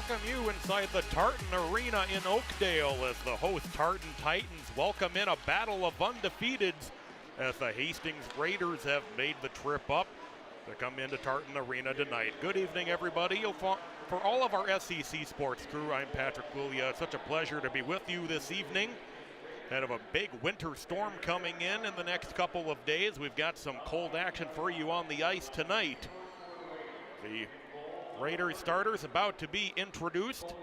welcome you inside the Tartan Arena in Oakdale as the host Tartan Titans welcome in a battle of undefeateds as the Hastings Raiders have made the trip up to come into Tartan Arena tonight. Good evening, everybody. For all of our SCC Sports crew, I'm Patrick Willia. It's such a pleasure to be with you this evening. Ahead of a big winter storm coming in the next couple of days. We've got some cold action for you on the ice tonight. The Raiders starters about to be introduced,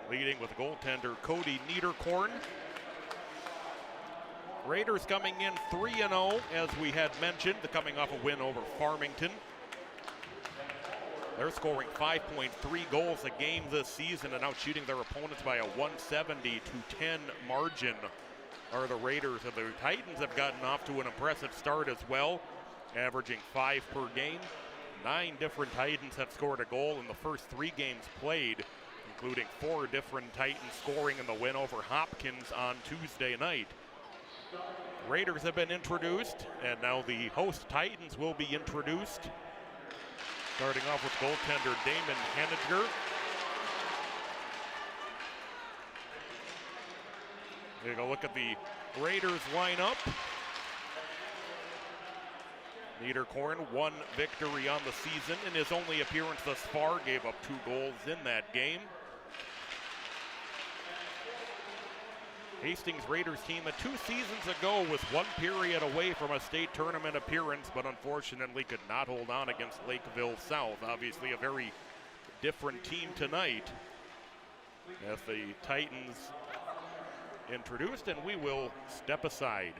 leading with goaltender Cody Niederkorn. Raiders coming in 3-0, as we had mentioned, coming off a win over Farmington. They're scoring 5.3 goals a game this season and outshooting their opponents by a 170-10 margin are the Raiders. And the Titans have gotten off to an impressive start as well, averaging 5 per game. 9 different Titans have scored a goal in the first 3 games played, including 4 different Titans scoring in the win over Hopkins on Tuesday night. Raiders have been introduced, and now the host Titans will be introduced. Starting off with goaltender Damon Henniger. Take a look at the Raiders lineup. Niederkorn, 1 victory on the season. In his only appearance thus far, gave up 2 goals in that game. Hastings Raiders team 2 seasons ago was 1 period away from a state tournament appearance, but unfortunately could not hold on against Lakeville South. Obviously a very different team tonight as the Titans introduced, and we will step aside.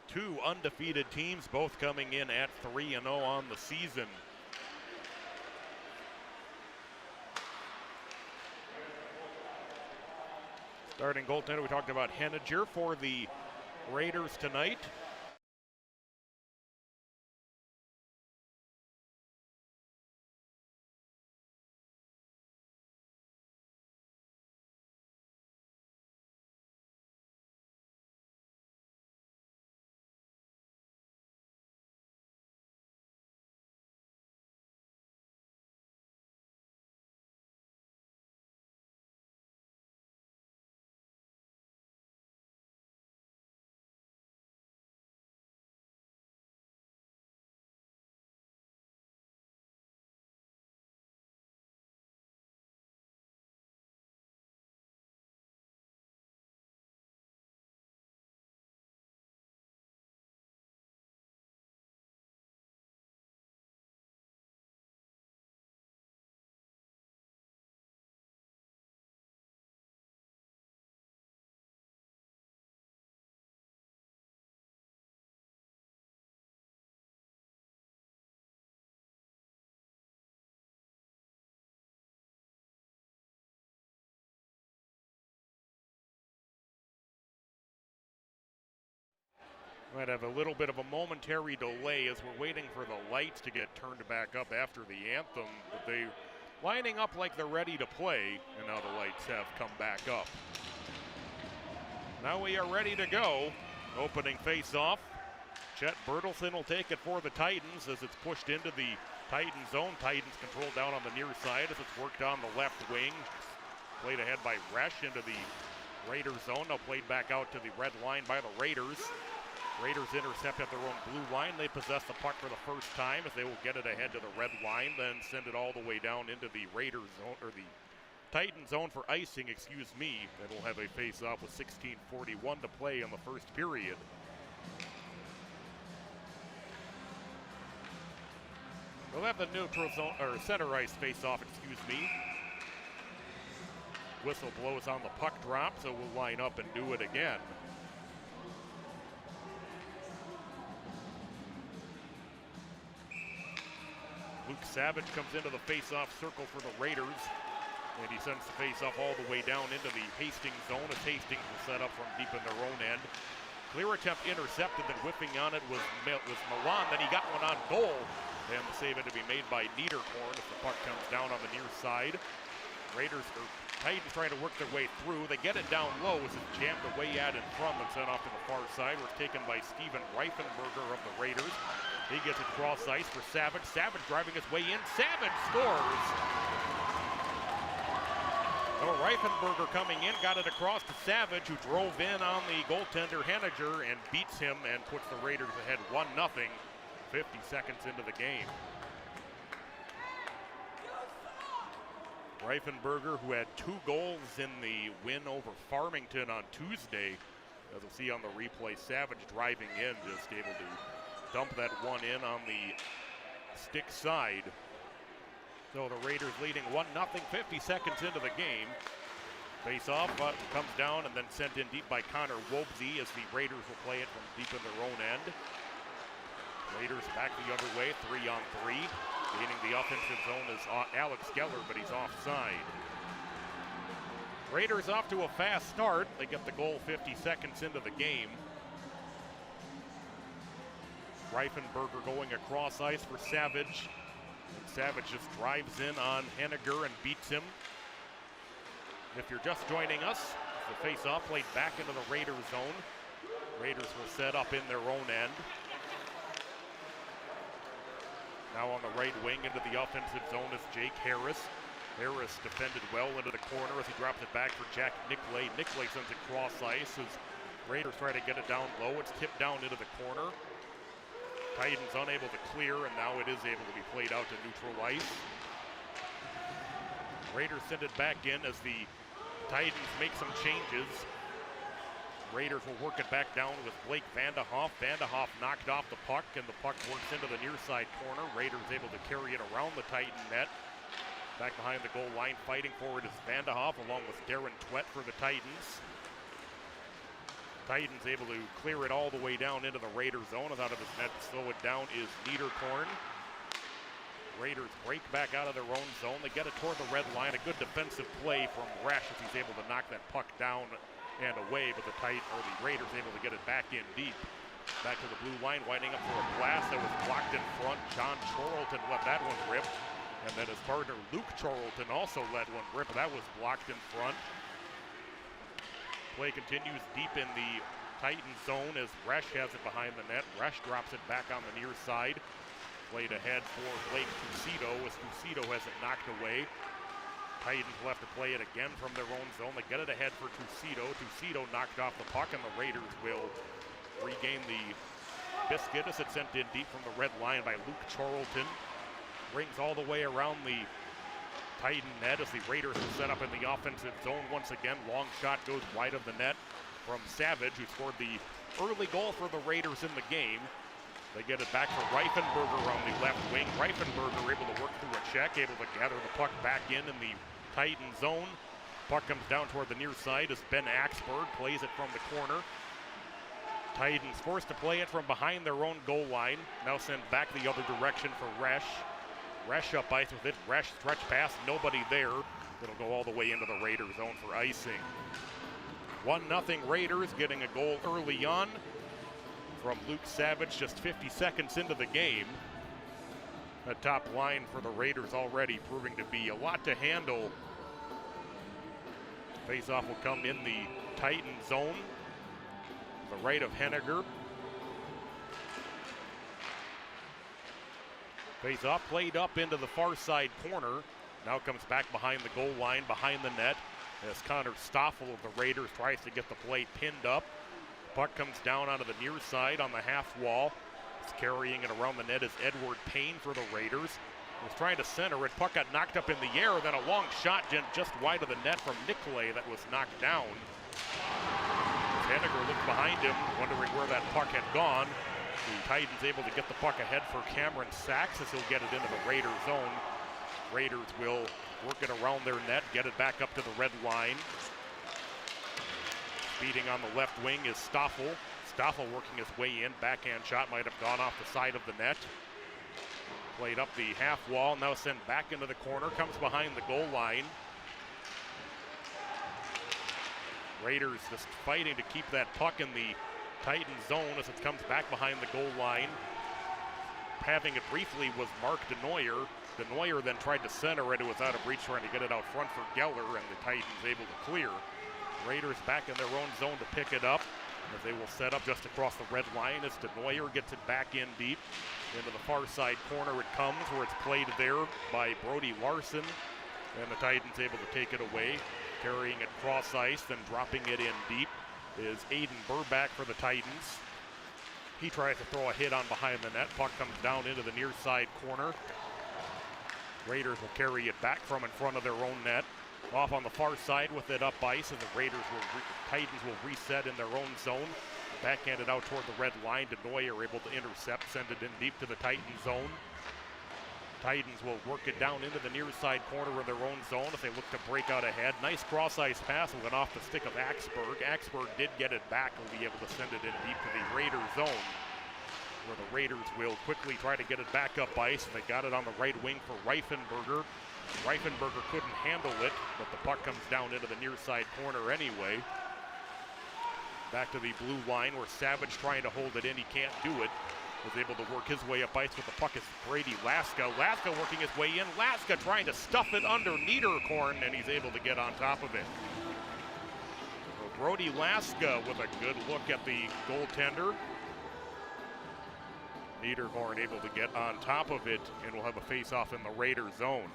Two undefeated teams, both coming in at 3-0 on the season. Starting goaltender, we talked about Henniger for the Raiders tonight. Might have a little bit of a momentary delay as we're waiting for the lights to get turned back up after the anthem. But they lining up like they're ready to play, and now the lights have come back up. Now we are ready to go. Opening face-off. Chet Bertelson will take it for the Titans as it's pushed into the Titan zone. Titans control down on the near side as it's worked on the left wing. Played ahead by Resch into the Raiders zone. Now played back out to the red line by the Raiders. Raiders intercept at their own blue line. They possess the puck for the first time as they will get it ahead to the red line, then send it all the way down into the Raiders zone, or the Titan zone for icing, excuse me. And we'll have a face-off with 16:41 to play in the first period. We'll have the neutral zone, or center ice face-off, excuse me. Whistle blows on the puck drop, so we'll line up and do it again. Luke Savage comes into the face-off circle for the Raiders, and he sends the face-off all the way down into the Hastings zone as Hastings will set up from deep in their own end. Clear attempt intercepted, then whipping on it was Milan, then he got one on goal. And the save had to be made by Niederkorn as the puck comes down on the near side. Titans trying to work their way through. They get it down low as it's jammed away at in front and sent off to the far side. Was taken by Steven Reifenberger of the Raiders. He gets it cross ice for Savage. Savage driving his way in. Savage scores! So Reifenberger coming in, got it across to Savage, who drove in on the goaltender Henniger and beats him and puts the Raiders ahead 1-0. 50 seconds into the game. Reifenberger, who had 2 goals in the win over Farmington on Tuesday. As we'll see on the replay, Savage driving in, just able to dump that one in on the stick side. So the Raiders leading 1-0, 50 seconds into the game. Face-off comes down and then sent in deep by Connor Wobsey as the Raiders will play it from deep in their own end. Raiders back the other way, 3-on-3. Gaining the offensive zone is Alex Geller, but he's offside. Raiders off to a fast start. They get the goal 50 seconds into the game. Reifenberger going across ice for Savage. And Savage just drives in on Henniger and beats him. If you're just joining us, the face-off played back into the Raiders zone. Raiders will set up in their own end. Now on the right wing into the offensive zone is Jake Harris. Harris defended well into the corner as he drops it back for Jack Nicklay. Nicklay sends it cross ice as Raiders try to get it down low. It's tipped down into the corner. Titans unable to clear, and now it is able to be played out to neutral ice. Raiders send it back in as the Titans make some changes. Raiders will work it back down with Blake Vandehoff. Vandehoff knocked off the puck, and the puck works into the near side corner. Raiders able to carry it around the Titan net. Back behind the goal line, fighting for it is Vandehoff, along with Darren Twett for the Titans. Titans able to clear it all the way down into the Raiders zone. Out of his net to slow it down is Niederkorn. Raiders break back out of their own zone. They get it toward the red line. A good defensive play from Resch as he's able to knock that puck down and away, but the Raiders able to get it back in deep. Back to the blue line, winding up for a blast that was blocked in front. John Charlton let that one rip. And then his partner Luke Charlton also let one rip. That was blocked in front. Play continues deep in the Titan zone as Resch has it behind the net. Resch drops it back on the near side. Played ahead for Blake Tucito as Tucito has it knocked away. Titans will have to play it again from their own zone. They get it ahead for Tucito. Tucito knocked off the puck, and the Raiders will regain the biscuit as it's sent in deep from the red line by Luke Charlton. Rings all the way around the Titan net as the Raiders are set up in the offensive zone once again. Long shot goes wide of the net from Savage, who scored the early goal for the Raiders in the game. They get it back to Reifenberger on the left wing. Reifenberger able to work through a check, able to gather the puck back in the Titan zone. Puck comes down toward the near side as Ben Axberg plays it from the corner. Titans forced to play it from behind their own goal line. Now sent back the other direction for Resch. Resch up ice with it. Resch stretch pass, nobody there. It'll go all the way into the Raiders zone for icing. 1-0 Raiders, getting a goal early on from Luke Savage just 50 seconds into the game. The top line for the Raiders already proving to be a lot to handle. Face-off will come in the Titan zone. the right of Henniger. Face off, played up into the far side corner. Now comes back behind the goal line, behind the net, as Connor Stoffel of the Raiders tries to get the play pinned up. Puck comes down onto the near side on the half wall. It's carrying it around the net is Edward Payne for the Raiders. Was trying to center it. Puck got knocked up in the air, then a long shot just wide of the net from Nicolay that was knocked down. Henniger looked behind him, wondering where that puck had gone. The Titans able to get the puck ahead for Cameron Sachs as he'll get it into the Raiders zone. Raiders will work it around their net, get it back up to the red line. Speeding on the left wing is Stoffel. Stoffel working his way in. Backhand shot might have gone off the side of the net. Played up the half wall, now sent back into the corner, comes behind the goal line. Raiders just fighting to keep that puck in the Titan zone as it comes back behind the goal line. Having it briefly was Mark DeNoyer. DeNoyer then tried to center it. It was out of reach, trying to get it out front for Geller, and the Titans able to clear. Raiders back in their own zone to pick it up as they will set up just across the red line as DeNoyer gets it back in deep. Into the far side corner it comes, where it's played there by Brody Larson, and the Titans able to take it away. Carrying it cross ice, then dropping it in deep is Aiden Burback for the Titans. He tries to throw a hit on behind the net. Puck comes down into the near side corner. Raiders will carry it back from in front of their own net. Off on the far side with it up ice, and the Titans will reset in their own zone. Backhanded out toward the red line. DeNoyer able to intercept, send it in deep to the Titan zone. Titans will work it down into the near side corner of their own zone as they look to break out ahead. Nice cross ice pass, went off the stick of Axberg. Axberg did get it back and will be able to send it in deep to the Raiders zone, where the Raiders will quickly try to get it back up ice. And they got it on the right wing for Reifenberger. Reifenberger couldn't handle it, but the puck comes down into the near side corner anyway. Back to the blue line where Savage trying to hold it in. He can't do it. Was able to work his way up ice with the puck is Brady Laska. Laska working his way in. Laska trying to stuff it under Niederkorn, and he's able to get on top of it. So Brody Laska with a good look at the goaltender. Niederkorn able to get on top of it, and we'll have a face-off in the Raiders zone.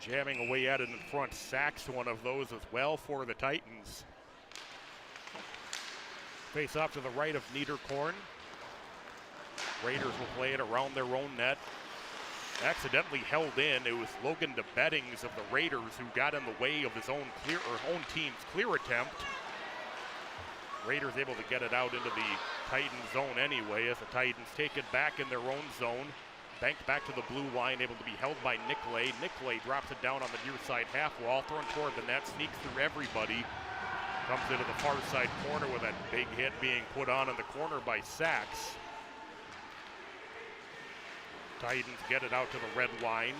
Jamming away at it in front. Sachs one of those as well for the Titans. Face off to the right of Niederkorn. Raiders will play it around their own net. Accidentally held in. It was Logan DeBettings of the Raiders who got in the way of his own team's clear attempt. Raiders able to get it out into the Titans zone anyway as the Titans take it back in their own zone. Banked back to the blue line, able to be held by Nicolay. Nicolay drops it down on the near side half wall, thrown toward the net, sneaks through everybody. Comes into the far side corner with that big hit being put on in the corner by Sachs. Titans get it out to the red line,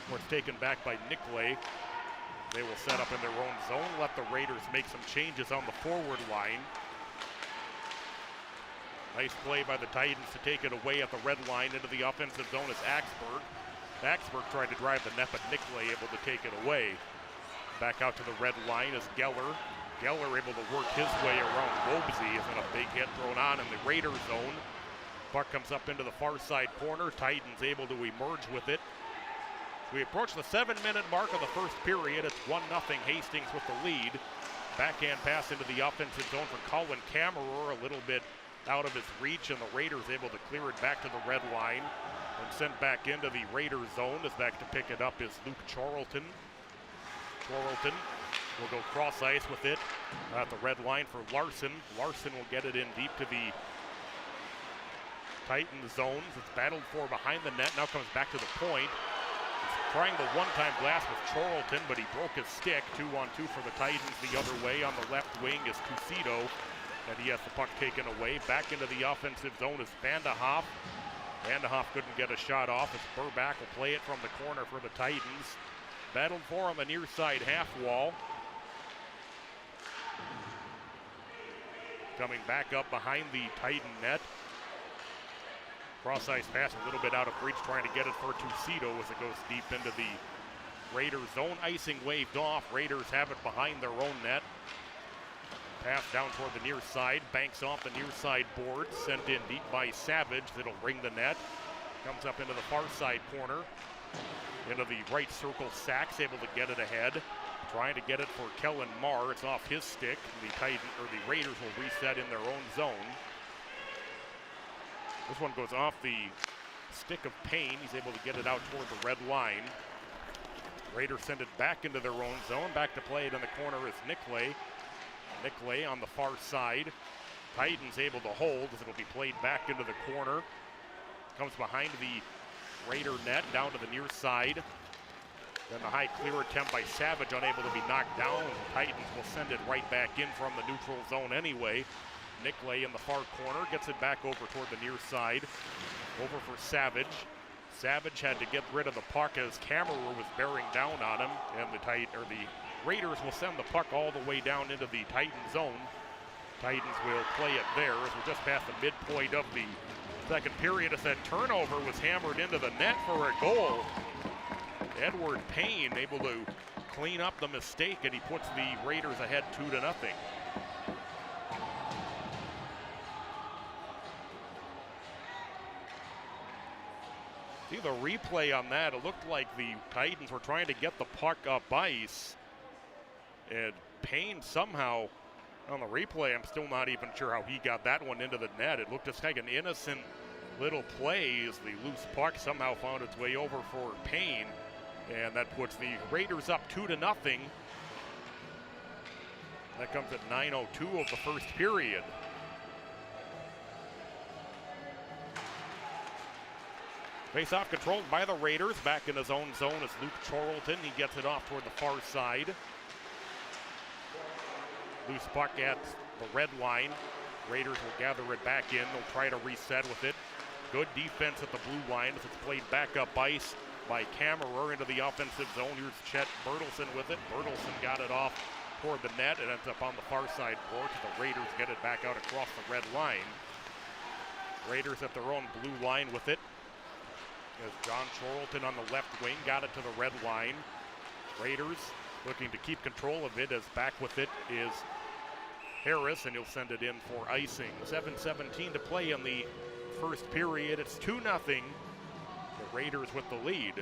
where it's taken back by Nicolay. They will set up in their own zone, let the Raiders make some changes on the forward line. Nice play by the Titans to take it away at the red line into the offensive zone is Axberg. Axberg tried to drive the net, but Nicolay able to take it away. Back out to the red line is Geller. Geller able to work his way around Wobesy, as in a big hit thrown on in the Raiders zone. Puck comes up into the far side corner. Titans able to emerge with it. We approach the 7-minute mark of the first period. It's 1-0 Hastings with the lead. Backhand pass into the offensive zone for Colin Kammerer, a little bit out of his reach, and the Raiders able to clear it back to the red line and sent back into the Raiders zone. As back to pick it up is Luke Charlton. Charlton will go cross ice with it at the red line for Larson. Larson will get it in deep to the Titans zones. It's battled for behind the net, now comes back to the point. It's trying the one-time blast with Charlton, but he broke his stick. 2-on-2 for the Titans. The other way on the left wing is Tucito, and he has the puck taken away. Back into the offensive zone is Vandehoff. Vandehoff couldn't get a shot off as Burback will play it from the corner for the Titans. Battled for on the near side half wall. Coming back up behind the Titan net. Cross ice pass a little bit out of reach, trying to get it for Tucito as it goes deep into the Raiders zone. Icing waved off. Raiders have it behind their own net. Pass down toward the near side, banks off the near side board, sent in deep by Savage. That'll ring the net. Comes up into the far side corner. Into the right circle, Sachs able to get it ahead. Trying to get it for Kellen Marr. It's off his stick. The Raiders will reset in their own zone. This one goes off the stick of Payne. He's able to get it out toward the red line. Raiders send it back into their own zone. Back to play it in the corner is Nicklay. Nicklay on the far side. Titans able to hold as it'll be played back into the corner. Comes behind the Raider net down to the near side. Then the high clear attempt by Savage unable to be knocked down. The Titans will send it right back in from the neutral zone anyway. Nicklay in the far corner gets it back over toward the near side. Over for Savage. Savage had to get rid of the puck as Kammerer was bearing down on him, and the Raiders will send the puck all the way down into the Titan zone. Titans will play it there as we're just past the midpoint of the second period as that turnover was hammered into the net for a goal. Edward Payne able to clean up the mistake, and he puts the Raiders ahead 2-0. See the replay on that, it looked like the Titans were trying to get the puck up ice, and Payne somehow, on the replay, I'm still not even sure how he got that one into the net. It looked just like an innocent little play as the loose puck somehow found its way over for Payne, and that puts the Raiders up 2-0. That comes at 9:02 of the first period. Face-off controlled by the Raiders. Back in his own zone is Luke Chorlton. He gets it off toward the far side. Loose puck at the red line. Raiders will gather it back in. They'll try to reset with it. Good defense at the blue line as it's played back up ice by Kammerer into the offensive zone. Here's Chet Bertelson with it. Bertelson got it off toward the net. It ends up on the far side board. The Raiders get it back out across the red line. Raiders at their own blue line with it. As John Chorlton on the left wing got it to the red line. Raiders looking to keep control of it as back with it is Harris, and he'll send it in for icing. 7:17 to play in the first period. It's 2-0. The Raiders with the lead.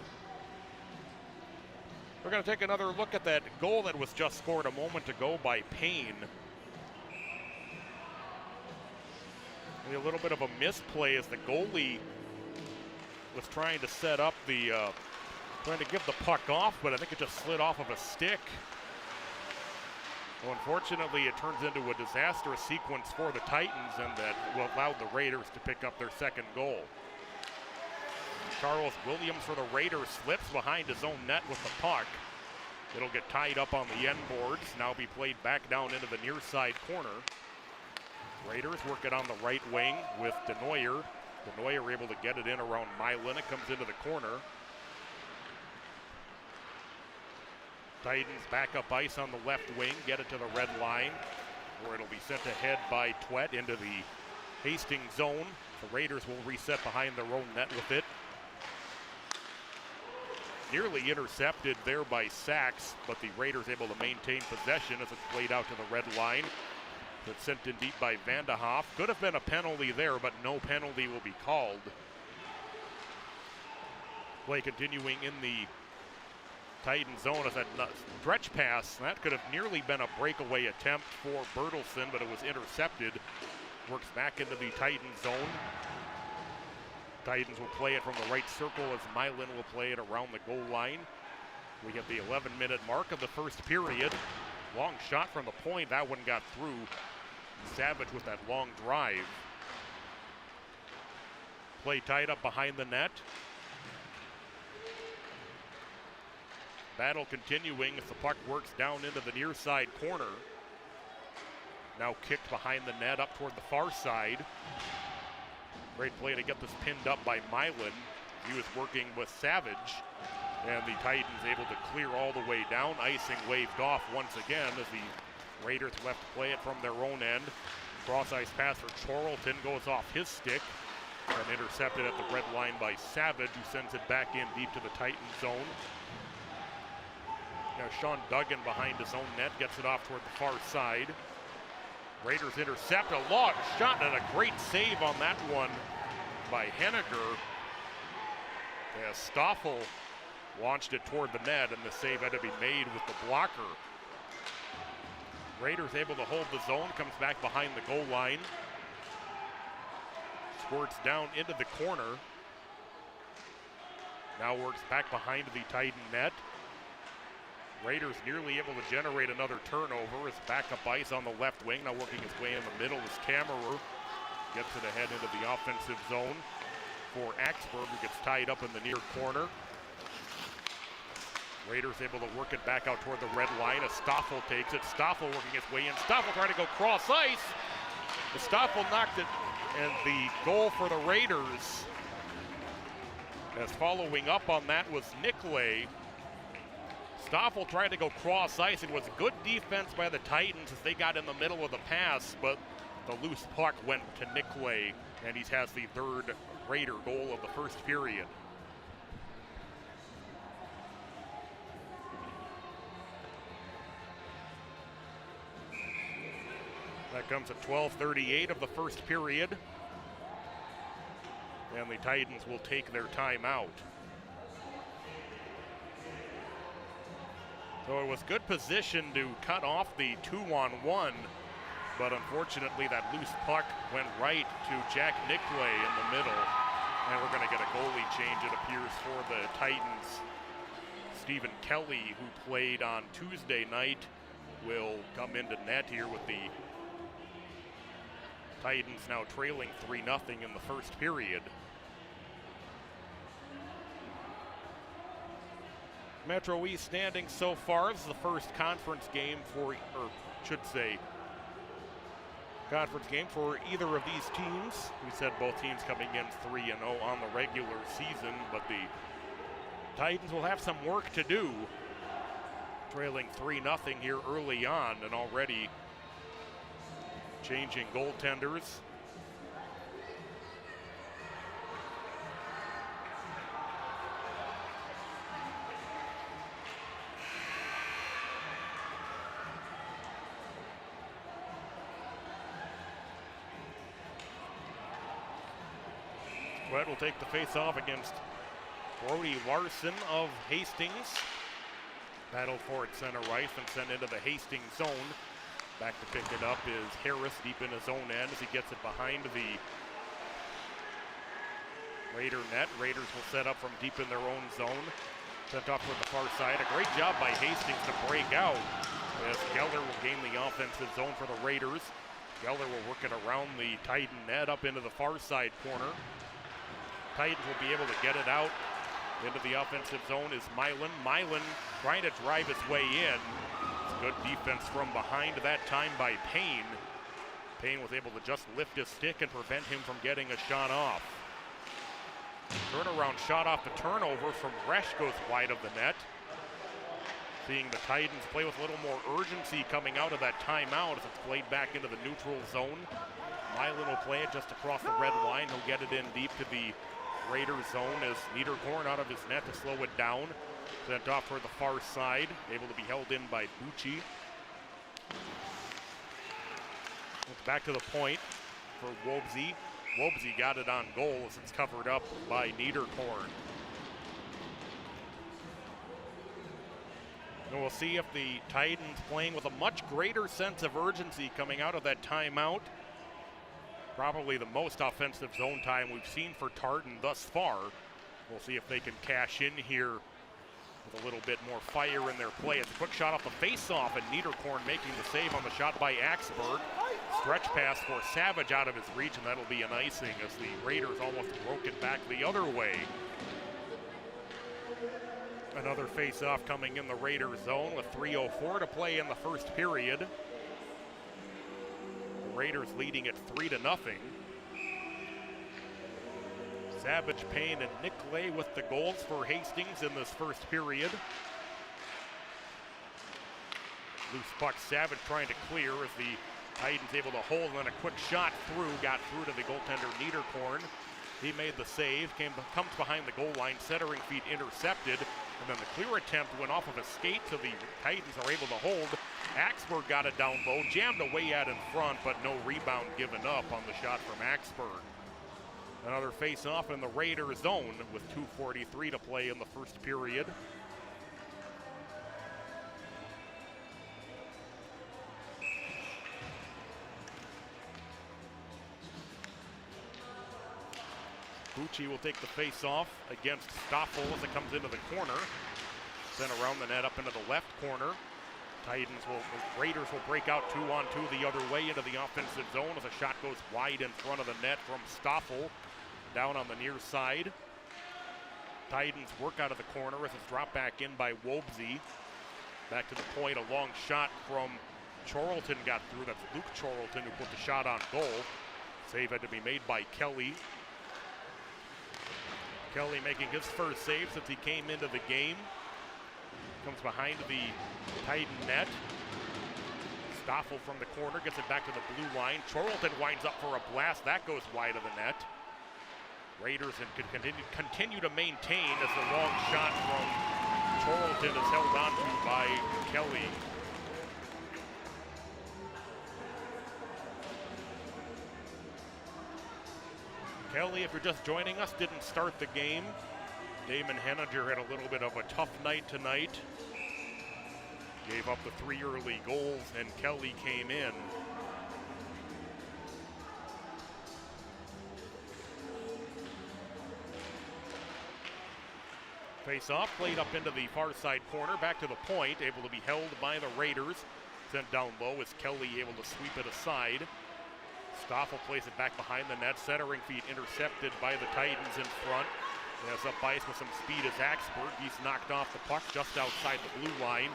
We're going to take another look at that goal that was just scored a moment ago by Payne. Maybe a little bit of a misplay as the goalie was trying to set up the, trying to give the puck off, but I think it just slid off of a stick. Well, unfortunately, it turns into a disastrous sequence for the Titans, and that will allow the Raiders to pick up their second goal. Charles Williams for the Raiders slips behind his own net with the puck. It'll get tied up on the end boards, now be played back down into the near side corner. Raiders work it on the right wing with Denoyer. Denoyer able to get it in around Milan. It comes into the corner. Titans back up ice on the left wing, get it to the red line, where it'll be sent ahead by Twett into the Hastings zone. The Raiders will reset behind their own net with it. Nearly intercepted there by Sachs, but the Raiders able to maintain possession as it's played out to the red line. It's sent in deep by Vandehoff. Could have been a penalty there, but no penalty will be called. Play continuing in the Titan zone as that stretch pass. That could have nearly been a breakaway attempt for Bertelson, but it was intercepted. Works back into the Titan zone. Titans will play it from the right circle as Milan will play it around the goal line. We get the 11-minute mark of the first period. Long shot from the point. That one got through. Savage with that long drive. Play tied up behind the net. Battle continuing as the puck works down into the near side corner. Now kicked behind the net up toward the far side. Great play to get this pinned up by Milan. He was working with Savage, and the Titans able to clear all the way down. Icing waved off once again as the Raiders left to play it from their own end. Cross ice pass for Chorlton goes off his stick and intercepted at the red line by Savage, who sends it back in deep to the Titan zone. Now Sean Duggan behind his own net gets it off toward the far side. Raiders intercept a long shot and a great save on that one by Henniger. As Stoffel launched it toward the net, and the save had to be made with the blocker. Raiders able to hold the zone, comes back behind the goal line. Squirts down into the corner. Now works back behind the Titan net. Raiders nearly able to generate another turnover as backup ice on the left wing. Now working his way in the middle is Kammerer. Gets it ahead into the offensive zone for Axberg, who gets tied up in the near corner. Raiders able to work it back out toward the red line as Stoffel takes it. Stoffel working his way in. Stoffel trying to go cross ice. Stoffel knocked it, and the goal for the Raiders, as following up on that was Nicolay. Stoffel tried to go cross ice. It was good defense by the Titans as they got in the middle of the pass, but the loose puck went to Nicolay, and he has the third Raider goal of the first period. That comes at 12:38 of the first period, and the Titans will take their timeout. So it was good position to cut off the 2-on-1, but unfortunately that loose puck went right to Jack Nicolay in the middle, and we're going to get a goalie change, it appears, for the Titans. Stephen Kelly, who played on Tuesday night, will come into net here with the Titans now trailing 3-0 in the first period. Metro East standing so far. This is the first conference game for, or should say, conference game for either of these teams. We said both teams coming in 3-0 on the regular season, but the Titans will have some work to do. Trailing 3-0 here early on, and already changing goaltenders. Brett will take the face-off against Brody Larson of Hastings. Battle for it center ice and sent into the Hastings zone. Back to pick it up is Harris deep in his own end as he gets it behind the Raider net. Raiders will set up from deep in their own zone. Sent off toward the far side. A great job by Hastings to break out as Geller will gain the offensive zone for the Raiders. Geller will work it around the Titan net up into the far side corner. Titans will be able to get it out into the offensive zone is Milan. Milan trying to drive his way in. It's good defense from behind that time by Payne. Payne was able to just lift his stick and prevent him from getting a shot off. Turnaround shot off the turnover from Resch goes wide of the net. Seeing the Titans play with a little more urgency coming out of that timeout as it's played back into the neutral zone. Milan will play it just across the red line. He'll get it in deep to the Raiders zone as Niederkorn out of his net to slow it down. Sent off toward the far side, able to be held in by Bucci. It's back to the point for Wobsey. Wobsey got it on goal as it's covered up by Niederkorn. And we'll see if the Titans playing with a much greater sense of urgency coming out of that timeout. Probably the most offensive zone time we've seen for Tartan thus far. We'll see if they can cash in here with a little bit more fire in their play. It's a quick shot off the face-off, and Niederkorn making the save on the shot by Axberg. Stretch pass for Savage out of his reach, and that'll be an icing as the Raiders almost broke it back the other way. Another face-off coming in the Raiders zone with 3:04 to play in the first period. Raiders leading at 3-0. Savage, Payne, and Nicolay with the goals for Hastings in this first period. Loose puck, Savage trying to clear as the Titans able to hold, and then a quick shot through, got through to the goaltender Niederkorn. He made the save, comes behind the goal line, centering feet intercepted, and then the clear attempt went off of a skate, so the Titans are able to hold. Axberg got it down low, jammed away at in front, but no rebound given up on the shot from Axberg. Another face-off in the Raider zone with 2:43 to play in the first period. Bucci will take the face-off against Stoffel as it comes into the corner. Then around the net up into the left corner. Raiders will break out 2-on-2 the other way into the offensive zone as a shot goes wide in front of the net from Stoffel down on the near side. Titans work out of the corner as it's dropped back in by Wobsey. Back to the point, a long shot from Charlton got through. That's Luke Charlton who put the shot on goal. Save had to be made by Kelly. Kelly making his first save since he came into the game. Comes behind the Titan net. Stoffel from the corner gets it back to the blue line. Charlton winds up for a blast. That goes wide of the net. Raiders could continue to maintain as the long shot from Charlton is held onto by Kelly. Kelly, if you're just joining us, didn't start the game. Damon Henninger had a little bit of a tough night tonight. Gave up the 3 early goals, and Kelly came in. Face-off played up into the far side corner, back to the point, able to be held by the Raiders. Sent down low as Kelly able to sweep it aside. Stoffel plays it back behind the net, centering feet intercepted by the Titans in front. As up ice with some speed is Axberg. He's knocked off the puck just outside the blue line.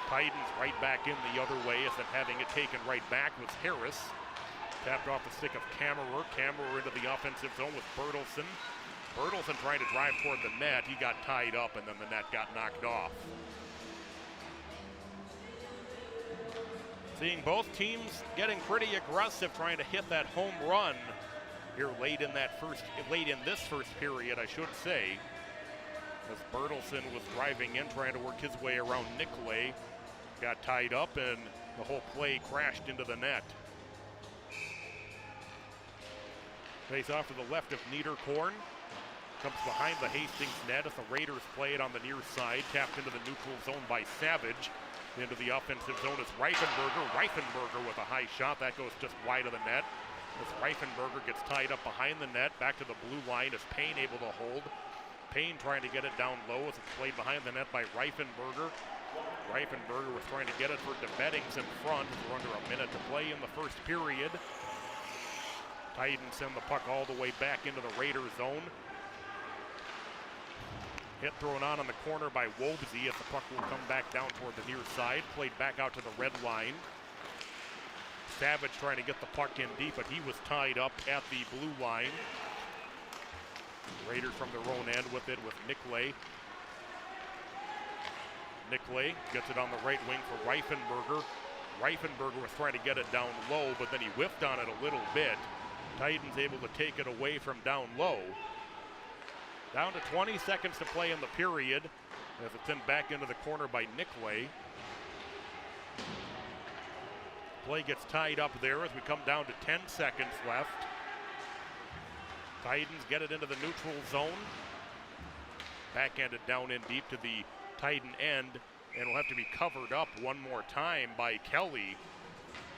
Titans right back in the other way as then having it taken right back was Harris. Tapped off the stick of Kammerer. Kammerer into the offensive zone with Bertelsen. Bertelsen trying to drive toward the net. He got tied up and then the net got knocked off. Seeing both teams getting pretty aggressive, trying to hit that home run here late in this first period, I should say. As Bertelsen was driving in, trying to work his way around Nicolay. Got tied up and the whole play crashed into the net. Face off to the left of Niederkorn. Comes behind the Hastings net as the Raiders play it on the near side. Tapped into the neutral zone by Savage. Into the offensive zone is Reifenberger. Reifenberger with a high shot. That goes just wide of the net. As Reifenberger gets tied up behind the net. Back to the blue line is Payne able to hold. Payne trying to get it down low as it's played behind the net by Reifenberger. Reifenberger was trying to get it for DeBettings in front. We're under a minute to play in the first period. Titans send the puck all the way back into the Raider zone. Hit thrown on the corner by Wobsey as the puck will come back down toward the near side. Played back out to the red line. Savage trying to get the puck in deep, but he was tied up at the blue line. Raiders from their own end with it with Nicolay. Nicolay gets it on the right wing for Reifenberger. Reifenberger was trying to get it down low, but then he whiffed on it a little bit. Titans able to take it away from down low. Down to 20 seconds to play in the period as it's sent back into the corner by Nicolay. Play gets tied up there as we come down to 10 seconds left. Titans get it into the neutral zone. Backhanded down in deep to the Titan end, and will have to be covered up one more time by Kelly.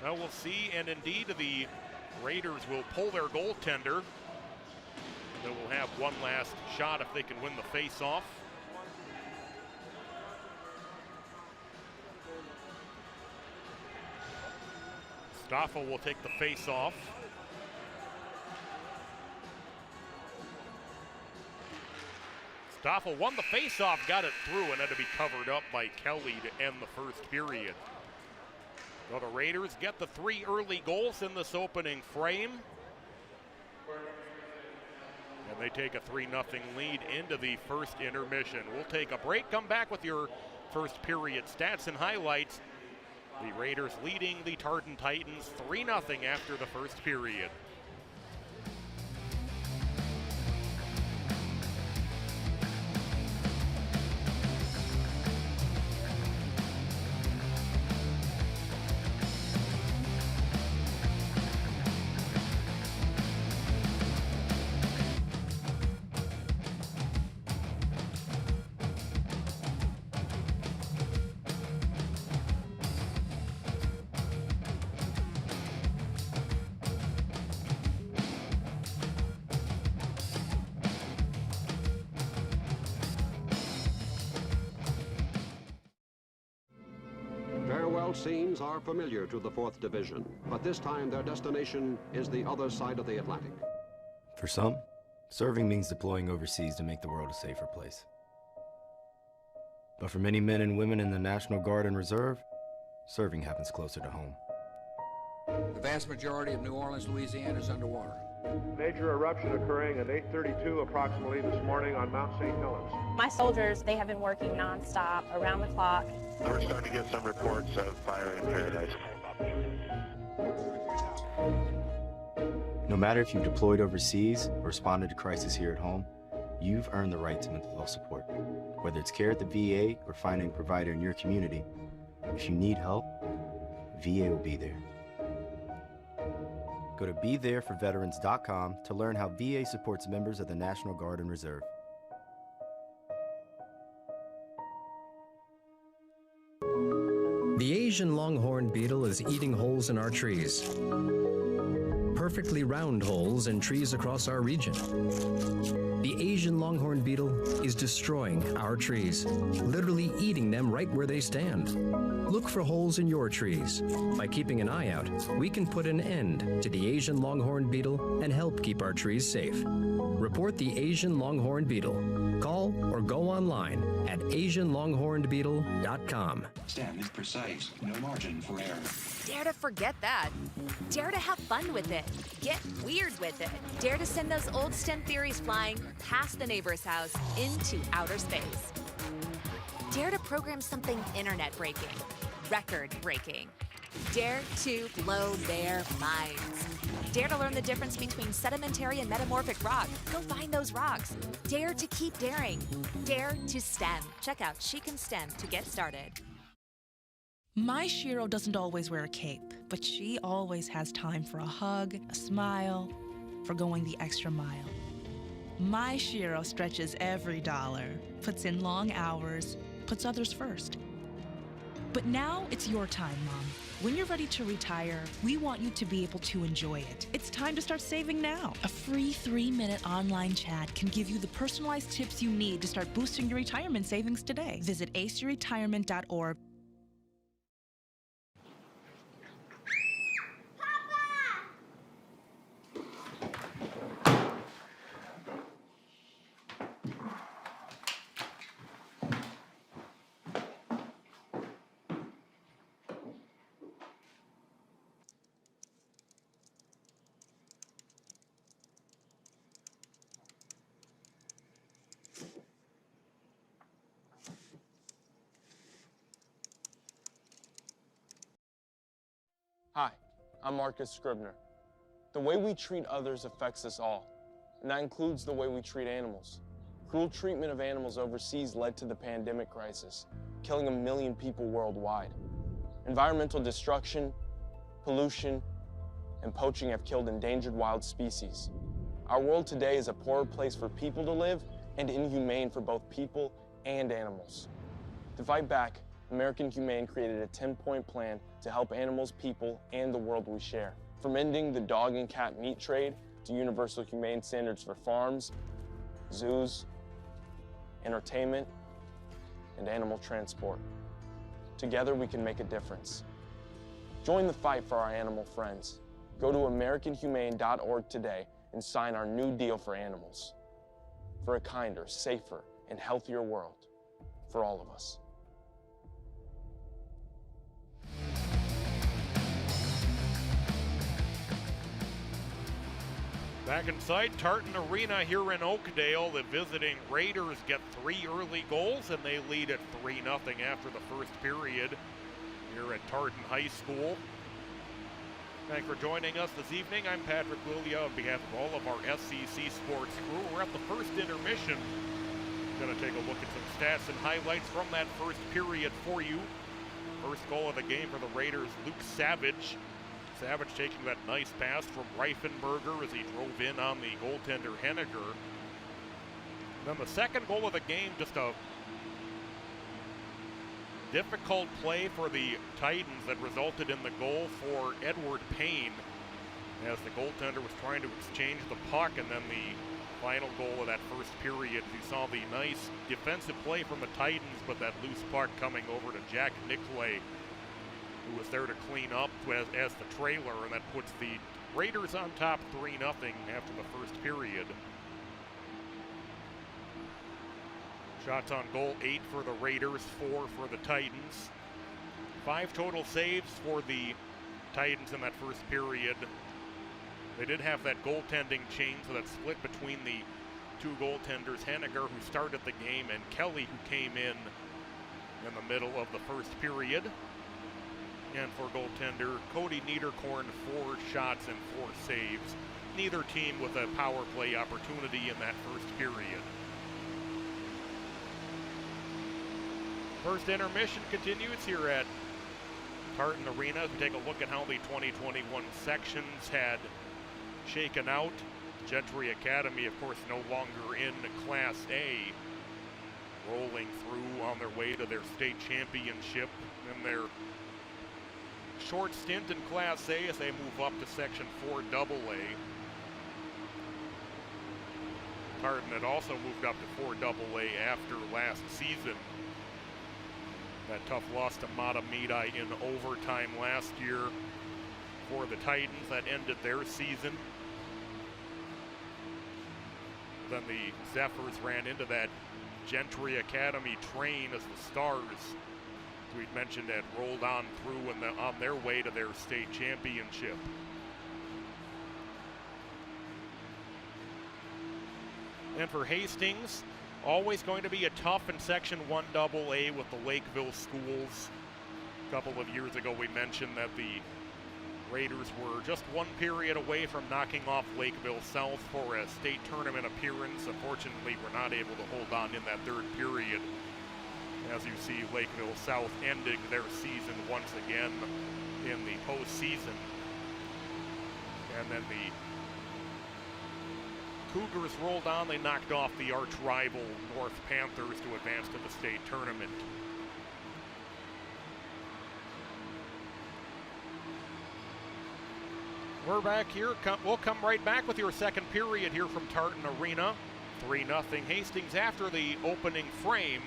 Now we'll see, and indeed the Raiders will pull their goaltender. They will have one last shot if they can win the face-off. Stoffel will take the face-off. Stoffel won the face-off, got it through, and had to be covered up by Kelly to end the first period. So the Raiders get the 3 early goals in this opening frame. And they take a 3-0 lead into the first intermission. We'll take a break, come back with your first period stats and highlights. The Raiders leading the Tartan Titans 3-0 after the first period. All scenes are familiar to the 4th Division, but this time their destination is the other side of the Atlantic. For some, serving means deploying overseas to make the world a safer place. But for many men and women in the National Guard and Reserve, serving happens closer to home. The vast majority of New Orleans, Louisiana is underwater. Major eruption occurring at 8:32 approximately this morning on Mount St. Helens. My soldiers, they have been working nonstop, around the clock. We're starting to get some reports of fire in Paradise. No matter if you've deployed overseas or responded to crisis here at home, you've earned the right to mental health support. Whether it's care at the VA or finding a provider in your community, if you need help, VA will be there. Go to BeThereForVeterans.com to learn how VA supports members of the National Guard and Reserve. The Asian longhorn beetle is eating holes in our trees. Perfectly round holes in trees across our region. The Asian longhorn beetle is destroying our trees, literally eating them right where they stand. Look for holes in your trees. By keeping an eye out, we can put an end to the Asian longhorn beetle and help keep our trees safe. Report the Asian longhorn beetle. Call or go online at AsianLonghornedBeetle.com. STEM is precise, no margin for error. Dare to forget that. Dare to have fun with it. Get weird with it. Dare to send those old STEM theories flying past the neighbor's house into outer space. Dare to program something internet-breaking, record-breaking. Dare to blow their minds. Dare to learn the difference between sedimentary and metamorphic rock. Go find those rocks. Dare to keep daring. Dare to STEM. Check out She Can STEM to get started. My Shiro doesn't always wear a cape, but she always has time for a hug, a smile, for going the extra mile. My Shiro stretches every dollar, puts in long hours, puts others first. But now it's your time, Mom. When you're ready to retire, we want you to be able to enjoy it. It's time to start saving now. A free 3-minute online chat can give you the personalized tips you need to start boosting your retirement savings today. Visit aceyourretirement.org. Hi, I'm Marcus Scribner. The way we treat others affects us all, and that includes the way we treat animals. Cruel treatment of animals overseas led to the pandemic crisis, killing 1 million people worldwide. Environmental destruction, pollution, and poaching have killed endangered wild species. Our world today is a poorer place for people to live and inhumane for both people and animals. To fight back, American Humane created a 10-point plan to help animals, people, and the world we share. From ending the dog and cat meat trade to universal humane standards for farms, zoos, entertainment, and animal transport. Together we can make a difference. Join the fight for our animal friends. Go to AmericanHumane.org today and sign our new deal for animals. For a kinder, safer, and healthier world for all of us. Back inside Tartan Arena here in Oakdale, the visiting Raiders get 3 early goals and they lead at 3-0 after the first period here at Tartan High School. Thanks for joining us this evening. I'm Patrick Lilia on behalf of all of our SCC Sports crew. We're at the first intermission. Going to take a look at some stats and highlights from that first period for you. First goal of the game for the Raiders, Luke Savage. Savage taking that nice pass from Reifenberger as he drove in on the goaltender Henniger. Then the second goal of the game, just a difficult play for the Titans that resulted in the goal for Edward Payne as the goaltender was trying to exchange the puck, and then the final goal of that first period. You saw the nice defensive play from the Titans, but that loose puck coming over to Jack Nicolay who was there to clean up as the trailer, and that puts the Raiders on top 3-0 after the first period. Shots on goal, 8 for the Raiders, 4 for the Titans. 5 total saves for the Titans in that first period. They did have that goaltending change, so that split between the two goaltenders, Henniger, who started the game, and Kelly, who came in the middle of the first period. And for goaltender Cody Niederkorn, 4 shots and 4 saves. Neither team with a power play opportunity in that first period. First intermission continues here at Tartan Arena. As we take a look at how the 2021 sections had shaken out. Gentry Academy, of course, no longer in Class A, rolling through on their way to their state championship in their short stint in Class A as they move up to Section 4 AA. Tartan had also moved up to 4 AA after last season. That tough loss to Matamidi in overtime last year for the Titans. That ended their season. Then the Zephyrs ran into that Gentry Academy train as the Stars, as we'd mentioned, had rolled on through and on their way to their state championship. And for Hastings, always going to be a tough in Section 1 AA with the Lakeville schools. A couple of years ago we mentioned that the Raiders were just 1 period away from knocking off Lakeville South for a state tournament appearance. Unfortunately, we're not able to hold on in that 3rd period. As you see, Lakeville South ending their season once again in the postseason. And then the Cougars rolled on. They knocked off the arch rival North Panthers to advance to the state tournament. We're back here. We'll come right back with your second period here from Tartan Arena. 3-0 Hastings after the opening frame.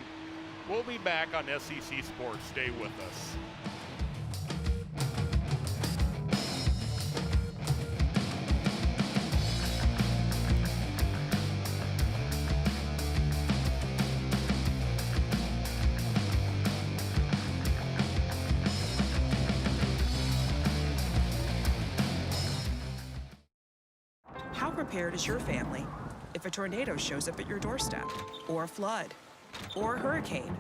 We'll be back on SCC Sports. Stay with us. How prepared is your family if a tornado shows up at your doorstep, or a flood, or a hurricane?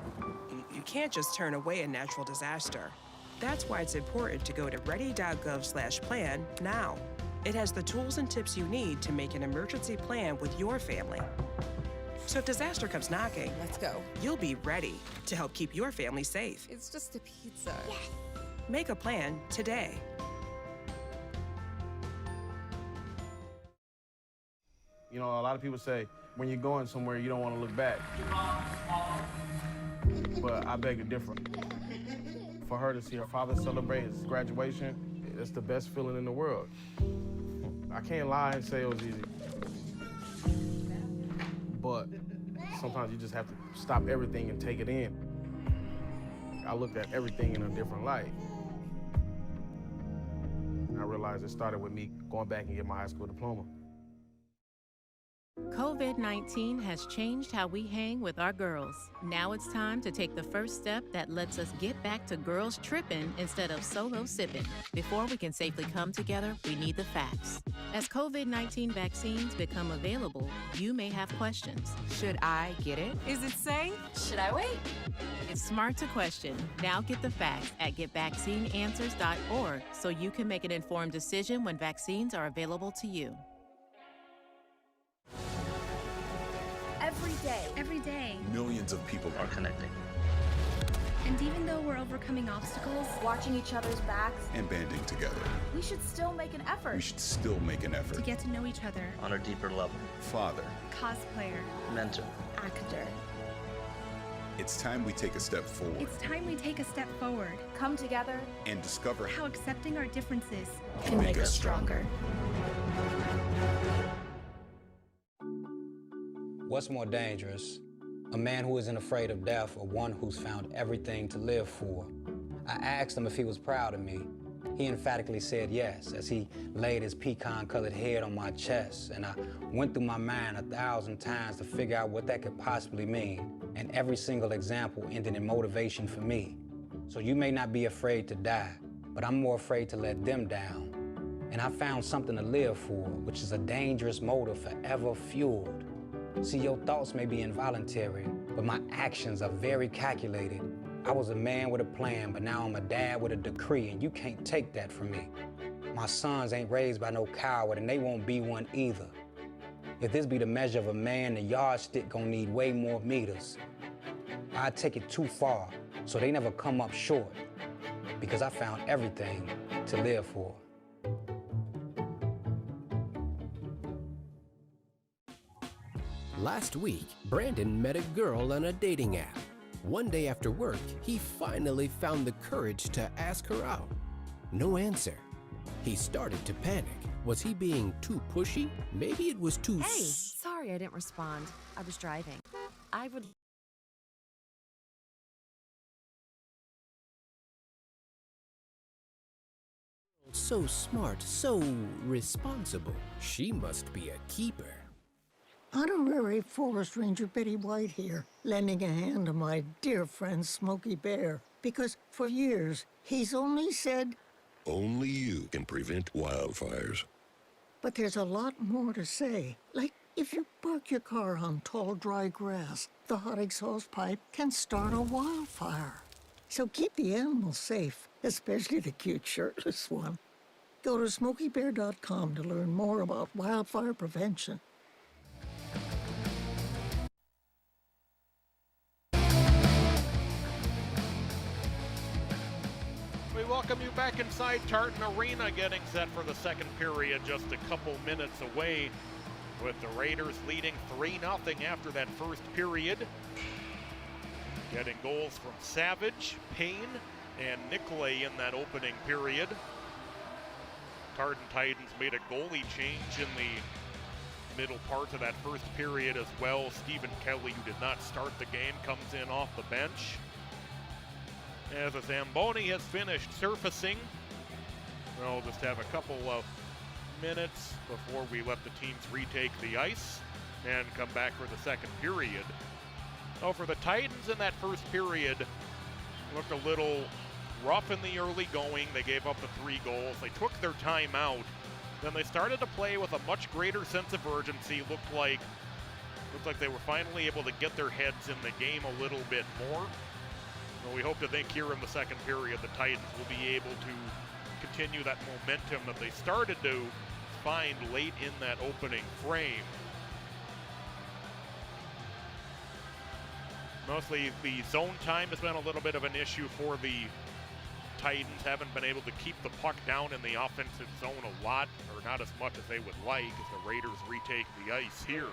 You can't just turn away a natural disaster. That's why it's important to go to ready.gov/plan now. It has the tools and tips you need to make an emergency plan with your family. So if disaster comes knocking, let's go. You'll be ready to help keep your family safe. It's just a pizza. Yes. Make a plan today. You know, a lot of people say when you're going somewhere, you don't want to look back. But I beg to differ. For her to see her father celebrate his graduation, it's the best feeling in the world. I can't lie and say it was easy. But sometimes you just have to stop everything and take it in. I looked at everything in a different light. I realized it started with me going back and getting my high school diploma. COVID-19 has changed how we hang with our girls. Now it's time to take the first step that lets us get back to girls tripping instead of solo sipping. Before we can safely come together, we need the facts. As COVID-19 vaccines become available, you may have questions. Should I get it? Is it safe? Should I wait? It's smart to question. Now get the facts at getvaccineanswers.org so you can make an informed decision when vaccines are available to you. Every day. Millions of people are connecting. And even though we're overcoming obstacles, watching each other's backs, and banding together, we should still make an effort. We should still make an effort. To get to know each other. On a deeper level. Father. Cosplayer. Mentor. Actor. It's time we take a step forward. It's time we take a step forward. Come together. And discover how accepting our differences can make us stronger. What's more dangerous? A man who isn't afraid of death or one who's found everything to live for? I asked him if he was proud of me. He emphatically said yes, as he laid his pecan-colored head on my chest, and I went through my mind 1,000 times to figure out what that could possibly mean, and every single example ended in motivation for me. So you may not be afraid to die, but I'm more afraid to let them down. And I found something to live for, which is a dangerous motive forever fueled. See, your thoughts may be involuntary, but my actions are very calculated. I was a man with a plan, but now I'm a dad with a decree, and you can't take that from me. My sons ain't raised by no coward, and they won't be one either. If this be the measure of a man, the yardstick gonna need way more meters. I take it too far, so they never come up short, because I found everything to live for. Last week, Brandon met a girl on a dating app. One day after work, he finally found the courage to ask her out. No answer. He started to panic. Was he being too pushy? Maybe it was too... Hey, sorry I didn't respond. I was driving. I would... So smart, so responsible. She must be a keeper. Honorary Forest Ranger Betty White here, lending a hand to my dear friend Smokey Bear, because for years he's only said, only you can prevent wildfires. But there's a lot more to say. Like, if you park your car on tall, dry grass, the hot exhaust pipe can start a wildfire. So keep the animals safe, especially the cute shirtless one. Go to SmokeyBear.com to learn more about wildfire prevention. We welcome you back inside Tartan Arena, getting set for the second period, just a couple minutes away, with the Raiders leading 3-0 after that first period. Getting goals from Savage, Payne, and Nicolay in that opening period. Tartan Titans made a goalie change in the middle part of that first period as well. Stephen Kelly, who did not start the game, comes in off the bench. As a Zamboni has finished surfacing, we'll just have a couple of minutes before we let the teams retake the ice and come back for the second period. Oh, for the Titans in that first period, looked a little rough in the early going. They gave up the 3 goals. They took their time out. Then they started to play with a much greater sense of urgency. Looked like they were finally able to get their heads in the game a little bit more. Well, we hope to think here in the second period the Titans will be able to continue that momentum that they started to find late in that opening frame. Mostly the zone time has been a little bit of an issue for the Titans. Haven't been able to keep the puck down in the offensive zone a lot, or not as much as they would like, as the Raiders retake the ice here.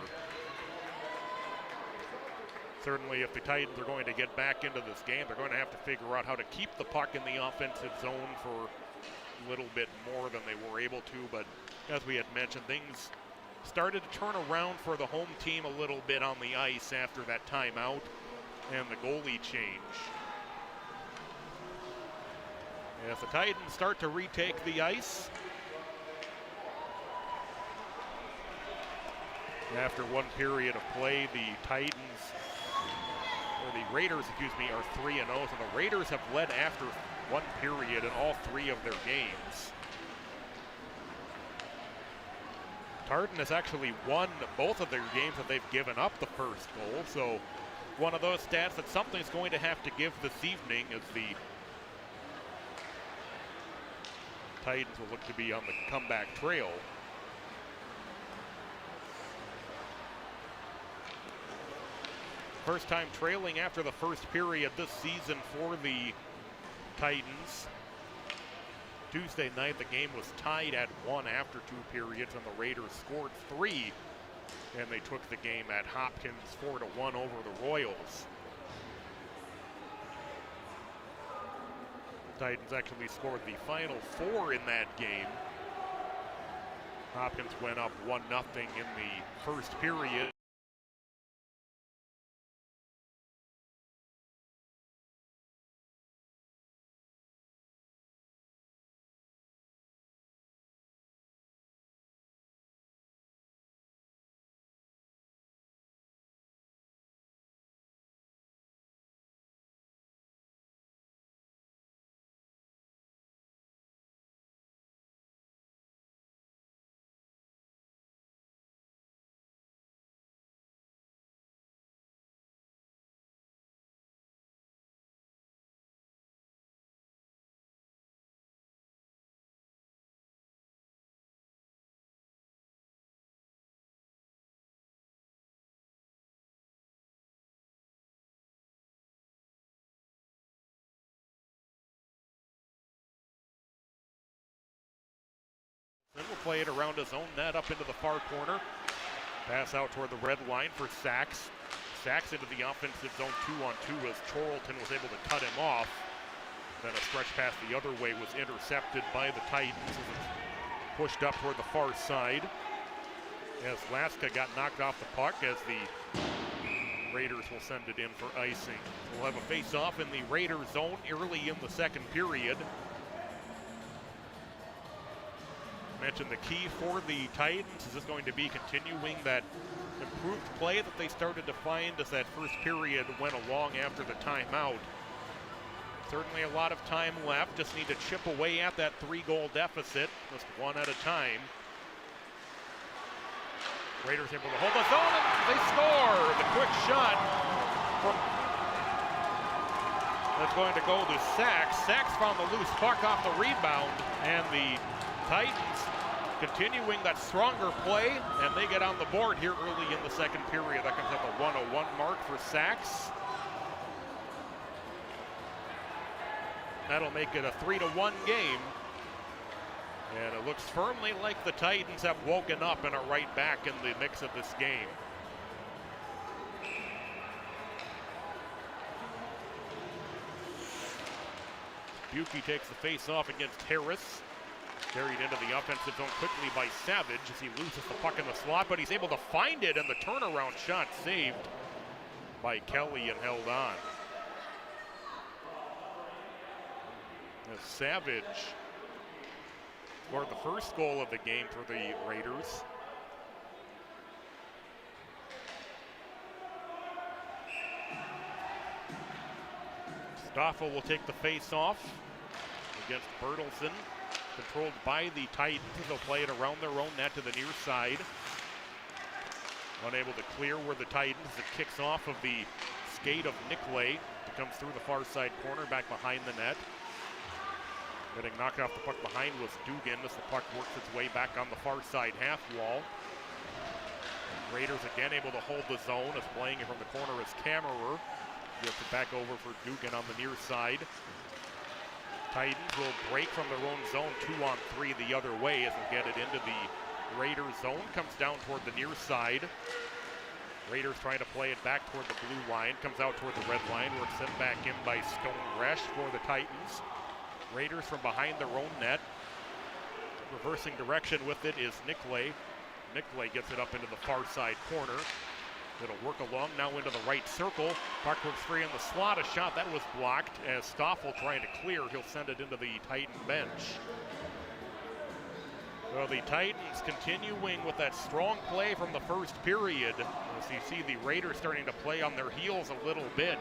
Certainly, if the Titans are going to get back into this game, they're going to have to figure out how to keep the puck in the offensive zone for a little bit more than they were able to. But as we had mentioned, things started to turn around for the home team a little bit on the ice after that timeout and the goalie change. As the Titans start to retake the ice, after one period of play, the Raiders, are 3-0, so the Raiders have led after one period in all 3 of their games. Tartan has actually won both of their games that they've given up the first goal, so one of those stats that something's going to have to give this evening, as the Titans will look to be on the comeback trail. First time trailing after the first period this season for the Titans. Tuesday night, the game was tied at 1 after 2 periods, and the Raiders scored 3, and they took the game at Hopkins 4-1 over the Royals. Titans actually scored the final 4 in that game. Hopkins went up 1-0 in the first period. play it around his own net up into the far corner. Pass out toward the red line for Sachs. Sachs into the offensive zone 2-on-2 as Charlton was able to cut him off. Then a stretch pass the other way was intercepted by the Titans as it's pushed up toward the far side. As Laska got knocked off the puck as the Raiders will send it in for icing. We'll have a face-off in the Raiders zone early in the second period. Mentioned the key for the Titans is just going to be continuing that improved play that they started to find as that first period went along after the timeout. Certainly a lot of time left, just need to chip away at that 3-goal deficit, just one at a time. Raiders able to hold the zone and they score! The quick shot from that's going to go to Sachs. Sachs found the loose puck off the rebound, and the Titans continuing that stronger play, and they get on the board here early in the second period. That comes at the 1:01 mark for Sachs. That'll make it a 3-1 game. And it looks firmly like the Titans have woken up and are right back in the mix of this game. Buki takes the face-off against Harris. Carried into the offensive zone quickly by Savage as he loses the puck in the slot, but he's able to find it, and the turnaround shot saved by Kelly and held on. As Savage scored the first goal of the game for the Raiders. Stoffel will take the face-off against Bertelsen. Controlled by the Titans. They'll play it around their own net to the near side. Unable to clear where the Titans. It kicks off of the skate of Nicklay. It comes through the far side corner, back behind the net. Getting knocked off the puck behind was Dugan as the puck works its way back on the far side half wall. Raiders again able to hold the zone as playing it from the corner is Kammerer. Gets it back over for Dugan on the near side. Titans will break from their own zone 2-on-3 the other way as they get it into the Raiders zone. Comes down toward the near side. Raiders trying to play it back toward the blue line. Comes out toward the red line where it's sent back in by Stone Resch for the Titans. Raiders from behind their own net. Reversing direction with it is Nicklay. Nicklay gets it up into the far side corner. It'll work along now into the right circle. Puck works free in the slot. A shot that was blocked as Stoffel trying to clear. He'll send it into the Titan bench. Well, the Titans continuing with that strong play from the first period. As you see the Raiders starting to play on their heels a little bit.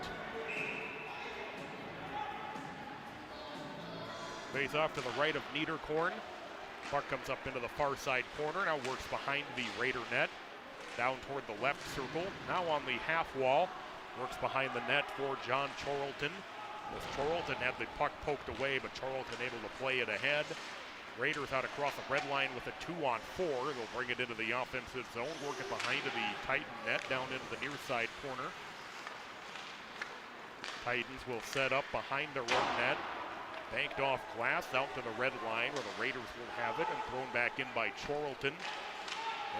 Face off to the right of Niederkorn. Puck comes up into the far side corner. Now works behind the Raider net. Down toward the left circle. Now on the half wall. Works behind the net for John Charlton. As Charlton had the puck poked away, but Charlton able to play it ahead. Raiders out across the red line with a 2-on-4. They'll bring it into the offensive zone. Work it behind the Titan net down into the near side corner. Titans will set up behind their own net. Banked off glass out to the red line where the Raiders will have it and thrown back in by Charlton.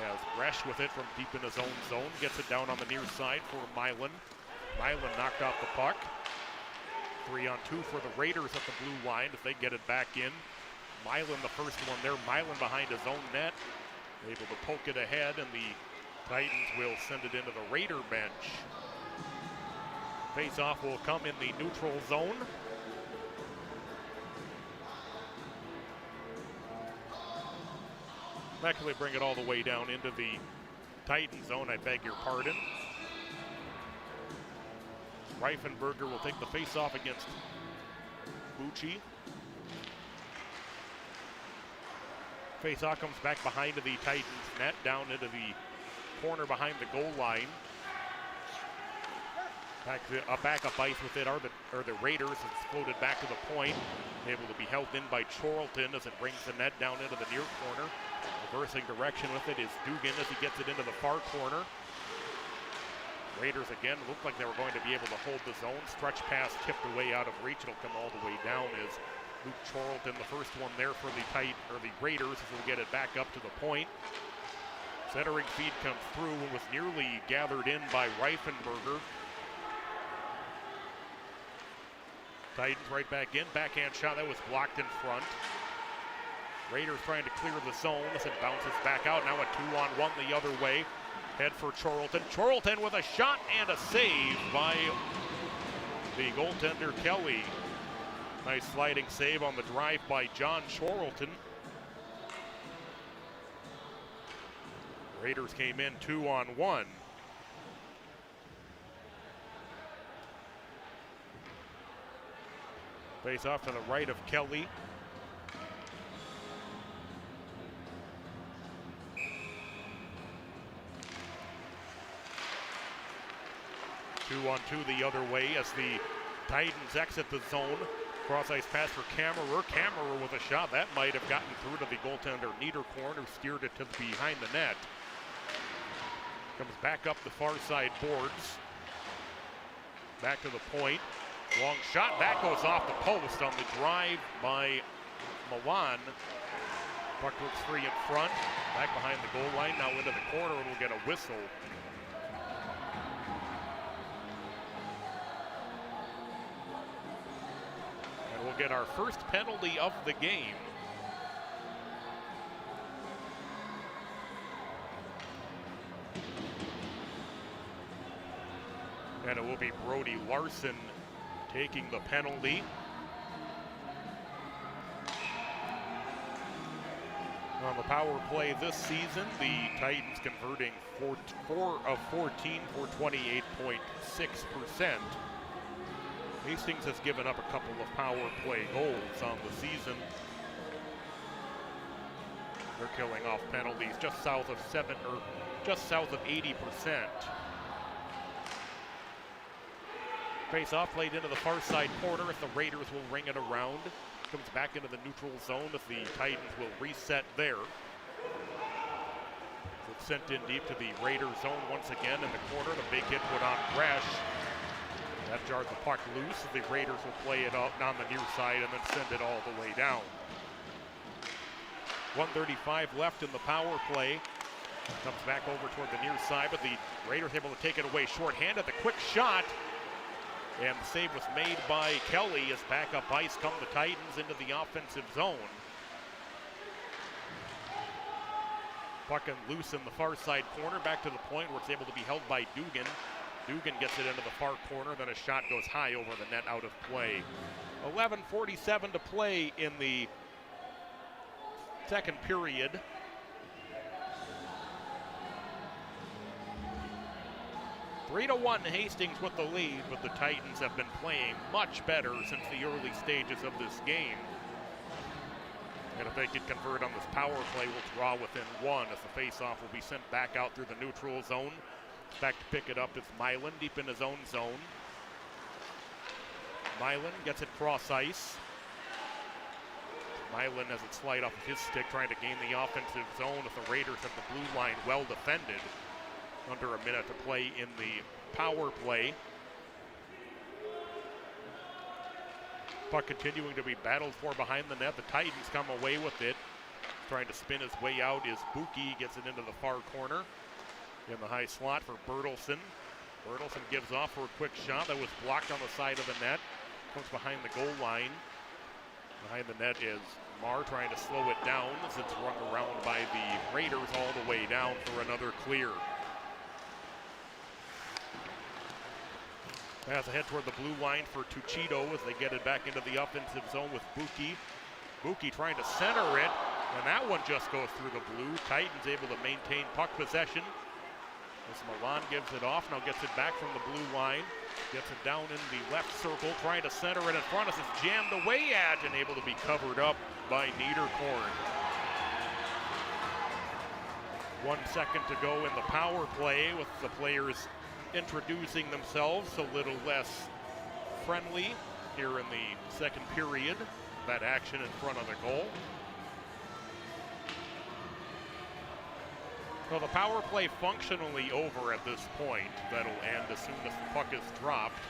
As Resch with it from deep in his own zone, gets it down on the near side for Milan. Milan knocked off the puck. 3-on-2 for the Raiders at the blue line as they get it back in. Milan the first one there. Milan behind his own net. Able to poke it ahead, and the Titans will send it into the Raider bench. Face-off will come in the neutral zone. Actually bring it all the way down into the Titan zone, I beg your pardon. Reifenberger will take the face-off against Bucci. Face-off comes back behind to the Titans net, down into the corner behind the goal line. Back up ice with it are the Raiders. It's floated back to the point. Able to be held in by Charlton as it brings the net down into the near corner. Reversing direction with it is Dugan as he gets it into the far corner. Raiders again looked like they were going to be able to hold the zone. Stretch pass tipped away out of reach. It'll come all the way down as Luke Charlton, the first one there for the Raiders, as we'll get it back up to the point. Centering feed comes through and was nearly gathered in by Reifenberger. Titans right back in, backhand shot that was blocked in front. Raiders trying to clear the zone as it bounces back out. Now a 2-on-1 the other way. Head for Charlton. Charlton with a shot and a save by the goaltender Kelly. Nice sliding save on the drive by John Charlton. Raiders came in 2-on-1. Face off to the right of Kelly. Two-on-two the other way as the Titans exit the zone. Cross ice pass for Kammerer. Kammerer with a shot that might have gotten through to the goaltender Niederkorn, who steered it to behind the net. Comes back up the far side boards. Back to the point. Long shot, that goes off the post on the drive by Milan. Puck looks free in front. Back behind the goal line, now into the corner, and we'll get a whistle. And we'll get our first penalty of the game. And it will be Brody Larson taking the penalty. On the power play this season, the Titans converting 4 of 14 for 28.6%. Hastings has given up a couple of power play goals on the season. They're killing off penalties just south of 80%. Face-off played into the far side corner as the Raiders will ring it around. Comes back into the neutral zone as the Titans will reset there. So it's sent in deep to the Raiders zone once again in the corner. The big hit put on Gresh. That jarred the puck loose. The Raiders will play it up on the near side and then send it all the way down. 1:35 left in the power play. Comes back over toward the near side, but the Raiders able to take it away shorthanded. The quick shot. And the save was made by Kelly as backup ice come the Titans into the offensive zone. Puck and loose in the far side corner, back to the point where it's able to be held by Dugan. Dugan gets it into the far corner, then a shot goes high over the net, out of play. 11:47 to play in the second period. Three to 1 Hastings with the lead, but the Titans have been playing much better since the early stages of this game. And if they can convert on this power play, we'll draw within 1 as the face-off will be sent back out through the neutral zone. Back to pick it up is Milan deep in his own zone. Milan gets it cross ice. Milan has it slide off of his stick, trying to gain the offensive zone as the Raiders have the blue line well defended. Under a minute to play in the power play. Puck continuing to be battled for behind the net. The Titans come away with it. Trying to spin his way out is Buki. Gets it into the far corner. In the high slot for Bertelson. Bertelson gives off for a quick shot that was blocked on the side of the net. Comes behind the goal line. Behind the net is Marr trying to slow it down as it's run around by the Raiders all the way down for another clear. Pass ahead toward the blue line for Tuchito as they get it back into the offensive zone with Buki. Buki trying to center it, and that one just goes through the blue. Titans able to maintain puck possession. As Milan gives it off, now gets it back from the blue line. Gets it down in the left circle, trying to center it in front as it's jammed away at and able to be covered up by Niederkorn. 1 second to go in the power play with the players introducing themselves a little less friendly here in the second period. That action in front of the goal. So the power play functionally over at this point. That'll end as soon as the puck is dropped.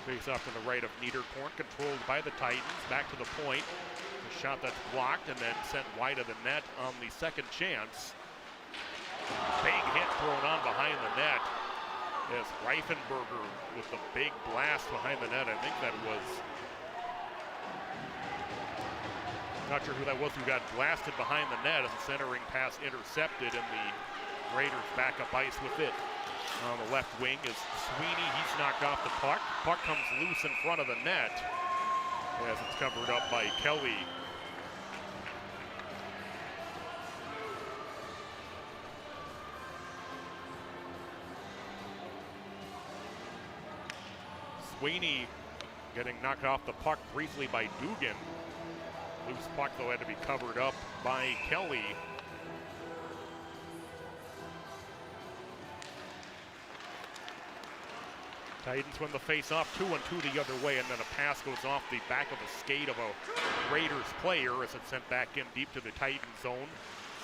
Face off to the right of Niederkorn, controlled by the Titans. Back to the point. A shot that's blocked and then sent wide of the net on the second chance. Big hit thrown on behind the net. As Reifenberger with the big blast behind the net. I think that was, not sure who that was, who got blasted behind the net as the centering pass intercepted, and the Raiders back up ice with it. On the left wing is Sweeney. He's knocked off the puck. Puck comes loose in front of the net as it's covered up by Kelly. Sweeney getting knocked off the puck briefly by Dugan. Loose puck, though, had to be covered up by Kelly. Titans win the face-off, 2-2 the other way, and then a pass goes off the back of the skate of a Raiders player as it's sent back in deep to the Titan zone.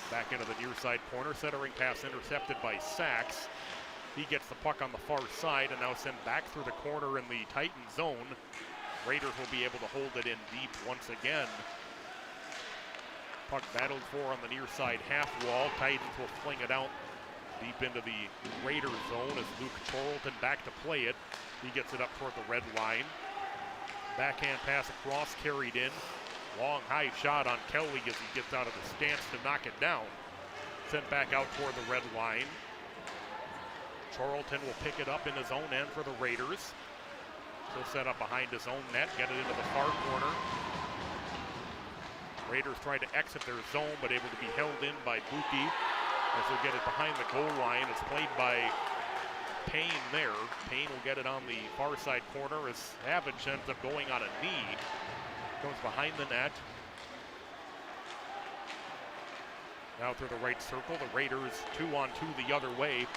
Back into the near side corner. Centering pass intercepted by Sachs. He gets the puck on the far side and now sent back through the corner in the Titan zone. Raiders will be able to hold it in deep once again. Puck battled for on the near side half wall. Titans will fling it out deep into the Raiders zone as Luke Charlton back to play it. He gets it up toward the red line. Backhand pass across, carried in. Long high shot on Kelly as he gets out of the stance to knock it down. Sent back out toward the red line. Charlton will pick it up in his own end for the Raiders. He'll set up behind his own net, get it into the far corner. Raiders try to exit their zone, but able to be held in by Buki as they'll get it behind the goal line. It's played by Payne there. Payne will get it on the far side corner as Savage ends up going on a knee. Goes behind the net. Now through the right circle, the Raiders 2-on-2 the other way.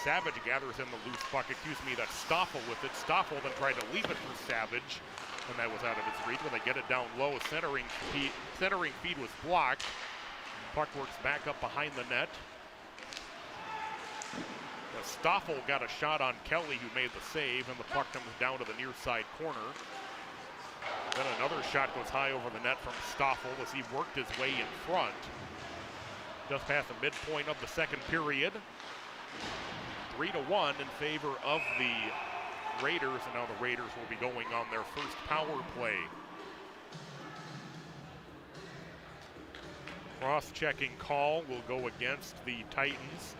Savage gathers in the loose puck. That's Stoffel with it. Stoffel then tried to leave it for Savage, and that was out of his reach. When they get it down low, centering feed was blocked. Puck works back up behind the net. Stoffel got a shot on Kelly, who made the save, and the puck comes down to the near side corner. Then another shot goes high over the net from Stoffel as he worked his way in front. Just past the midpoint of the second period. 3-1 in favor of the Raiders, and now the Raiders will be going on their first power play. Cross-checking call will go against the Titans.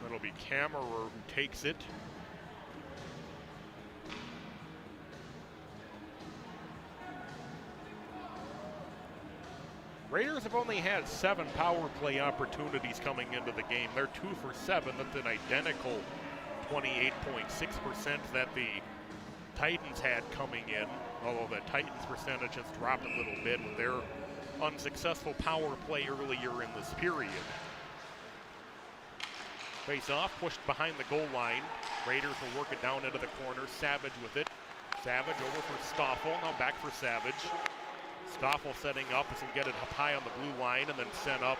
It'll be Kammerer who takes it. Raiders have only had 7 power play opportunities coming into the game. They're 2 for 7. That's an identical 28.6% that the Titans had coming in, although the Titans percentage has dropped a little bit with their unsuccessful power play earlier in this period. Face off, pushed behind the goal line. Raiders will work it down into the corner. Savage with it. Savage over for Stoffel, now back for Savage. Stoffel setting up as he'll get it up high on the blue line and then sent up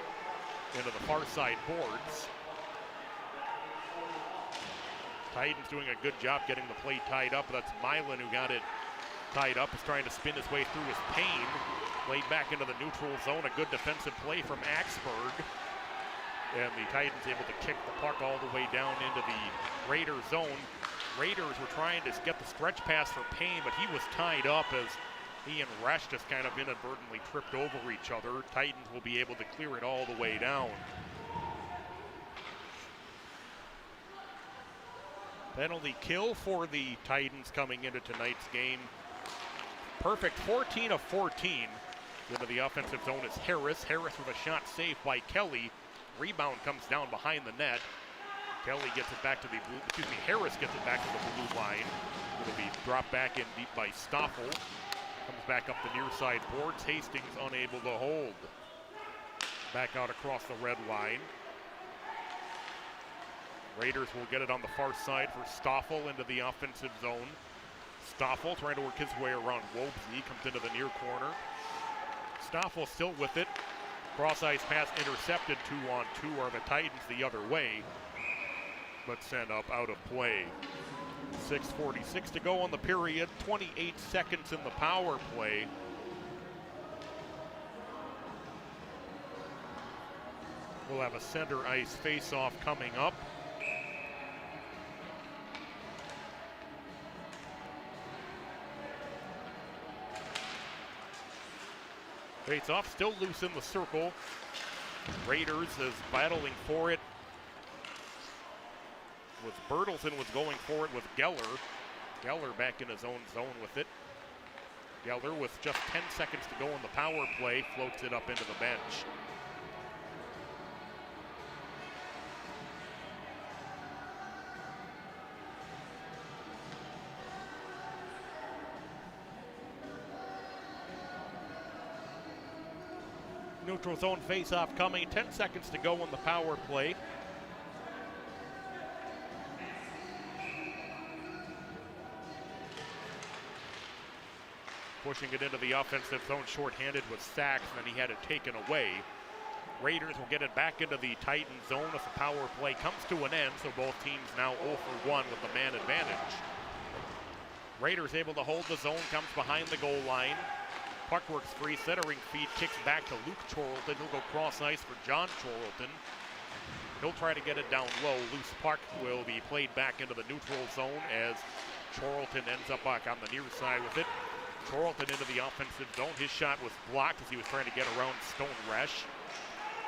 into the far side boards. Titans doing a good job getting the play tied up. That's Milan who got it tied up. Is trying to spin his way through his Payne. Laid back into the neutral zone. A good defensive play from Axberg. And the Titans able to kick the puck all the way down into the Raider zone. Raiders were trying to get the stretch pass for Payne, but he was tied up as he and Resch just kind of inadvertently tripped over each other. Titans will be able to clear it all the way down. Penalty kill for the Titans coming into tonight's game. Perfect 14 of 14. Into the offensive zone is Harris. Harris with a shot saved by Kelly. Rebound comes down behind the net. Kelly gets it back to the blue, Harris gets it back to the blue line. It'll be dropped back in deep by Stoffel. Comes back up the near side boards. Hastings unable to hold. Back out across the red line. Raiders will get it on the far side for Stoffel into the offensive zone. Stoffel trying to work his way around Wobsey. Comes into the near corner. Stoffel still with it. Cross-ice pass intercepted. 2-on-2 are the Titans the other way, but sent up out of play. 6:46 to go in the period, 28 seconds in the power play. We'll have a center ice face-off coming up. Face-off still loose in the circle. Raiders is battling for it. With Bertelsen was going for it with Geller. Geller back in his own zone with it. Geller with just 10 seconds to go in the power play floats it up into the bench. Neutral zone face-off coming. 10 seconds to go in the power play. Pushing it into the offensive zone shorthanded with Sachs, and then he had it taken away. Raiders will get it back into the Titan zone as the power play comes to an end, so both teams now 0 for 1 with the man advantage. Raiders able to hold the zone, comes behind the goal line. Puck works free, centering feed, kicks back to Luke Chorlton. He'll go cross ice for John Chorlton. He'll try to get it down low. Loose puck will be played back into the neutral zone as Chorlton ends up back on the near side with it. Chorlton into the offensive zone. His shot was blocked as he was trying to get around Stone Resch.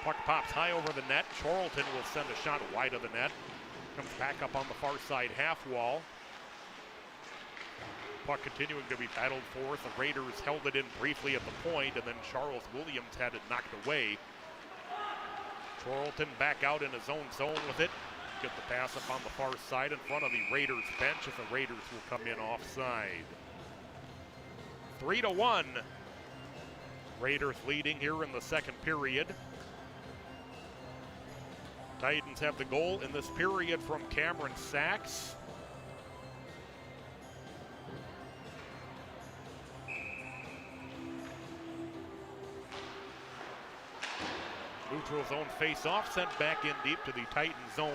Puck pops high over the net. Chorlton will send a shot wide of the net. Comes back up on the far side half wall. Puck continuing to be battled for. The Raiders held it in briefly at the point, and then Charles Williams had it knocked away. Chorlton back out in his own zone with it. Get the pass up on the far side in front of the Raiders bench as the Raiders will come in offside. 3-1. Raiders leading here in the second period. Titans have the goal in this period from Cameron Sachs. Neutral zone face-off, sent back in deep to the Titan zone.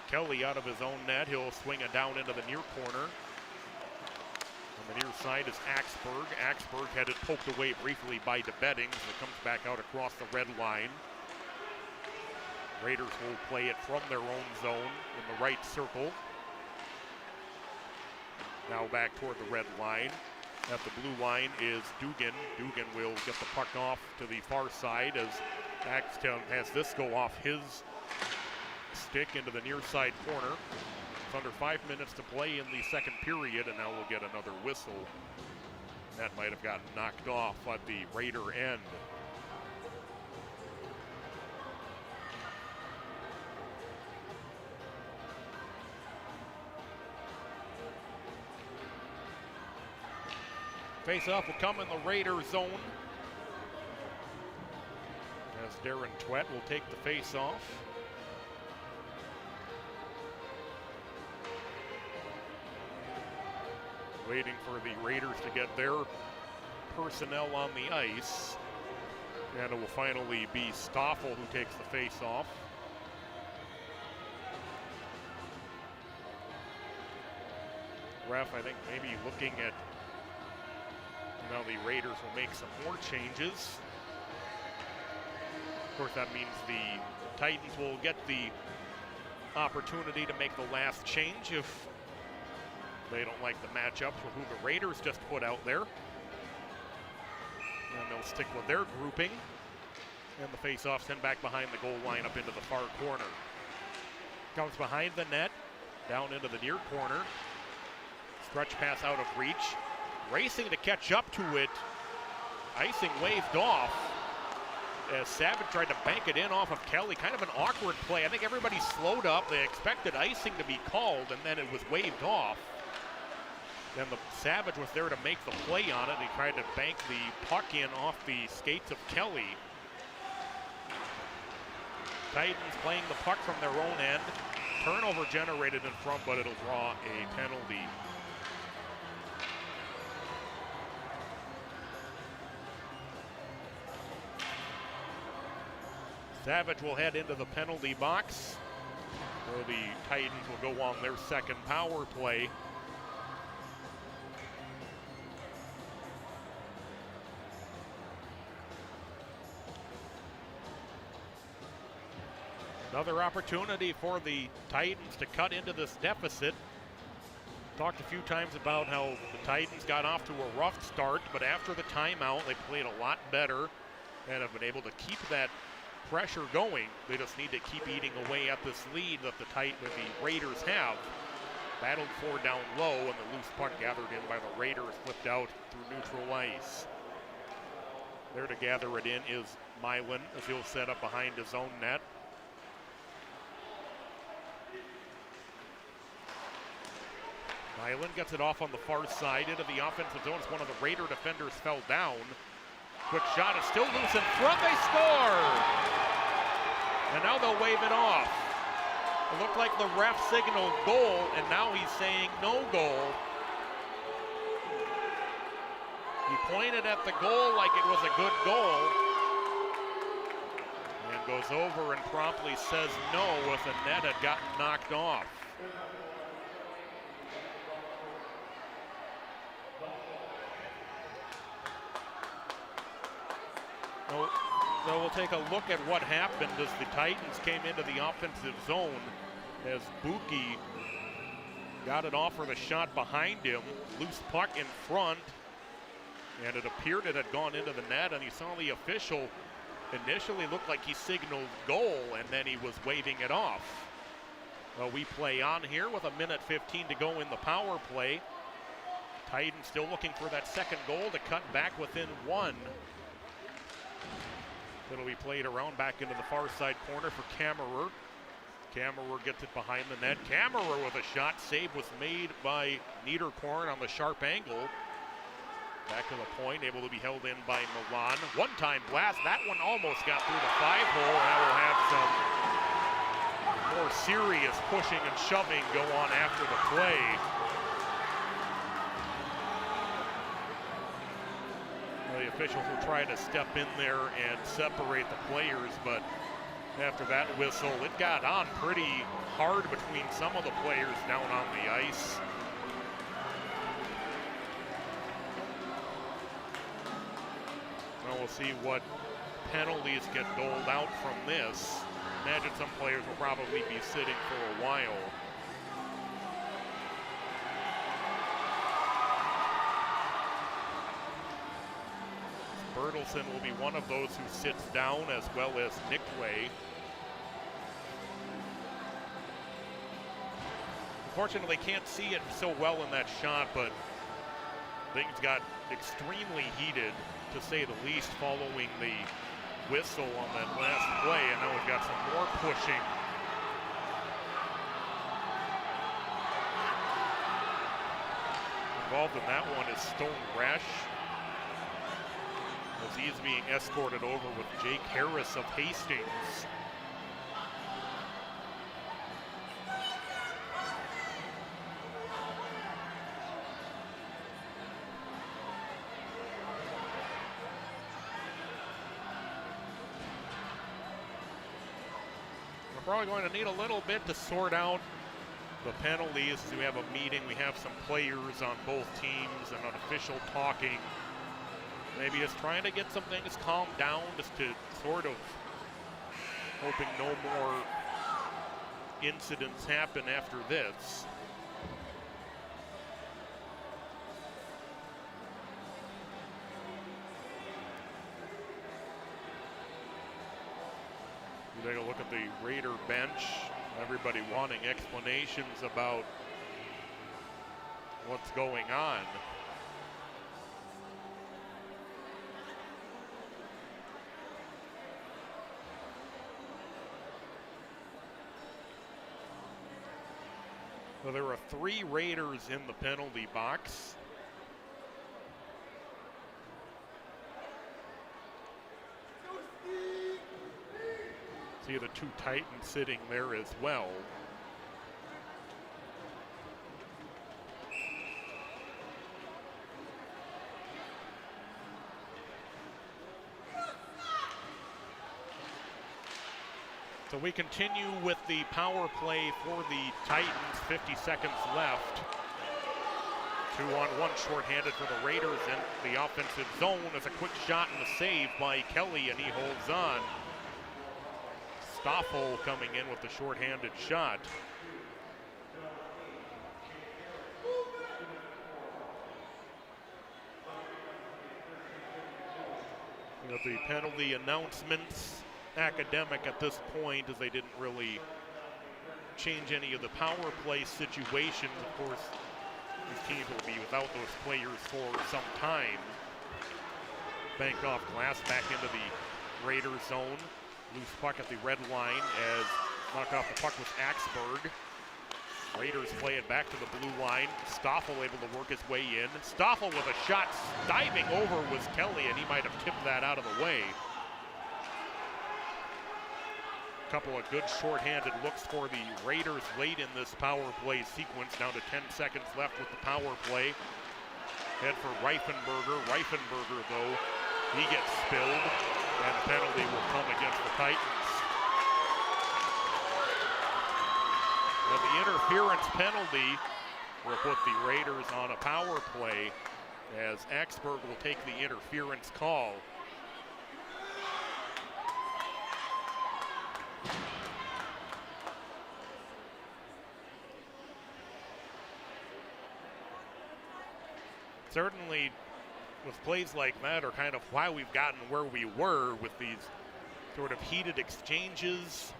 Kelly out of his own net. He'll swing it down into the near corner. On the near side is Axberg. Axberg had it poked away briefly by DeBeddings. It comes back out across the red line. Raiders will play it from their own zone in the right circle. Now back toward the red line. At the blue line is Dugan. Dugan will get the puck off to the far side as Axtown has this go off his stick into the near side corner. It's under 5 minutes to play in the second period, and now we'll get another whistle. That might have gotten knocked off at the Raider end. Face-off will come in the Raider zone as Darren Twett will take the face-off. Waiting for the Raiders to get their personnel on the ice. And it will finally be Stoffel who takes the face-off. Ref, I think, maybe looking at now the Raiders will make some more changes. Of course, that means the Titans will get the opportunity to make the last change if they don't like the matchups with who the Raiders just put out there. And they'll stick with their grouping. And the face-off sent back behind the goal line up into the far corner. Comes behind the net, down into the near corner. Stretch pass out of reach. Racing to catch up to it. Icing waved off as Savage tried to bank it in off of Kelly. Kind of an awkward play. I think everybody slowed up. They expected icing to be called, and then it was waved off. Then the Savage was there to make the play on it. He tried to bank the puck in off the skates of Kelly. Titans playing the puck from their own end. Turnover generated in front, but it'll draw a penalty. Savage will head into the penalty box, where the Titans will go on their second power play. Another opportunity for the Titans to cut into this deficit. Talked a few times about how the Titans got off to a rough start, but after the timeout, they played a lot better and have been able to keep that pressure going. They just need to keep eating away at this lead that the Raiders have. Battled for down low, and the loose puck gathered in by the Raiders flipped out through neutral ice. There to gather it in is Milan as he'll set up behind his own net. Milan gets it off on the far side into the offensive zone. One of the Raider defenders fell down. Quick shot is still loose in front. They score! And now they'll wave it off. It looked like the ref signaled goal, and now he's saying no goal. He pointed at the goal like it was a good goal. And goes over and promptly says no if the net had gotten knocked off. So we'll take a look at what happened as the Titans came into the offensive zone as Buki got it off for the shot behind him. Loose puck in front, and it appeared it had gone into the net, and he saw the official initially looked like he signaled goal, and then he was waving it off. Well, we play on here with 1:15 to go in the power play. Titans still looking for that second goal to cut back within one. It'll be played around back into the far side corner for Kammerer. Kammerer gets it behind the net. Kammerer with a shot. Save was made by Niederkorn on the sharp angle. Back to the point, able to be held in by Milan. One-time blast. That one almost got through the 5-hole. Now we'll have some more serious pushing and shoving go on after the play. The officials will try to step in there and separate the players, but after that whistle, it got on pretty hard between some of the players down on the ice. Well, we'll see what penalties get doled out from this. Imagine some players will probably be sitting for a while. Bertelsen will be one of those who sits down, as well as Nickway. Unfortunately, can't see it so well in that shot, but things got extremely heated, to say the least, following the whistle on that last play, and now we've got some more pushing. Involved in that one is Stone Resch, as he's being escorted over with Jake Harris of Hastings. We're probably going to need a little bit to sort out the penalties. We have a meeting, we have some players on both teams and an official talking. Maybe just trying to get some things calmed down, just to sort of hoping no more incidents happen after this. You take a look at the Raider bench. Everybody wanting explanations about what's going on. So there are 3 Raiders in the penalty box. See the 2 Titans sitting there as well. So we continue with the power play for the Titans, 50 seconds left. 2-on-1 shorthanded for the Raiders in the offensive zone as a quick shot and a save by Kelly, and he holds on. Stoffel coming in with the shorthanded shot. You know, the penalty announcements academic at this point, as they didn't really change any of the power play situations. Of course, these teams will be without those players for some time. Banked off glass back into the Raiders zone. Loose puck at the red line as knocked off the puck was Axberg. Raiders play it back to the blue line. Stoffel able to work his way in. Stoffel with a shot diving over was Kelly, and he might have tipped that out of the way. Couple of good shorthanded looks for the Raiders late in this power play sequence. Down to 10 seconds left with the power play. Head for Reifenberger. Reifenberger, though, he gets spilled, and a penalty will come against the Titans. Now, the interference penalty will put the Raiders on a power play as Axberg will take the interference call. Certainly, with plays like that are kind of why we've gotten where we were with these sort of heated exchanges,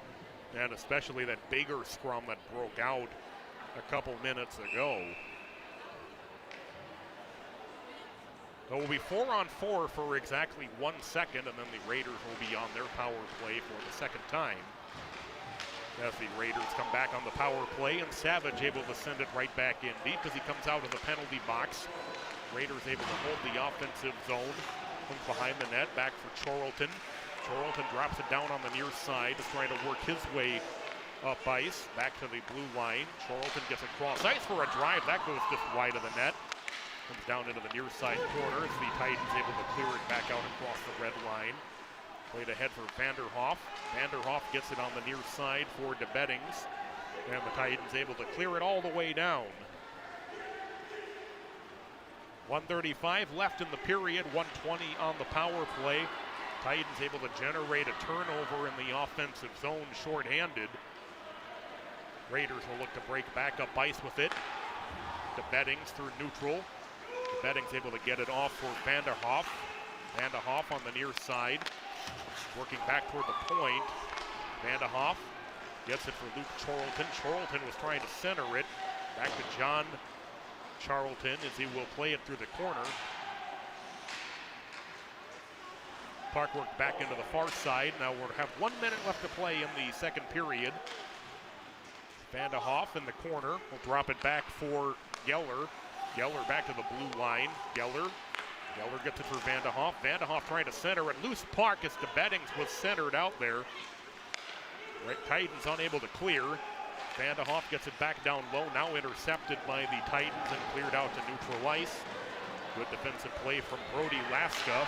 and especially that bigger scrum that broke out a couple minutes ago. So we'll be 4-on-4 for exactly 1 second, and then the Raiders will be on their power play for the second time. As the Raiders come back on the power play, and Savage able to send it right back in deep as he comes out of the penalty box. Raiders able to hold the offensive zone. Comes behind the net, back for Charlton. Charlton drops it down on the near side, is trying to work his way up ice. Back to the blue line. Charlton gets across ice for a drive. That goes just wide of the net. Comes down into the near side corner as the Titans able to clear it back out across the red line. Played ahead for Vanderhoff. Vanderhoff gets it on the near side for DeBettings. And the Titans able to clear it all the way down. 1:35 left in the period, 1:20 on the power play. Titans able to generate a turnover in the offensive zone shorthanded. Raiders will look to break back up ice with it. DeBettings through neutral. DeBettings able to get it off for Vanderhoff. Vanderhoff on the near side, working back toward the point. Vanderhoff gets it for Luke Charlton. Charlton was trying to center it. Back to John Charlton as he will play it through the corner. Puck worked back into the far side. Now we'll have 1 minute left to play in the second period. Vanderhoff in the corner will drop it back for Geller. Geller back to the blue line. Geller gets it for Vanderhoff. Vanderhoff trying to center it. Loose puck as DeBettings was centered out there. Titans unable to clear. Vanderhoff gets it back down low, now intercepted by the Titans and cleared out to neutral ice. Good defensive play from Brody Laska.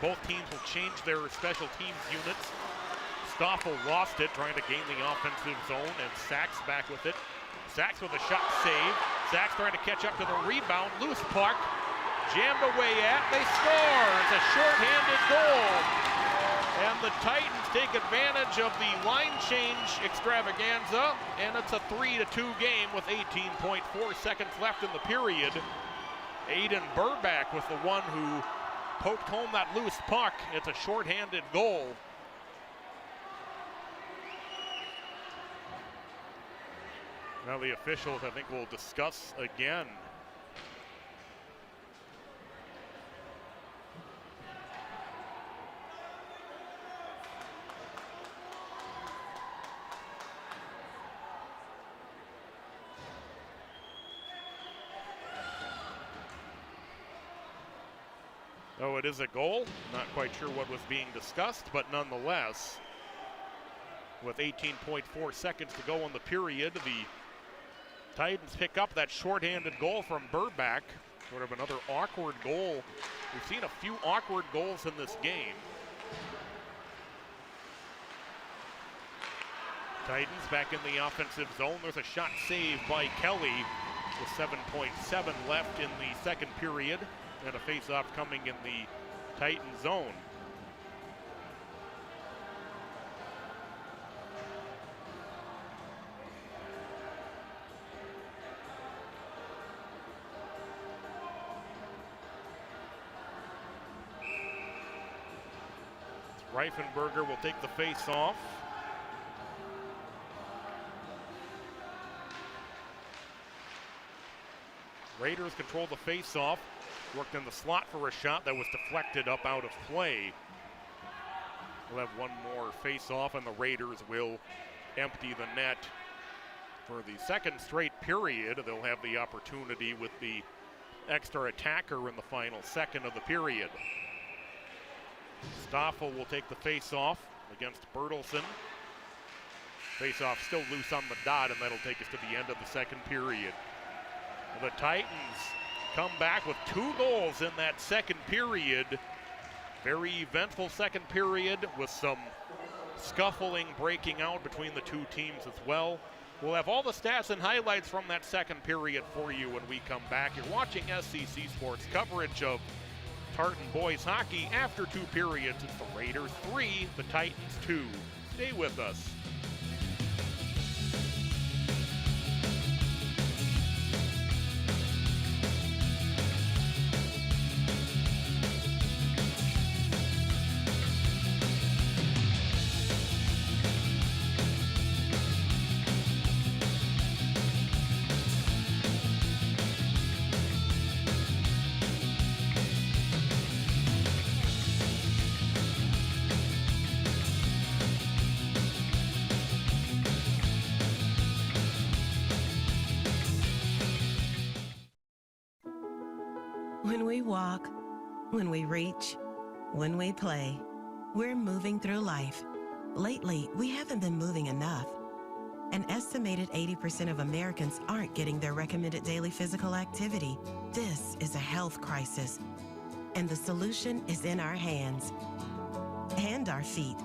Both teams will change their special teams units. Stoffel lost it, trying to gain the offensive zone, and Sachs back with it. Sachs with a shot save. Sachs trying to catch up to the rebound. Loose puck, jammed away at. They score. It's a shorthanded goal. And the Titans take advantage of the line change extravaganza, and it's a 3-2 game with 18.4 seconds left in the period. Aiden Burback was the one who poked home that loose puck. It's a shorthanded goal. Now the officials, I think, will discuss again. Though it is a goal, not quite sure what was being discussed, but nonetheless, with 18.4 seconds to go in the period, the Titans pick up that shorthanded goal from Burback. Sort of another awkward goal. We've seen a few awkward goals in this game. Titans back in the offensive zone. There's a shot saved by Kelly with 7.7 left in the second period. And a face-off coming in the Titan zone. Reifenberger will take the face-off. Raiders control the face-off. Worked in the slot for a shot that was deflected up out of play. We'll have one more face-off, and the Raiders will empty the net for the second straight period. They'll have the opportunity with the extra attacker in the final second of the period. Stoffel will take the face-off against Bertelsen. Face-off still loose on the dot, and that'll take us to the end of the second period. The Titans come back with 2 goals in that second period. Very eventful second period with some scuffling breaking out between the two teams as well. We'll have all the stats and highlights from that second period for you when we come back. You're watching SCC Sports coverage of Tartan boys hockey. After 2 periods, it's the Raiders 3, the Titans 2. Stay with us. When we walk, when we reach, when we play, we're moving through life. Lately, we haven't been moving enough. An estimated 80% of Americans aren't getting their recommended daily physical activity. This is a health crisis, and the solution is in our hands and our feet.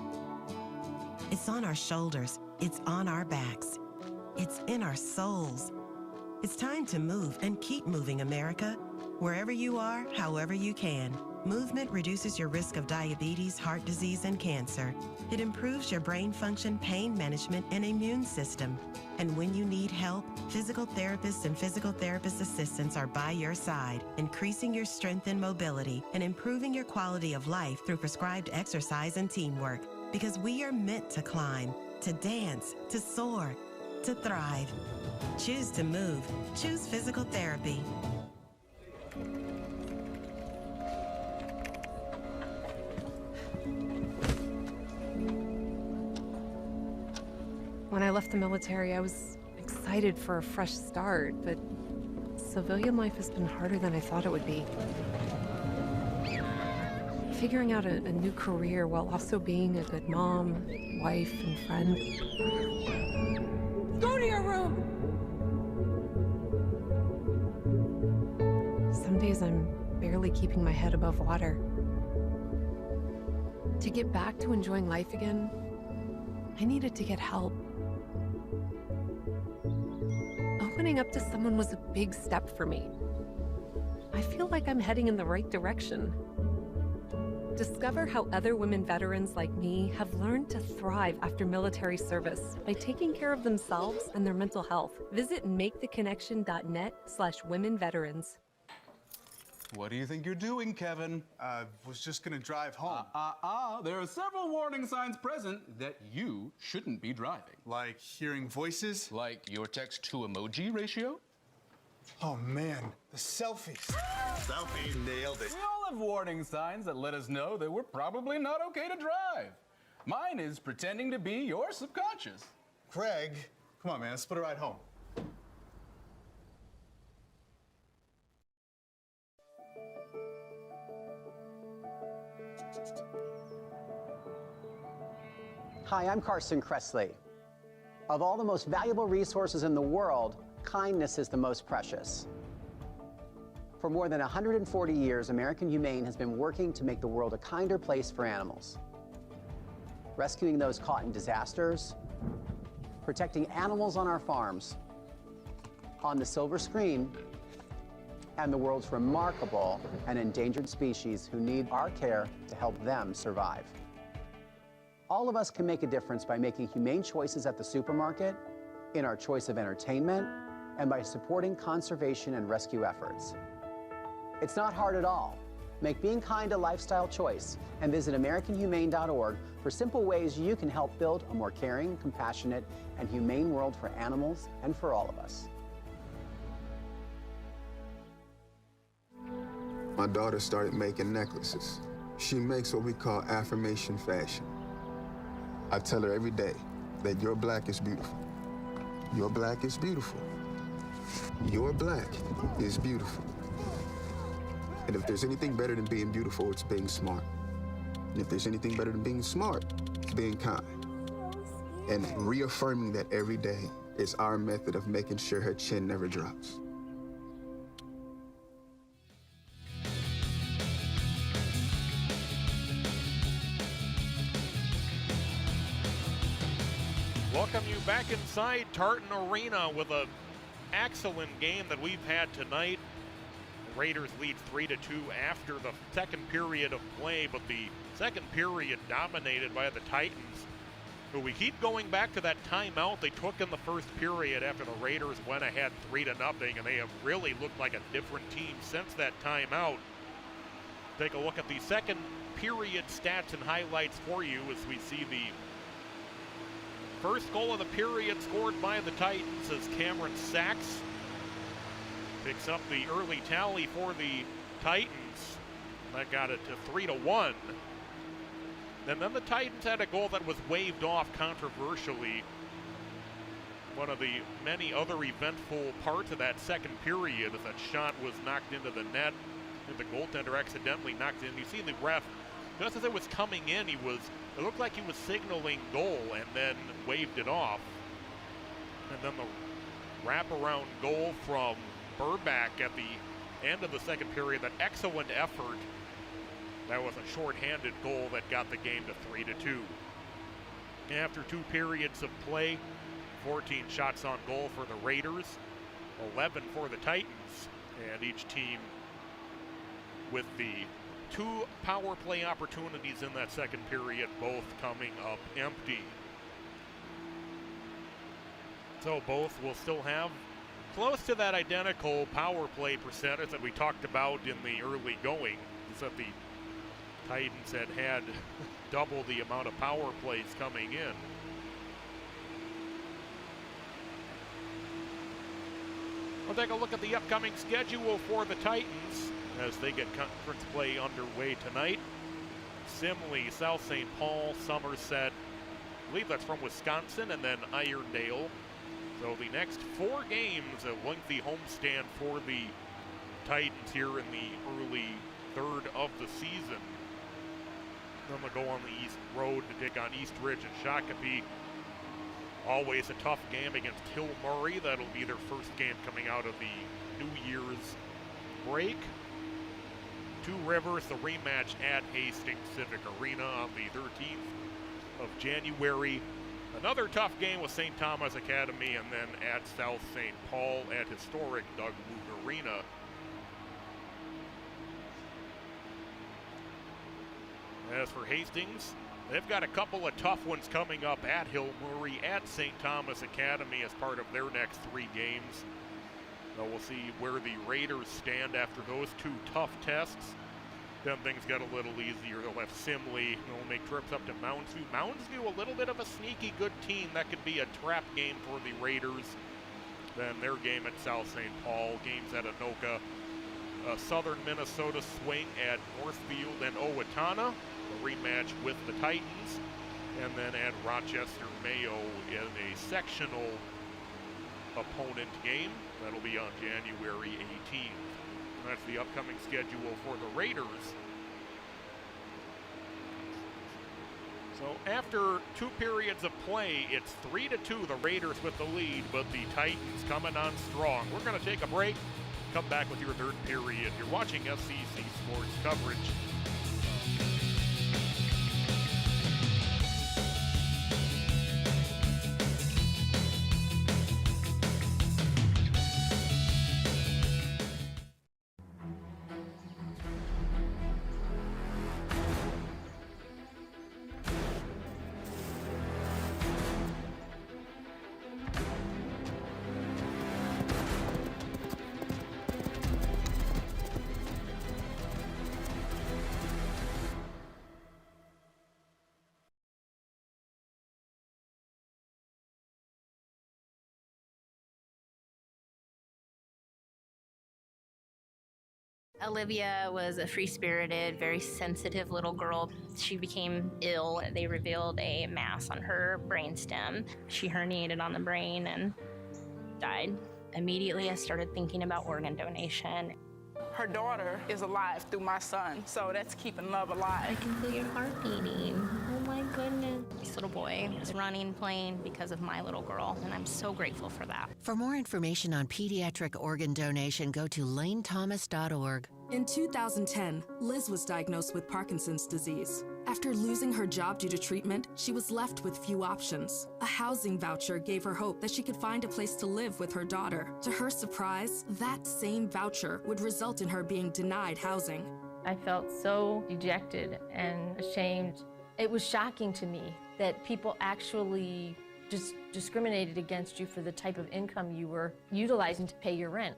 It's on our shoulders, it's on our backs, it's in our souls. It's time to move and keep moving, America. Wherever you are, however you can. Movement reduces your risk of diabetes, heart disease, and cancer. It improves your brain function, pain management, and immune system. And when you need help, physical therapists and physical therapist assistants are by your side, increasing your strength and mobility and improving your quality of life through prescribed exercise and teamwork. Because we are meant to climb, to dance, to soar, to thrive. Choose to move. Choose physical therapy. When I left the military, I was excited for a fresh start, but civilian life has been harder than I thought it would be. Figuring out a new career while also being a good mom, wife, and friend. Go to your room! Some days I'm barely keeping my head above water. To get back to enjoying life again, I needed to get help. Opening up to someone was a big step for me. I feel like I'm heading in the right direction. Discover how other women veterans like me have learned to thrive after military service by taking care of themselves and their mental health. Visit maketheconnection.net/womenveterans. What do you think you're doing, Kevin? Was just gonna drive home. There are several warning signs present that you shouldn't be driving. Like hearing voices? Like your text-to-emoji ratio? Oh man, the selfies. Selfie, nailed it. We all have warning signs that let us know that we're probably not okay to drive. Mine is pretending to be your subconscious. Craig, come on man, let's put a ride home. Hi, I'm Carson Kressley. Of all the most valuable resources in the world, kindness is the most precious. For more than 140 years, American Humane has been working to make the world a kinder place for animals. Rescuing those caught in disasters, protecting animals on our farms, on the silver screen, and the world's remarkable and endangered species who need our care to help them survive. All of us can make a difference by making humane choices at the supermarket, in our choice of entertainment, and by supporting conservation and rescue efforts. It's not hard at all. Make being kind a lifestyle choice and visit AmericanHumane.org for simple ways you can help build a more caring, compassionate, and humane world for animals and for all of us. My daughter started making necklaces. She makes what we call affirmation fashion. I tell her every day that your black is beautiful. Your black is beautiful. Your black is beautiful. And if there's anything better than being beautiful, it's being smart. And if there's anything better than being smart, it's being kind. And reaffirming that every day is our method of making sure her chin never drops. Welcome you back inside Tartan Arena with an excellent game that we've had tonight. The Raiders lead 3-2 after the second period of play, but the second period dominated by the Titans, who we keep going back to that timeout they took in the first period after the Raiders went ahead 3-0, and they have really looked like a different team since that timeout. Take a look at the second period stats and highlights for you as we see the first goal of the period scored by the Titans as Cameron Sachs picks up the early tally for the Titans. That got it to 3-1. And then the Titans had a goal that was waved off controversially. One of the many other eventful parts of that second period as that shot was knocked into the net and the goaltender accidentally knocked it in. You see the ref, just as it was coming in, it looked like he was signaling goal and then waved it off. And then the wraparound goal from Burback at the end of the second period, that excellent effort. That was a shorthanded goal that got the game to 3-2. After two periods of play, 14 shots on goal for the Raiders, 11 for the Titans, and each team with the two power play opportunities in that second period, both coming up empty. So both will still have close to that identical power play percentage that we talked about in the early going. Is that the Titans had double the amount of power plays coming in. We'll take a look at the upcoming schedule for the Titans as they get conference play underway tonight. Simley, South St. Paul, Somerset, I believe that's from Wisconsin, and then Irondale. So the next four games, a lengthy homestand for the Titans here in the early third of the season. Then they'll go on the East Road to take on East Ridge and Shakopee. Always a tough game against Hill Murray. That'll be their first game coming out of the New Year's break. Two Rivers, the rematch at Hastings Civic Arena on the 13th of January. Another tough game with St. Thomas Academy, and then at South St. Paul at historic Doug Luke Arena. As for Hastings, they've got a couple of tough ones coming up at Hill Murray, at St. Thomas Academy as part of their next three games. So we'll see where the Raiders stand after those two tough tests. Then things get a little easier. They'll have Simley. They'll make trips up to Mounds View. Mounds View, a little bit of a sneaky good team. That could be a trap game for the Raiders. Then their game at South St. Paul. Games at Anoka. Southern Minnesota swing at Northfield and Owatonna. A rematch with the Titans. And then at Rochester Mayo in a sectional opponent game. That'll be on January 18th. That's the upcoming schedule for the Raiders. So after two periods of play, it's 3-2, the Raiders with the lead, but the Titans coming on strong. We're going to take a break, come back with your third period. You're watching SCC Sports coverage. Olivia was a free-spirited, very sensitive little girl. She became ill. They revealed a mass on her brainstem. She herniated on the brain and died. Immediately, I started thinking about organ donation. Her daughter is alive through my son, so that's keeping love alive. I can feel your heart beating. Oh my goodness. This little boy is running, playing because of my little girl, and I'm so grateful for that. For more information on pediatric organ donation, go to lanethomas.org. In 2010, Liz was diagnosed with Parkinson's disease. After losing her job due to treatment, she was left with few options. A housing voucher gave her hope that she could find a place to live with her daughter. To her surprise, that same voucher would result in her being denied housing. I felt so dejected and ashamed. It was shocking to me that people actually just discriminated against you for the type of income you were utilizing to pay your rent.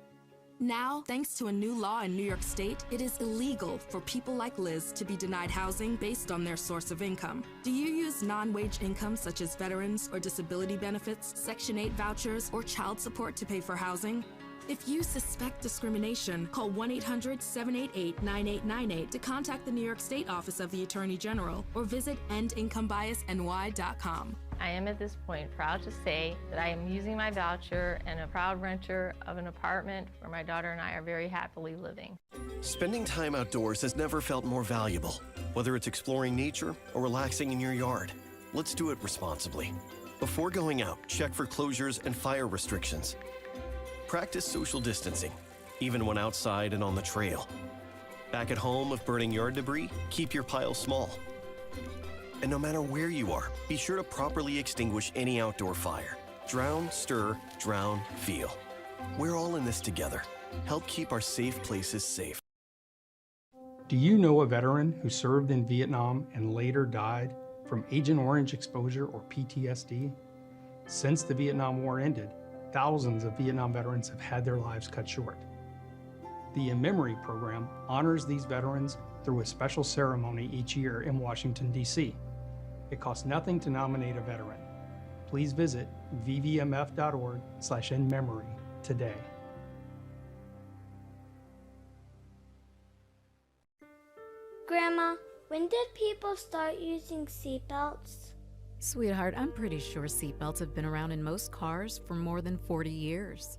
Now, thanks to a new law in New York State, it is illegal for people like Liz to be denied housing based on their source of income. Do you use non-wage income such as veterans or disability benefits, Section 8 vouchers, or child support to pay for housing? If you suspect discrimination, call 1-800-788-9898 to contact the New York State Office of the Attorney General or visit endincomebiasny.com. I am at this point proud to say that I am using my voucher and a proud renter of an apartment where my daughter and I are very happily living. Spending time outdoors has never felt more valuable, whether it's exploring nature or relaxing in your yard. Let's do it responsibly. Before going out, check for closures and fire restrictions. Practice social distancing, even when outside and on the trail. Back at home, if burning yard debris, keep your pile small. And no matter where you are, be sure to properly extinguish any outdoor fire. Drown, stir, drown, feel. We're all in this together. Help keep our safe places safe. Do you know a veteran who served in Vietnam and later died from Agent Orange exposure or PTSD? Since the Vietnam War ended, thousands of Vietnam veterans have had their lives cut short. The In Memory program honors these veterans through a special ceremony each year in Washington, D.C. It costs nothing to nominate a veteran. Please visit vvmf.org/inmemory today. Grandma, when did people start using seatbelts? Sweetheart, I'm pretty sure seatbelts have been around in most cars for more than 40 years.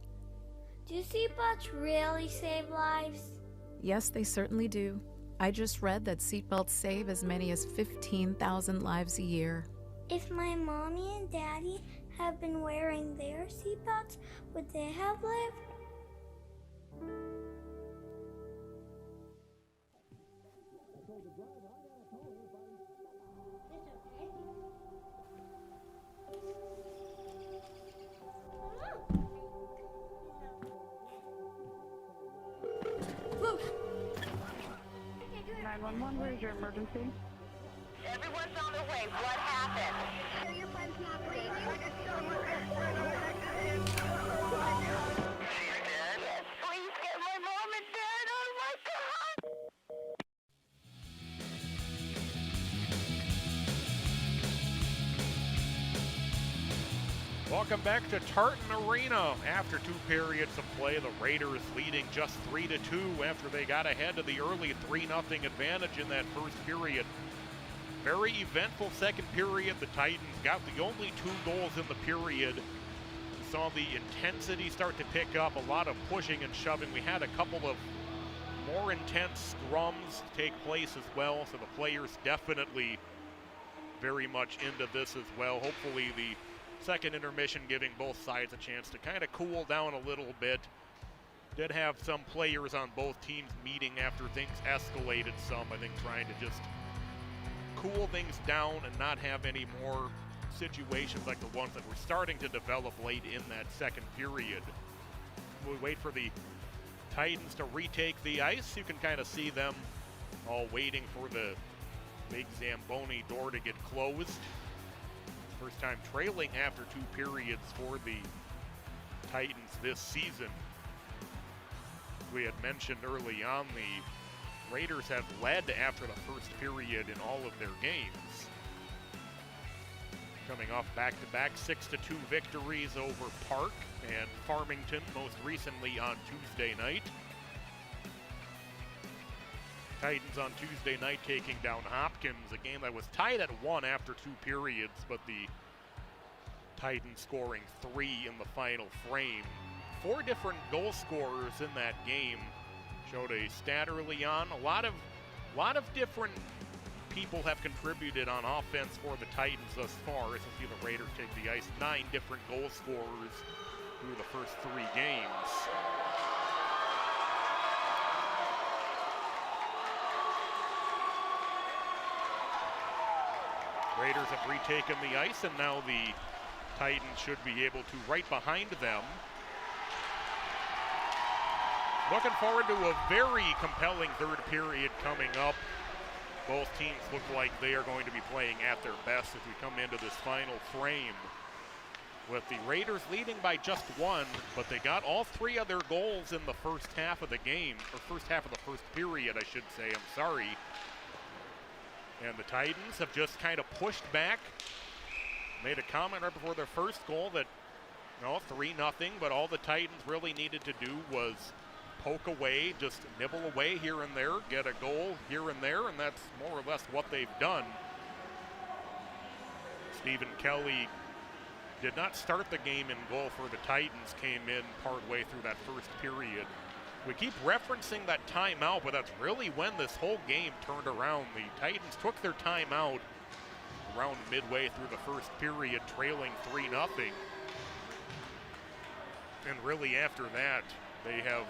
Do seatbelts really save lives? Yes, they certainly do. I just read that seatbelts save as many as 15,000 lives a year. If my mommy and daddy had been wearing their seatbelts, would they have lived? Where's your emergency? Everyone's on their way. What happened? Your friend's not breathing. Please get my mom and dad. Oh my God! Welcome back to Tartan Arena. After 2 periods of play, the Raiders leading just 3-2 after they got ahead to the early 3-0 advantage in that first period. Very eventful second period. The Titans got the only 2 goals in the period. We saw the intensity start to pick up, a lot of pushing and shoving. We had a couple of more intense scrums take place as well, so the players definitely very much into this as well. Hopefully the second intermission giving both sides a chance to kind of cool down a little bit. Did have some players on both teams meeting after things escalated some, I think trying to just cool things down and not have any more situations like the ones that were starting to develop late in that second period. We wait for the Titans to retake the ice. You can kind of see them all waiting for the big Zamboni door to get closed. First time trailing after 2 periods for the Titans this season. We had mentioned early on, the Raiders have led after the first period in all of their games. Coming off back-to-back 6-2 victories over Park and Farmington, most recently on Tuesday night. Titans on Tuesday night taking down Hopkins, a game that was tied at 1 after 2 periods, but the Titans scoring 3 in the final frame. 4 different goal scorers in that game. Showed a stat early on. A lot of different people have contributed on offense for the Titans thus far. As you see the Raiders take the ice, 9 different goal scorers through the first 3 games. Raiders have retaken the ice, and now the Titans should be able to right behind them. Looking forward to a very compelling third period coming up. Both teams look like they are going to be playing at their best as we come into this final frame. With the Raiders leading by just 1, but they got all 3 of their goals in the first half of the game, or first half of the first period, I should say, I'm sorry. And the Titans have just kind of pushed back. Made a comment right before their first goal that, 3-0, but all the Titans really needed to do was poke away, just nibble away here and there, get a goal here and there, and that's more or less what they've done. Stephen Kelly did not start the game in goal for the Titans, came in partway through that first period. We keep referencing that timeout, but that's really when this whole game turned around. The Titans took their timeout around midway through the first period, trailing 3-0. And really after that, they have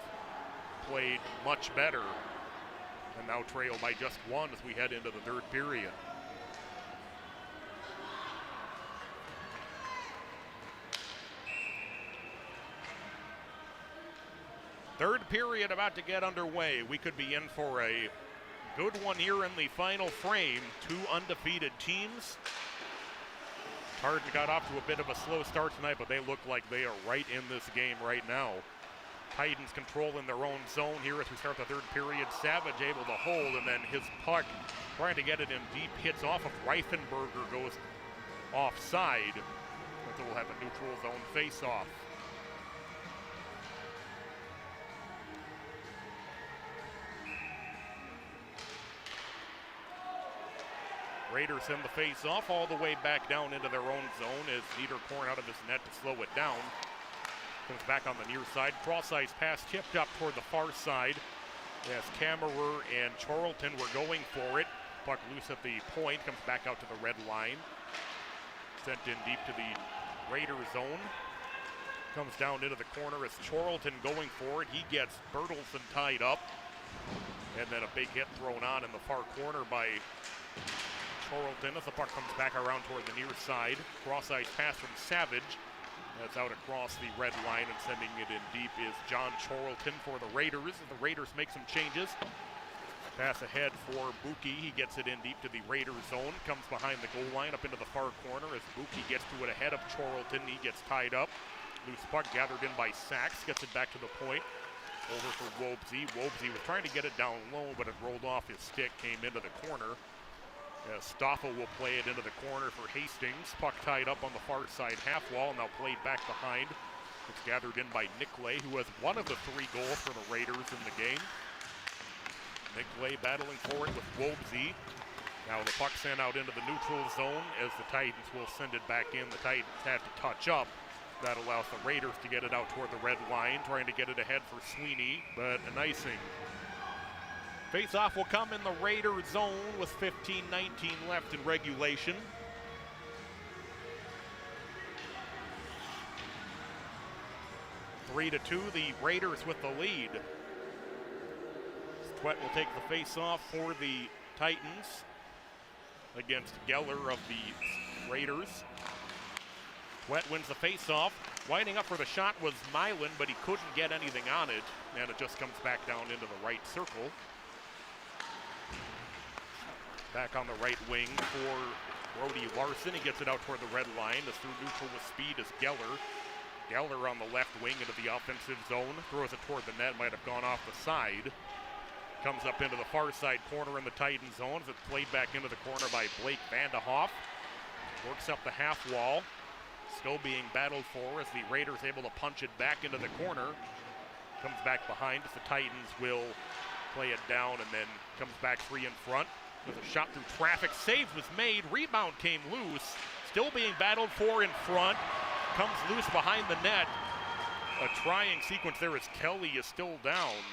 played much better and now trail by just 1 as we head into the third period. Third period about to get underway. We could be in for a good one here in the final frame. 2 undefeated teams. Tartan got off to a bit of a slow start tonight, but they look like they are right in this game right now. Titans controlling their own zone here as we start the third period. Savage able to hold, and then his puck, trying to get it in deep, hits off of Reifenberger, goes offside. So we'll have a neutral zone face-off. Raiders send the face-off all the way back down into their own zone as Niederkorn out of his net to slow it down. Comes back on the near side. Cross-ice pass tipped up toward the far side as Kammerer and Charlton were going for it. Puck loose at the point, comes back out to the red line. Sent in deep to the Raider zone. Comes down into the corner as Charlton going for it. He gets Bertelsen tied up. And then a big hit thrown on in the far corner by Charlton as the puck comes back around toward the near side. Cross-ice pass from Savage. That's out across the red line, and sending it in deep is John Charlton for the Raiders. The Raiders make some changes. Pass ahead for Buki. He gets it in deep to the Raider zone. Comes behind the goal line up into the far corner as Buki gets to it ahead of Charlton. He gets tied up. Loose puck gathered in by Sachs. Gets it back to the point. Over for Wobesy. Wobesy was trying to get it down low, but it rolled off his stick, came into the corner. Stoffel will play it into the corner for Hastings. Puck tied up on the far side half wall, now played back behind. It's gathered in by Nicolay, who has one of the 3 goals for the Raiders in the game. Nicolay battling for it with Wobesy. Now the puck sent out into the neutral zone as the Titans will send it back in. The Titans have to touch up. That allows the Raiders to get it out toward the red line, trying to get it ahead for Sweeney, but an icing. Face-off will come in the Raider zone with 15-19 left in regulation. Three to 2, the Raiders with the lead. Twett will take the face-off for the Titans against Geller of the Raiders. Twett wins the face-off. Winding up for the shot was Milan, but he couldn't get anything on it, and it just comes back down into the right circle. Back on the right wing for Brody Larson. He gets it out toward the red line. As through neutral with speed is Geller. Geller on the left wing into the offensive zone. Throws it toward the net. Might have gone off the side. Comes up into the far side corner in the Titan zone. As it's played back into the corner by Blake Vandehoff. Works up the half wall. Still being battled for as the Raiders able to punch it back into the corner. Comes back behind as the Titans will play it down and then comes back 3 in front with a shot through traffic. Save was made, rebound came loose. Still being battled for in front. Comes loose behind the net. A trying sequence there as Kelly is still down.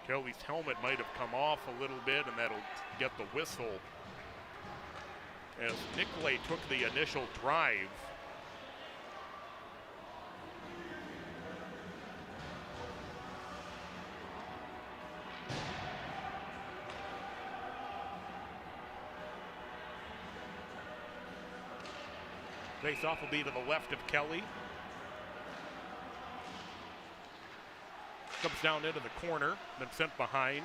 Kelly's helmet might have come off a little bit, and that'll get the whistle. As Nicolay took the initial drive. Face-off will be to the left of Kelly. Comes down into the corner, then sent behind.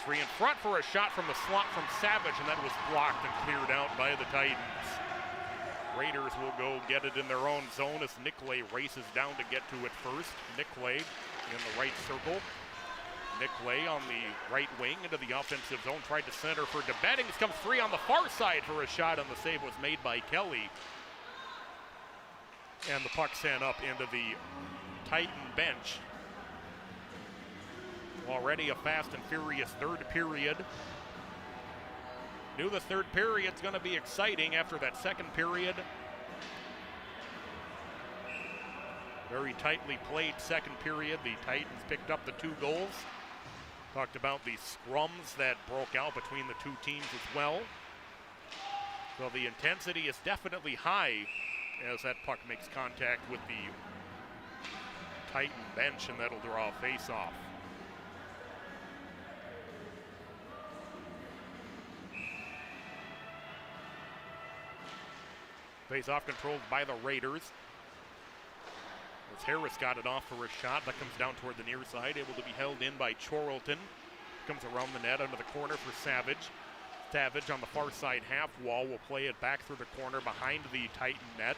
3 in front for a shot from the slot from Savage, and that was blocked and cleared out by the Titans. Raiders will go get it in their own zone as Nicolay races down to get to it first. Nicolay in the right circle. Nicolay on the right wing into the offensive zone, tried to center for DeBettings, comes 3 on the far side for a shot, and the save was made by Kelly. And the puck sent up into the Titan bench. Already a fast and furious third period. Knew the third period's going to be exciting after that second period. Very tightly played second period. The Titans picked up the 2 goals. Talked about the scrums that broke out between the 2 teams as well. So the intensity is definitely high as that puck makes contact with the Titan bench, and that'll draw a face-off. Face-off controlled by the Raiders. As Harris got it off for a shot, that comes down toward the near side, able to be held in by Chorlton. Comes around the net under the corner for Savage. Savage on the far side half wall will play it back through the corner behind the Titan net.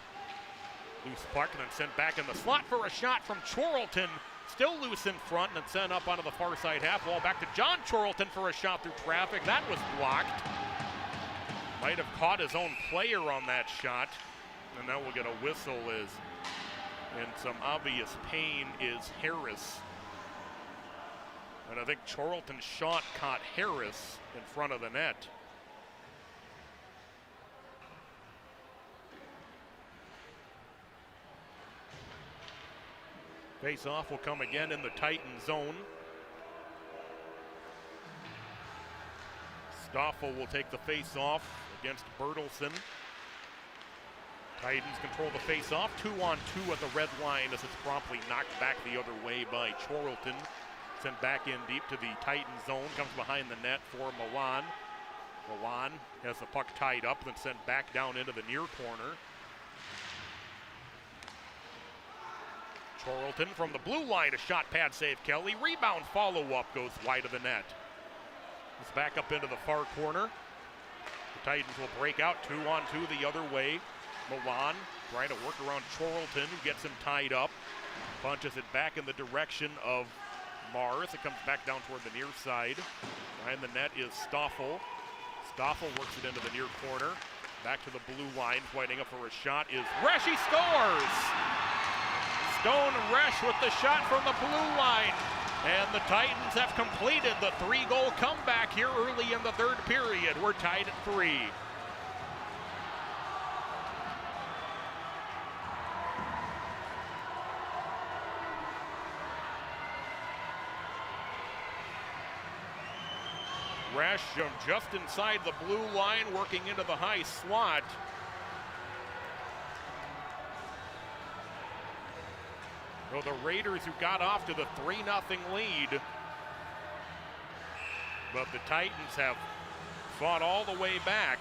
Loose puck and then sent back in the slot for a shot from Chorlton. Still loose in front and then sent up onto the far side half wall. Back to John Chorlton for a shot through traffic. That was blocked. Might have caught his own player on that shot. And now we'll get a whistle as in some obvious pain is Harris. And I think Chorlton's shot caught Harris in front of the net. Face-off will come again in the Titan zone. Stoffel will take the face-off against Bertelsen. Titans control the face-off, 2-on-2 at the red line as it's promptly knocked back the other way by Chorlton. Sent back in deep to the Titan zone, comes behind the net for Milan. Milan has the puck tied up, then sent back down into the near corner. Chorlton from the blue line, a shot pad save Kelly. Rebound follow-up goes wide of the net. It's back up into the far corner. The Titans will break out 2-on-2 the other way. Milan trying to work around Chorlton, who gets him tied up. Punches it back in the direction of Mars. It comes back down toward the near side. Behind the net is Stoffel. Stoffel works it into the near corner. Back to the blue line, fighting up for a shot is Resch. He scores! Stone Resch with the shot from the blue line. And the Titans have completed the 3-goal comeback here early in the third period. We're tied at 3. Resch just inside the blue line, working into the high slot. So the Raiders, who got off to the 3-0 lead, but the Titans have fought all the way back.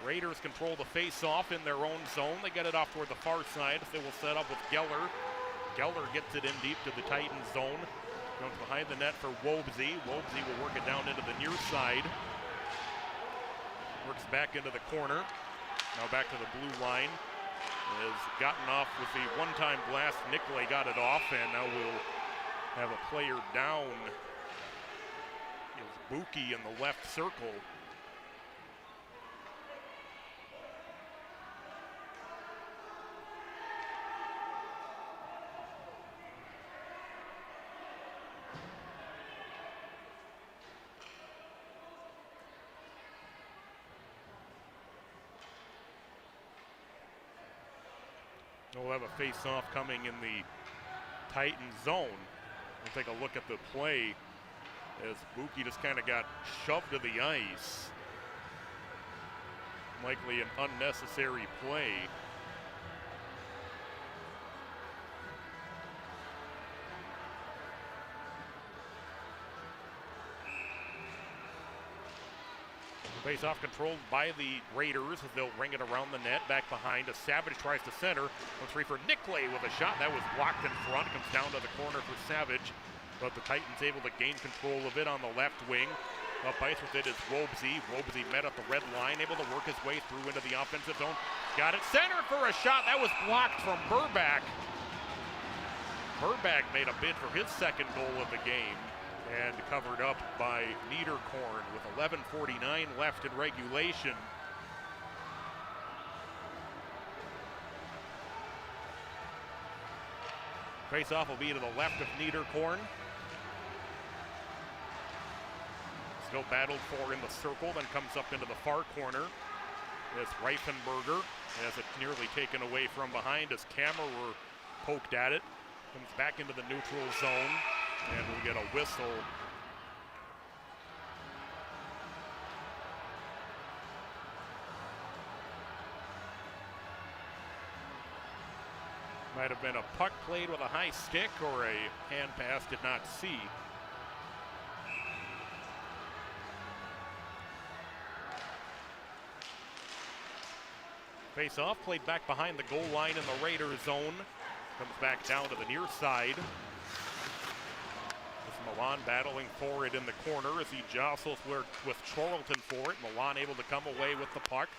Raiders control the face-off in their own zone. They get it off toward the far side. They will set up with Geller. Geller gets it in deep to the Titans zone. Comes behind the net for Wobsey. Wobsey will work it down into the near side. Works back into the corner. Now back to the blue line. Has gotten off with the one-time blast. Nicolay got it off, and now we'll have a player down. Is Buki in the left circle. We'll have a face-off coming in the Titan zone. We'll take a look at the play as Buki just kind of got shoved to the ice. Likely an unnecessary play. Face-off controlled by the Raiders as they'll ring it around the net. Back behind as Savage tries to center. Looks free for Nicklay with a shot that was blocked in front. Comes down to the corner for Savage. But the Titans able to gain control of it on the left wing. Up ice with it is Wobesy. Wobesy met at the red line, able to work his way through into the offensive zone. Got it centered for a shot that was blocked from Burbach. Burbach made a bid for his second goal of the game and covered up by Niederkorn with 11:49 left in regulation. Face-off will be to the left of Niederkorn. Still battled for in the circle, then comes up into the far corner. As Reifenberger has it nearly taken away from behind as Kammerer poked at it. Comes back into the neutral zone, and we'll get a whistle. Might have been a puck played with a high stick or a hand pass, did not see. Face-off played back behind the goal line in the Raiders zone. Comes back down to the near side. With Milan battling for it in the corner as he jostles with Charlton for it. Milan able to come away with the puck.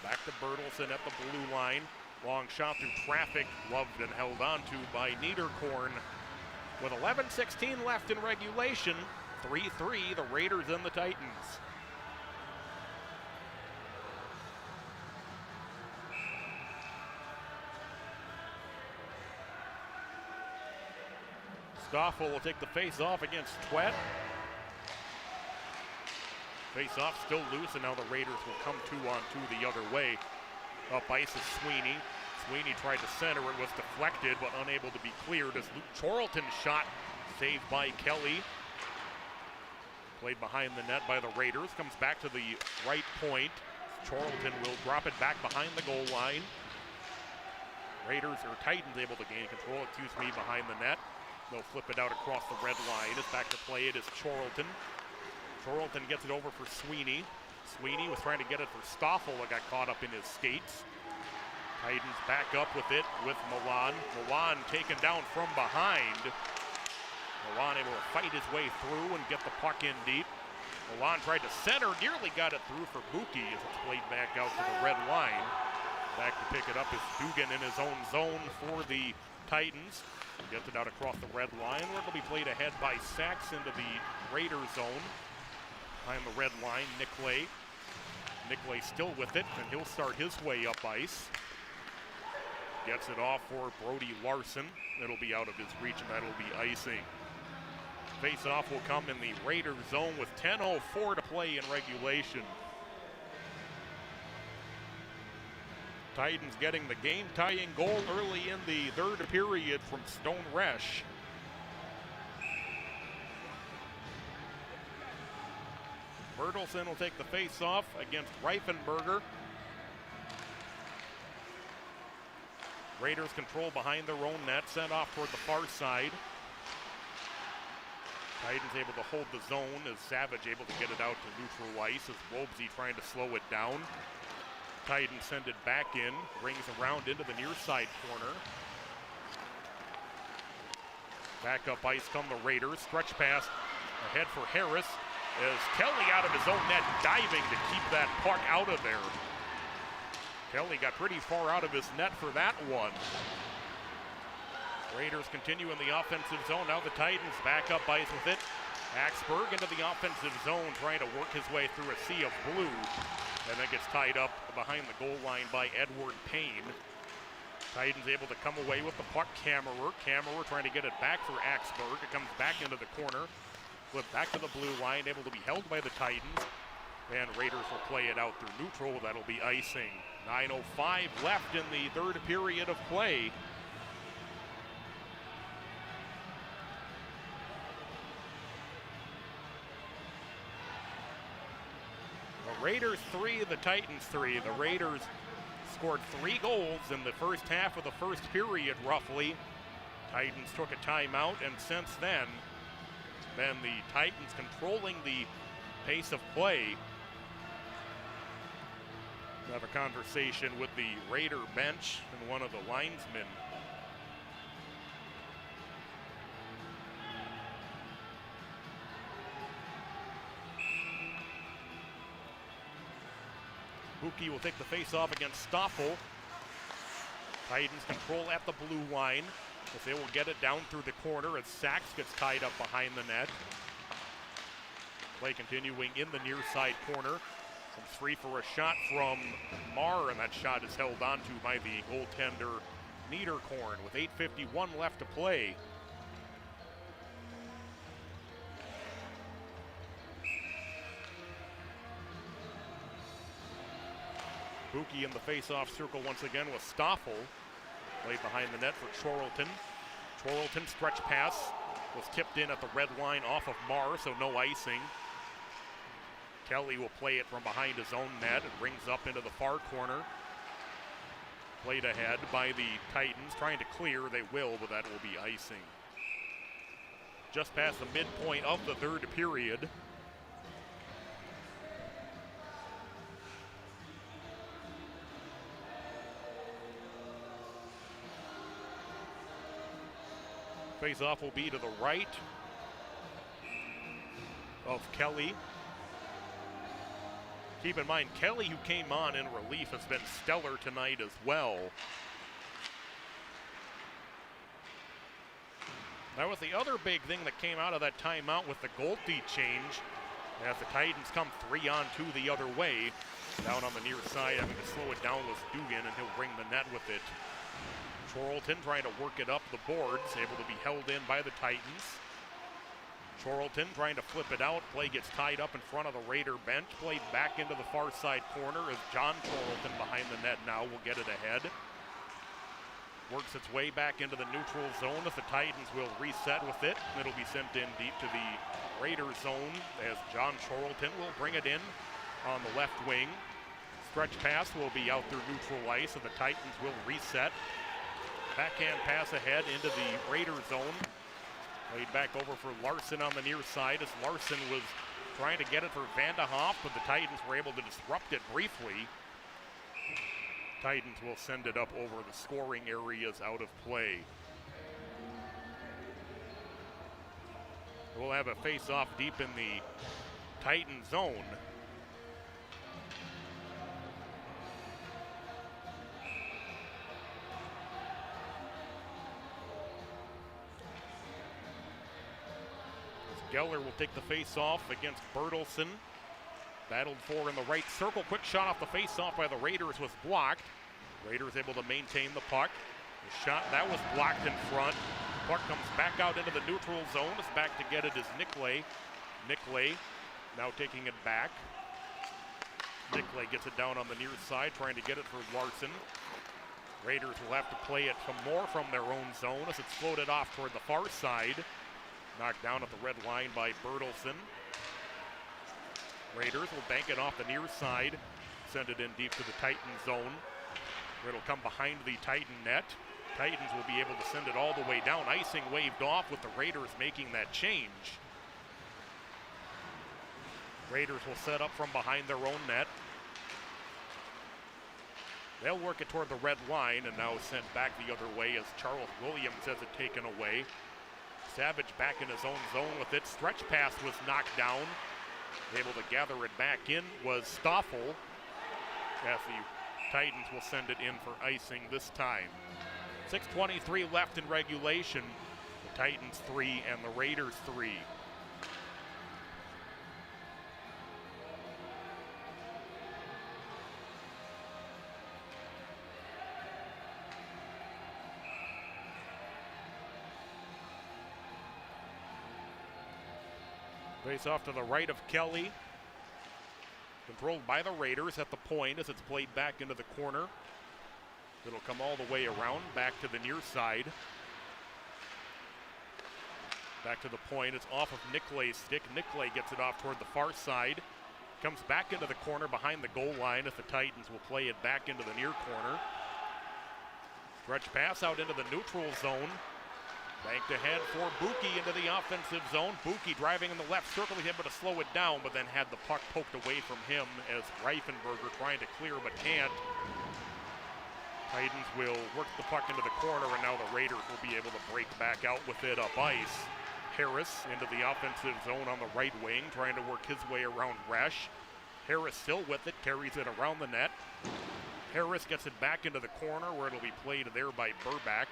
Back to Bertelsen at the blue line. Long shot through traffic, loved and held on to by Niederkorn. With 11:16 left in regulation, 3-3, the Raiders and the Titans. Stoffel will take the face-off against Twet. Face-off still loose, and now the Raiders will come 2-on-2 the other way. Up ice is Sweeney. Sweeney tried to center. It was deflected, but unable to be cleared as Luke Charlton's shot saved by Kelly. Played behind the net by the Raiders. Comes back to the right point. Charlton will drop it back behind the goal line. Titans able to gain control, behind the net. They'll flip it out across the red line. It's back to play. It is Charlton. Charlton gets it over for Sweeney. Sweeney was trying to get it for Stoffel that got caught up in his skates. Titans back up with it with Milan. Milan taken down from behind. Milan able to fight his way through and get the puck in deep. Milan tried to center, nearly got it through for Buki as it's played back out to the red line. Back to pick it up is Dugan in his own zone for the Titans. Gets it out across the red line where it'll be played ahead by Sachs into the Raiders zone. Behind the red line, Nicklay. Nicklay still with it, and he'll start his way up ice. Gets it off for Brody Larson. It'll be out of his reach, and that'll be icing. Face-off will come in the Raiders zone with 10:04 to play in regulation. Titans getting the game-tying goal early in the third period from Stone Resch. Bertelsen will take the face-off against Reifenberger. Raiders control behind their own net, sent off toward the far side. Titans able to hold the zone as Savage able to get it out to neutral ice as Wobesy trying to slow it down. Titans send it back in, rings around into the near side corner. Back up ice come the Raiders. Stretch pass ahead for Harris as Kelly out of his own net diving to keep that puck out of there. Kelly got pretty far out of his net for that one. Raiders continue in the offensive zone. Now the Titans back up ice with it. Axberg into the offensive zone trying to work his way through a sea of blue. And then gets tied up behind the goal line by Edward Payne. Titans able to come away with the puck. Kammerer trying to get it back for Axberg. It comes back into the corner. Flip back to the blue line, able to be held by the Titans. And Raiders will play it out through neutral. That'll be icing. 9:05 left in the third period of play. The Raiders 3, the Titans 3. The Raiders scored 3 goals in the first half of the first period, roughly. Titans took a timeout, and since then, it's been the Titans controlling the pace of play. We'll have a conversation with the Raider bench and one of the linesmen. Buki will take the face-off against Stoffel. Titans control at the blue line, as they will get it down through the corner as Sachs gets tied up behind the net. Play continuing in the near side corner. From 3 for a shot from Marr, and that shot is held onto by the goaltender Niederkorn with 8:51 left to play. Buki in the face-off circle once again with Stoffel. Played behind the net for Chorlton. Chorlton stretch pass was tipped in at the red line off of Marr, so no icing. Kelly will play it from behind his own net. It rings up into the far corner. Played ahead by the Titans, trying to clear. They will, but that will be icing. Just past the midpoint of the third period. Face-off will be to the right of Kelly. Keep in mind, Kelly, who came on in relief, has been stellar tonight as well. That was the other big thing that came out of that timeout with the goalie change, as the Titans come 3-on-2 the other way. Down on the near side, having to slow it down was Dugan, and he'll ring the net with it. Chorlton trying to work it up the boards, able to be held in by the Titans. Chorlton trying to flip it out. Play gets tied up in front of the Raider bench. Played back into the far side corner as John Chorlton behind the net now will get it ahead. Works its way back into the neutral zone as the Titans will reset with it. It'll be sent in deep to the Raider zone as John Chorlton will bring it in on the left wing. Stretch pass will be out through neutral ice, so the Titans will reset. Backhand pass ahead into the Raider zone. Played back over for Larson on the near side as Larson was trying to get it for Vandehoff, but the Titans were able to disrupt it briefly. Titans will send it up over the scoring areas out of play. We'll have a face-off deep in the Titan zone. Geller will take the face-off against Bertelsen. Battled for in the right circle. Quick shot off the face-off by the Raiders was blocked. Raiders able to maintain the puck. The shot, that was blocked in front. Puck comes back out into the neutral zone. It's back to get it is Nicklay. Nicklay now taking it back. Nicklay gets it down on the near side, trying to get it for Larson. Raiders will have to play it some more from their own zone as it's floated off toward the far side. Knocked down at the red line by Bertelsen. Raiders will bank it off the near side, send it in deep to the Titan zone. It'll come behind the Titan net. Titans will be able to send it all the way down. Icing waved off with the Raiders making that change. Raiders will set up from behind their own net. They'll work it toward the red line and now sent back the other way as Charles Williams has it taken away. Savage back in his own zone with it. Stretch pass was knocked down. Able to gather it back in was Stoffel as the Titans will send it in for icing this time. 6:23 left in regulation. The Titans 3 and the Raiders 3. Face off to the right of Kelly. Controlled by the Raiders at the point as it's played back into the corner. It'll come all the way around, back to the near side. Back to the point, it's off of Nicolet's stick. Nicolet gets it off toward the far side. Comes back into the corner behind the goal line as the Titans will play it back into the near corner. Stretch pass out into the neutral zone. Banked ahead for Buki into the offensive zone. Buki driving in the left circle, was able to slow it down, but then had the puck poked away from him as Reifenberger trying to clear but can't. Titans will work the puck into the corner, and now the Raiders will be able to break back out with it up ice. Harris into the offensive zone on the right wing, trying to work his way around Resch. Harris still with it, carries it around the net. Harris gets it back into the corner where it'll be played there by Burbach.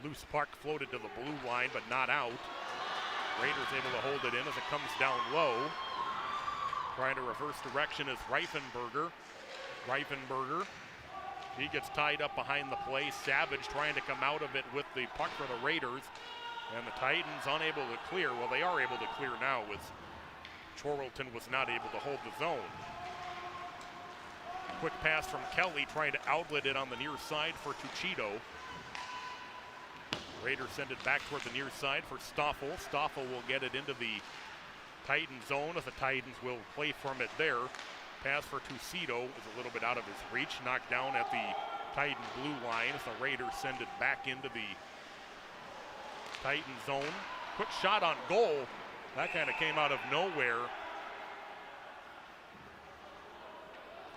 Loose puck floated to the blue line, but not out. Raiders able to hold it in as it comes down low. Trying to reverse direction is Reifenberger. He gets tied up behind the play. Savage trying to come out of it with the puck for the Raiders. And the Titans unable to clear. Well, they are able to clear now as Chorlton was not able to hold the zone. Quick pass from Kelly trying to outlet it on the near side for Tuchito. Raiders send it back toward the near side for Stoffel. Stoffel will get it into the Titan zone as the Titans will play from it there. Pass for Tucito is a little bit out of his reach. Knocked down at the Titan blue line as the Raiders send it back into the Titan zone. Quick shot on goal. That kind of came out of nowhere.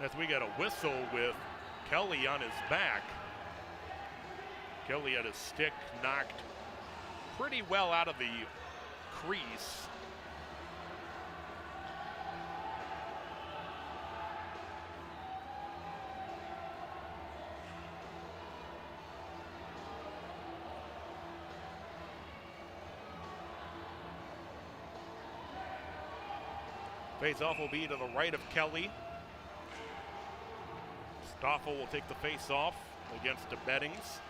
As we get a whistle with Kelly on his back. Kelly had his stick knocked pretty well out of the crease. Face-off will be to the right of Kelly. Stoffel will take the face-off against the Beddings.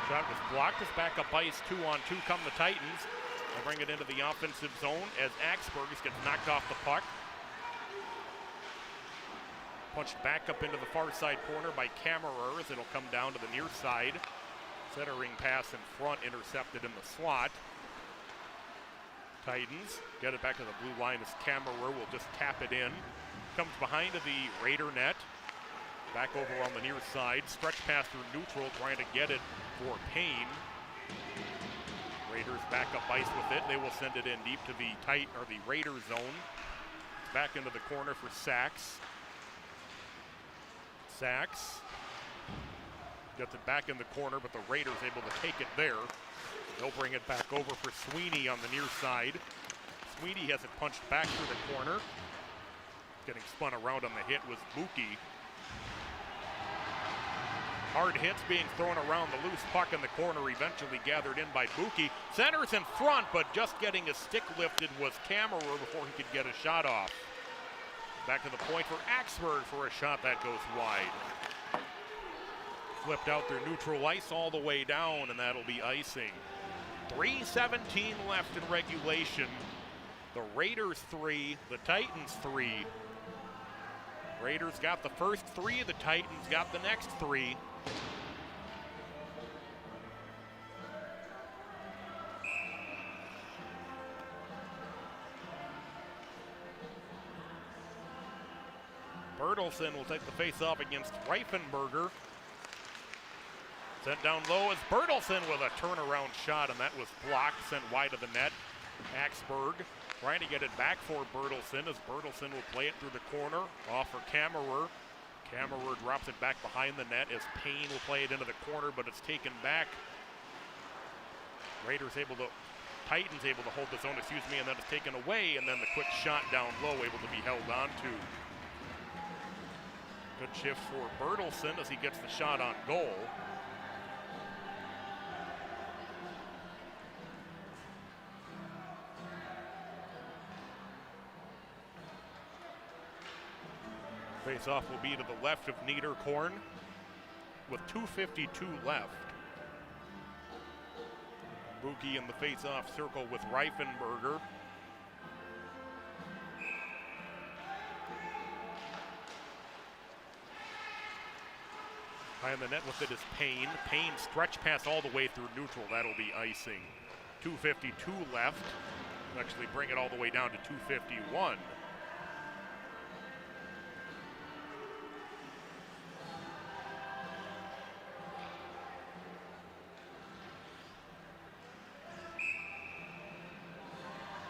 Shot was blocked as back up ice. 2-on-2 come the Titans. They bring it into the offensive zone as Axberg gets knocked off the puck. Punched back up into the far side corner by Kammerer as it'll come down to the near side. Centering pass in front, intercepted in the slot. Titans get it back to the blue line as Kammerer will just tap it in. Comes behind to the Raider net. Back over on the near side. Stretch pass through neutral, trying to get it for Payne. Raiders back up ice with it. They will send it in deep to the Raider zone. Back into the corner for Sachs. Sachs gets it back in the corner, but the Raiders able to take it there. They'll bring it back over for Sweeney on the near side. Sweeney has it punched back through the corner. Getting spun around on the hit was Buki. Hard hits being thrown around the loose puck in the corner, eventually gathered in by Buki. Centers in front, but just getting his stick lifted was Kammerer before he could get a shot off. Back to the point for Axberg for a shot that goes wide. Flipped out through neutral ice all the way down, and that'll be icing. 3:17 left in regulation. The Raiders 3, the Titans 3. Raiders got the first 3, the Titans got the next 3. Bertelsen will take the face-off against Reifenberger. Sent down low is Bertelsen with a turnaround shot, and that was blocked, sent wide of the net. Axberg trying to get it back for Bertelsen as Bertelsen will play it through the corner. Off for Kammerer. Kammerer drops it back behind the net as Payne will play it into the corner, but it's taken back. Titans able to hold the zone, and then it's taken away, and then the quick shot down low able to be held on to. Good shift for Bertelsen as he gets the shot on goal. Face-off will be to the left of Niederkorn with 2:52 left. Buki in the face-off circle with Reifenberger. Behind the net with it is Payne. Payne stretch pass all the way through neutral. That'll be icing. 2:52 left. Actually bring it all the way down to 2:51.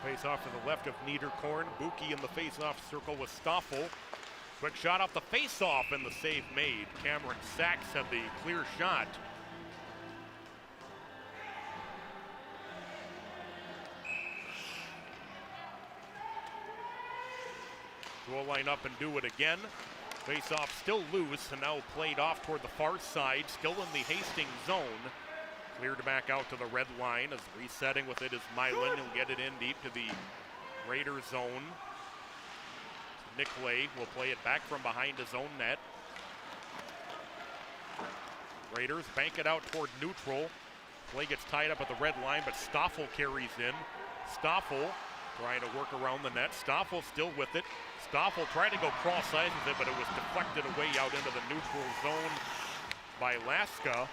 Face-off to the left of Niederkorn. Buki in the face-off circle with Stoffel. Quick shot off the face-off and the save made. Cameron Sachs had the clear shot. We'll line up and do it again. Face-off still loose and now played off toward the far side. Still in the Hastings zone. Cleared back out to the red line as resetting with it is Milan. He'll get it in deep to the Raiders zone. Nick Lay will play it back from behind his own net. Raiders bank it out toward neutral. Play gets tied up at the red line, but Stoffel carries in. Stoffel trying to work around the net. Stoffel still with it. Stoffel tried to go cross-eyes with it, but it was deflected away out into the neutral zone by Laska.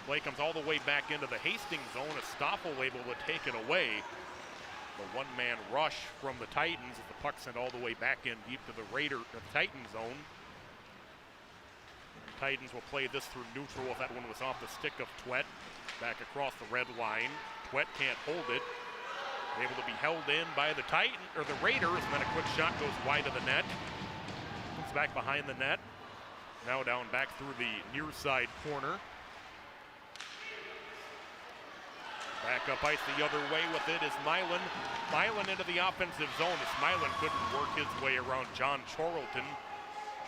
Play comes all the way back into the Hastings zone as Stoffel able to take it away. The one-man rush from the Titans as the puck sent all the way back in deep to the Titan zone. Titans will play this through neutral if that one was off the stick of Twet. Back across the red line. Twet can't hold it. Able to be held in by the Raiders, and then a quick shot goes wide of the net. Comes back behind the net. Now down back through the near side corner. Back up ice the other way with it is Milan. Milan into the offensive zone as Milan couldn't work his way around John Chorlton.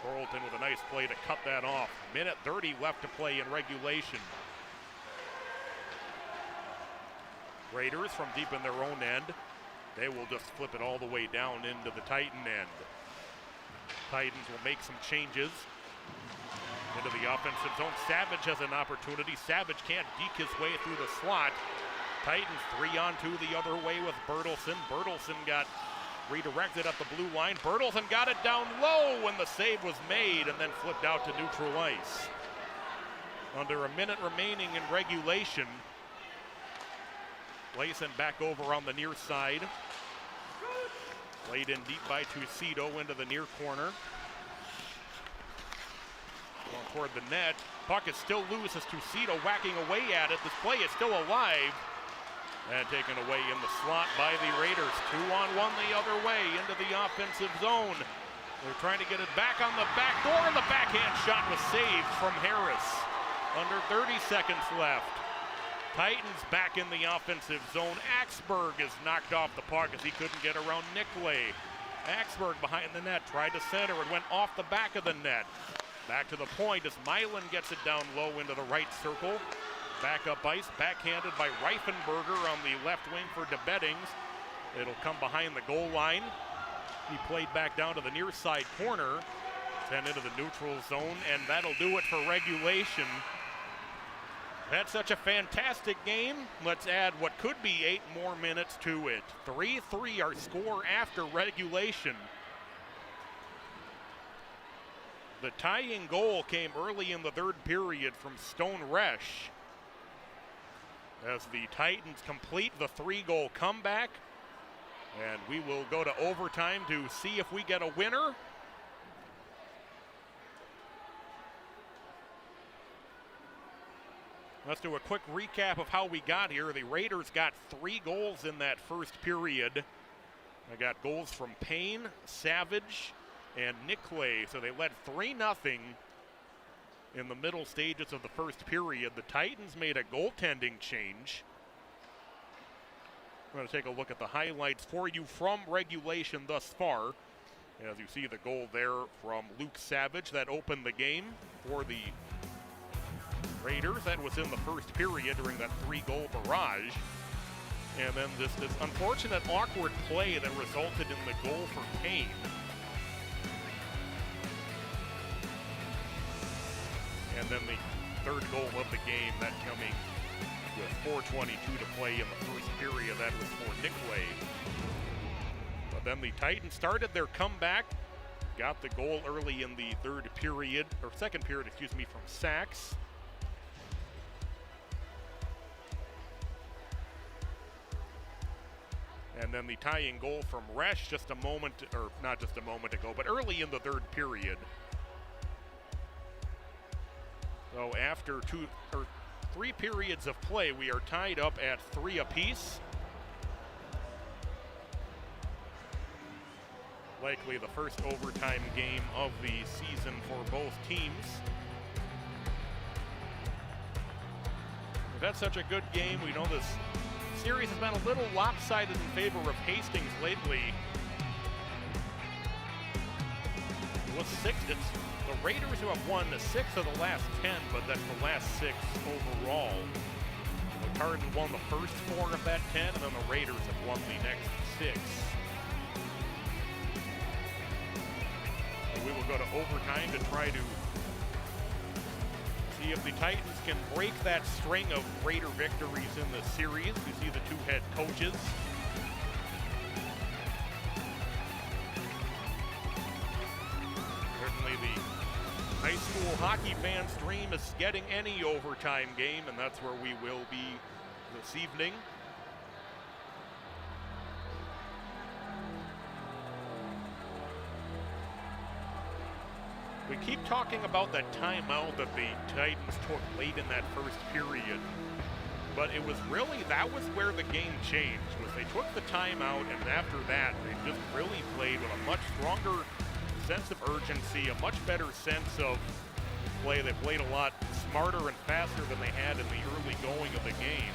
Chorlton with a nice play to cut that off. Minute 30 left to play in regulation. Raiders from deep in their own end. They will just flip it all the way down into the Titan end. Titans will make some changes into the offensive zone. Savage has an opportunity. Savage can't deke his way through the slot. Titans 3-on-2 the other way with Bertelsen. Bertelsen got redirected up the blue line. Bertelsen got it down low when the save was made and then flipped out to neutral ice. Under a minute remaining in regulation. Play sent back over on the near side. Played in deep by Tucito into the near corner. Going toward the net. Puck is still loose as Tucito whacking away at it. This play is still alive. And taken away in the slot by the Raiders. 2-on-1 the other way into the offensive zone. They're trying to get it back on the back door, and the backhand shot was saved from Harris. Under 30 seconds left. Titans back in the offensive zone. Axberg is knocked off the puck as he couldn't get around Nicklay. Axberg behind the net, tried to center. It went off the back of the net. Back to the point as Milan gets it down low into the right circle. Back up ice, backhanded by Reifenberger on the left wing for DeBettings. It'll come behind the goal line. He played back down to the near side corner. Sent into the neutral zone, and that'll do it for regulation. That's such a fantastic game. Let's add what could be 8 more minutes to it. 3-3 our score after regulation. The tying goal came early in the third period from Stone Resch. As the Titans complete the 3-goal comeback. And we will go to overtime to see if we get a winner. Let's do a quick recap of how we got here. The Raiders got 3 goals in that first period. They got goals from Payne, Savage, and Nicklay. So they led 3-0 in the middle stages of the first period. The Titans made a goaltending change. I'm going to take a look at the highlights for you from regulation thus far. As you see the goal there from Luke Savage that opened the game for the Raiders. That was in the first period during that 3-goal barrage. And then this unfortunate awkward play that resulted in the goal for Payne. And then the third goal of the game, that coming with 4:22 to play in the first period. That was for Nicolay. But then the Titans started their comeback, got the goal early in the second period, from Sachs. And then the tying goal from Resch not just a moment ago, but early in the third period. So after 3 periods of play, we are tied up at 3 apiece. Likely the first overtime game of the season for both teams. We've had such a good game. We know this series has been a little lopsided in favor of Hastings lately. It's the Raiders who have won 6 of the last 10, but that's the last 6 overall. The Tartan won the first 4 of that 10, and then the Raiders have won the next 6. So we will go to overtime to try to see if the Titans can break that string of Raider victories in the series. We see the 2 head coaches. Certainly the high school hockey fans' dream is getting any overtime game, and that's where we will be this evening. We keep talking about that timeout that the Titans took late in that first period, but it was really, that was where the game changed, was they took the timeout, and after that, they just really played with a much stronger sense of urgency, a much better sense of play. They played a lot smarter and faster than they had in the early going of the game.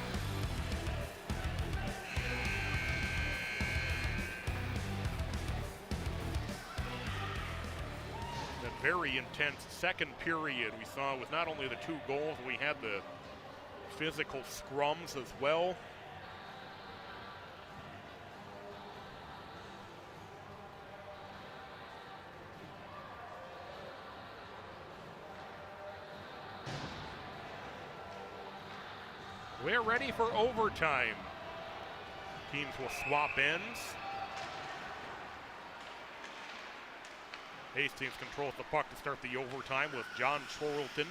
Very intense second period we saw with not only the 2 goals, we had the physical scrums as well. We're ready for overtime. Teams will swap ends. Hastings controls the puck to start the overtime with John Chorlton.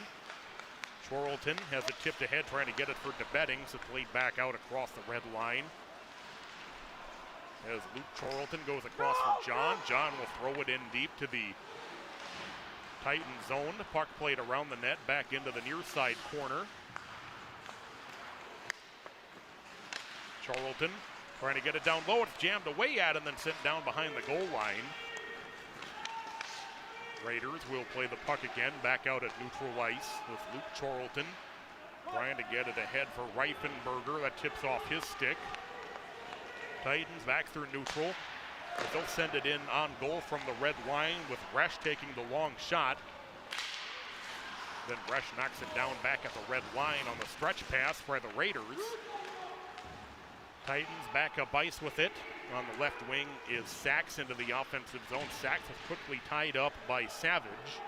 Chorlton has it tipped ahead, trying to get it for DeBettings. It's laid back out across the red line. As Luke Chorlton goes across for John. John will throw it in deep to the Titan zone. Puck played around the net, back into the near side corner. Chorlton trying to get it down low. It's jammed away at and then sent down behind the goal line. Raiders will play the puck again, back out at neutral ice with Luke Chorlton trying to get it ahead for Reifenberger. That tips off his stick. Titans back through neutral. They'll send it in on goal from the red line with Resch taking the long shot. Then Resch knocks it down back at the red line on the stretch pass for the Raiders. Titans back up ice with it. On the left wing is Sachs into the offensive zone. Sachs is quickly tied up by Savage.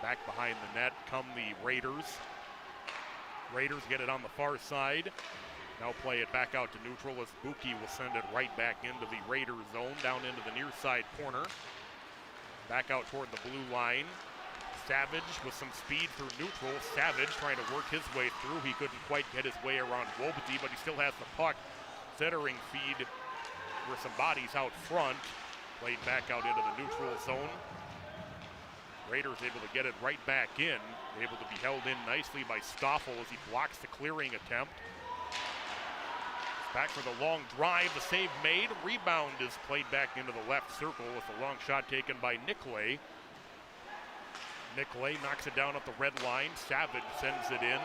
Back behind the net come the Raiders. Raiders get it on the far side. Now play it back out to neutral as Buki will send it right back into the Raiders zone, down into the near side corner. Back out toward the blue line. Savage with some speed through neutral. Savage trying to work his way through. He couldn't quite get his way around Wobity, but he still has the puck. Centering feed with some bodies out front. Played back out into the neutral zone. Raiders able to get it right back in. Able to be held in nicely by Stoffel as he blocks the clearing attempt. Back for the long drive, the save made. Rebound is played back into the left circle with a long shot taken by Nicolay. Nicolay knocks it down at the red line. Savage sends it in.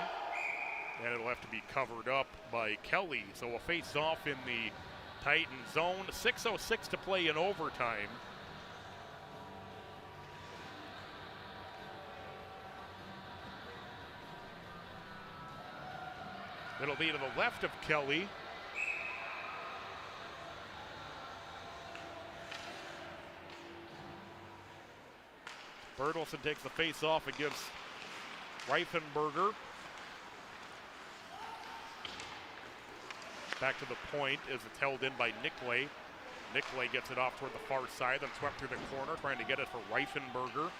And it'll have to be covered up by Kelly. So a face-off in the Titan zone. 6:06 to play in overtime. It'll be to the left of Kelly. Bertelsen takes the face-off and gives Reifenberger. Back to the point as it's held in by Nicklay. Nicklay gets it off toward the far side, then swept through the corner, trying to get it for Reifenberger.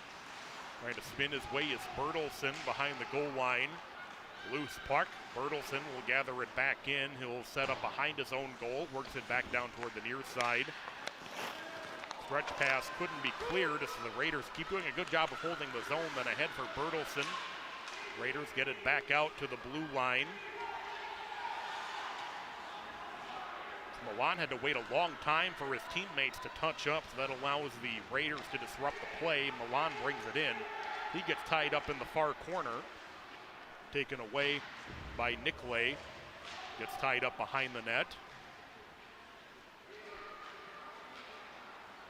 Trying to spin his way is Bertelsen behind the goal line. Loose puck. Bertelsen will gather it back in. He'll set up behind his own goal, works it back down toward the near side. Stretch pass couldn't be cleared as the Raiders keep doing a good job of holding the zone, then ahead for Bertelsen. Raiders get it back out to the blue line. Milan had to wait a long time for his teammates to touch up, so that allows the Raiders to disrupt the play. Milan brings it in. He gets tied up in the far corner. Taken away by Nicklay. Gets tied up behind the net.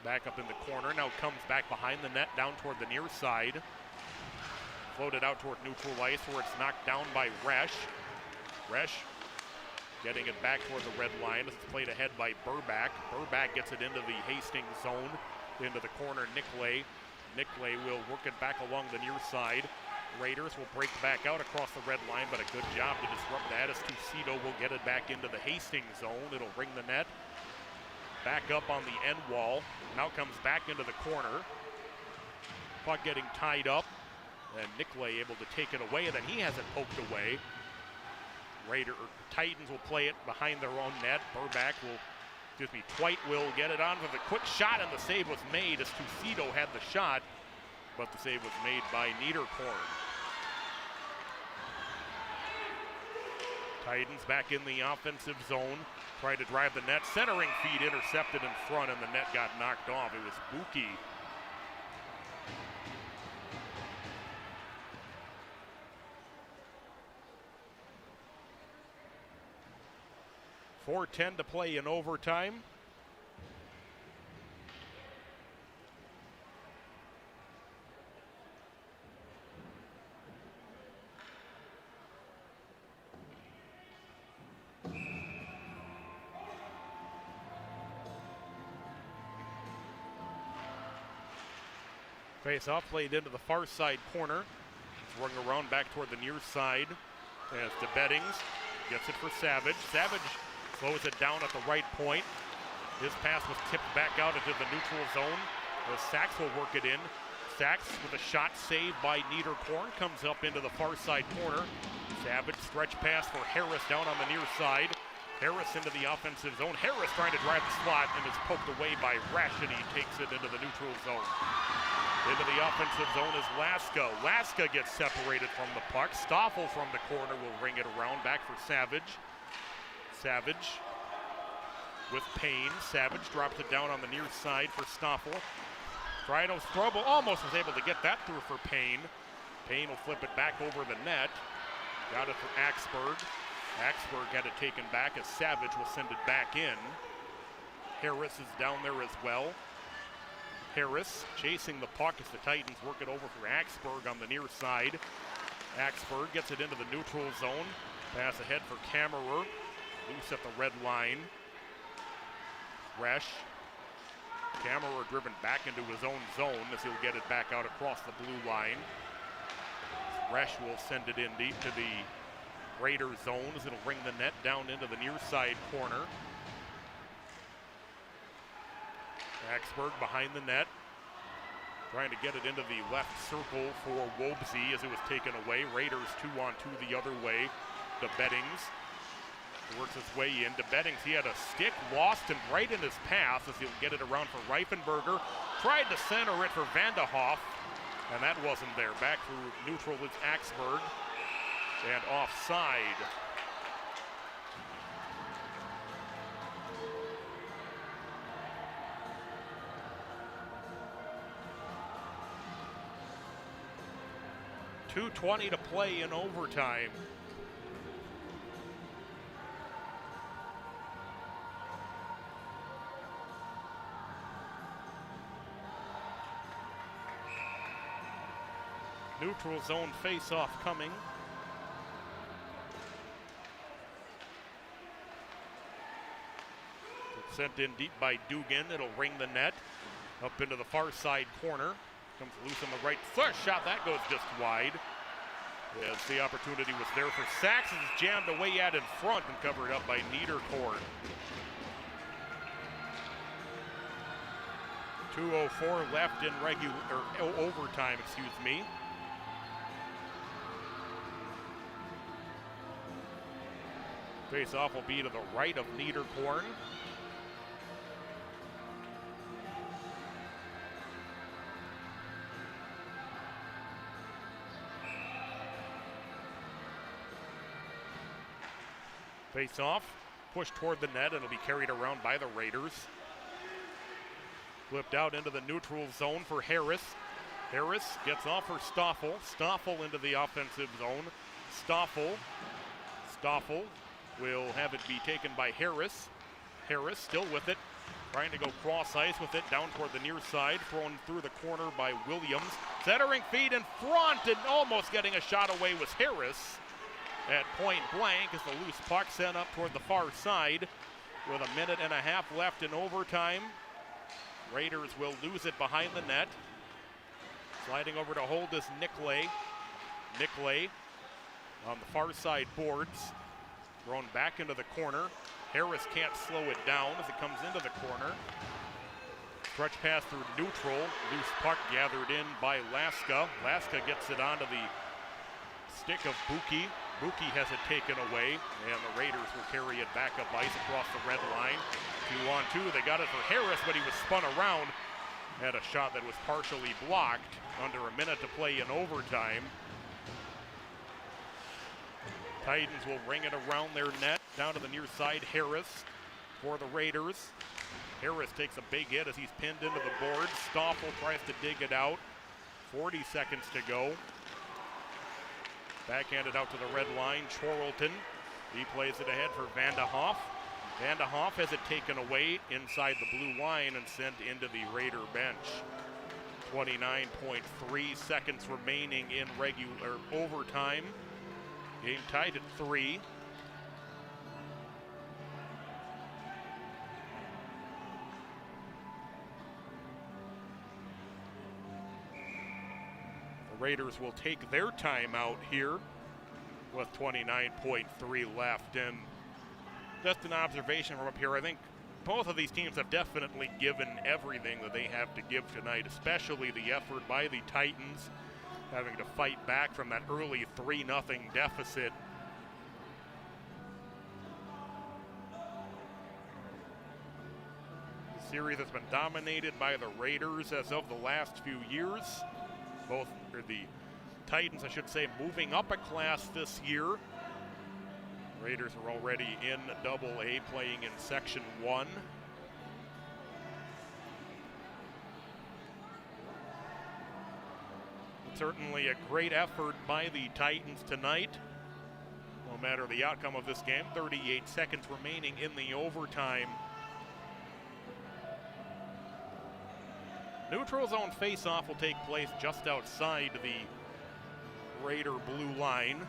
Back up in the corner, now comes back behind the net, down toward the near side. Floated out toward neutral ice where it's knocked down by Resch. Resch getting it back toward the red line. It's played ahead by Burbach. Burbach gets it into the Hastings zone, into the corner, Nicklay. Nicklay will work it back along the near side. Raiders will break back out across the red line, but a good job to disrupt that as Tucito will get it back into the Hastings zone. It'll ring the net. Back up on the end wall. Now comes back into the corner. Puck getting tied up, and Nicklay able to take it away, and then he has it poked away. Titans will play it behind their own net. Twite will get it on with a quick shot, and the save was made as Tucito had the shot, but the save was made by Niederkorn. Titans back in the offensive zone, tried to drive the net. Centering feed intercepted in front, and the net got knocked off. It was Buki. .4:10 to play in overtime. Face off played into the far side corner. Swung around back toward the near side as DeBettings gets it for Savage. Savage slows it down at the right point. His pass was tipped back out into the neutral zone. Sachs will work it in. Sachs with a shot saved by Niederkorn. Comes up into the far side corner. Savage stretch pass for Harris down on the near side. Harris into the offensive zone. Harris trying to drive the slot and is poked away by Resch, and he takes it into the neutral zone. Into the offensive zone is Laska. Laska gets separated from the puck. Stoffel from the corner will ring it around. Back for Savage. Savage with Payne. Savage drops it down on the near side for Stoffel. Trinos Strobel almost was able to get that through for Payne. Payne will flip it back over the net. Got it for Axberg. Axberg had it taken back as Savage will send it back in. Harris is down there as well. Harris chasing the puck as the Titans work it over for Axberg on the near side. Axberg gets it into the neutral zone. Pass ahead for Kammerer. Loose at the red line. Resch. Kammerer driven back into his own zone as he'll get it back out across the blue line. Resch will send it in deep to the Raider zone as it'll ring the net down into the near side corner. Axberg behind the net, trying to get it into the left circle for Wobsey as it was taken away. Raiders 2-on-2 the other way. DeBettings works his way in. DeBettings, he had a stick lost and right in his path as he'll get it around for Reifenberger. Tried to center it for Vandehoff, and that wasn't there. Back through neutral is Axberg, and offside. .2:20 to play in overtime. Neutral zone face-off coming. It's sent in deep by Dugan. It'll ring the net. Up into the far side corner. Comes loose on the right. First shot, that goes just wide. As the opportunity was there for Saxons, jammed away at in front and covered up by Niederkorn. 2:04 left in overtime, excuse me. Face-off will be to the right of Niederkorn. Face-off, pushed toward the net, and it'll be carried around by the Raiders. Flipped out into the neutral zone for Harris. Harris gets off for Stoffel. Stoffel into the offensive zone. Stoffel will have it be taken by Harris. Harris still with it, trying to go cross ice with it down toward the near side, thrown through the corner by Williams. Centering feed in front, and almost getting a shot away was Harris at point blank as the loose puck sent up toward the far side with a minute and a half left in overtime. Raiders will lose it behind the net. Sliding over to hold is Nicklay. Nicklay on the far side boards. Thrown back into the corner. Harris can't slow it down as it comes into the corner. Stretch pass through neutral. Loose puck gathered in by Laska. Laska gets it onto the stick of Buki. Buki has it taken away, and the Raiders will carry it back up ice across the red line. 2-on-2, they got it for Harris, but he was spun around. Had a shot that was partially blocked under a minute to play in overtime. Titans will ring it around their net, down to the near side. Harris for the Raiders. Harris takes a big hit as he's pinned into the boards. Stoffel tries to dig it out. 40 seconds to go. Backhanded out to the red line. Chorlton, he plays it ahead for Vandehoff. Vandehoff has it taken away inside the blue line and sent into the Raider bench. 29.3 seconds remaining in regular overtime. Game tied at 3. The Raiders will take their timeout here with 29.3 left. And just an observation from up here, I think both of these teams have definitely given everything that they have to give tonight, especially the effort by the Titans, having to fight back from that early 3-0 deficit. The series has been dominated by the Raiders as of the last few years. Both, or the Titans, I should say, moving up a class this year. Raiders are already in Double-A, playing in Section 1. Certainly a great effort by the Titans tonight. No matter the outcome of this game, 38 seconds remaining in the overtime. Neutral zone face-off will take place just outside the Raider blue line.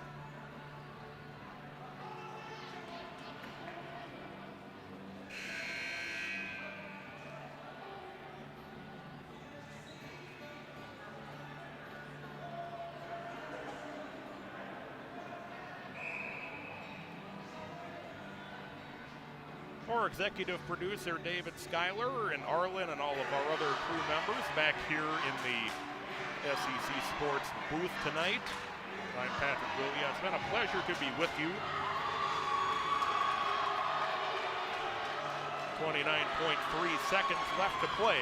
Our executive producer, David Schuyler, and Arlen, and all of our other crew members back here in the SCC Sports booth tonight. I'm Patrick Willia. It's been a pleasure to be with you. 29.3 seconds left to play.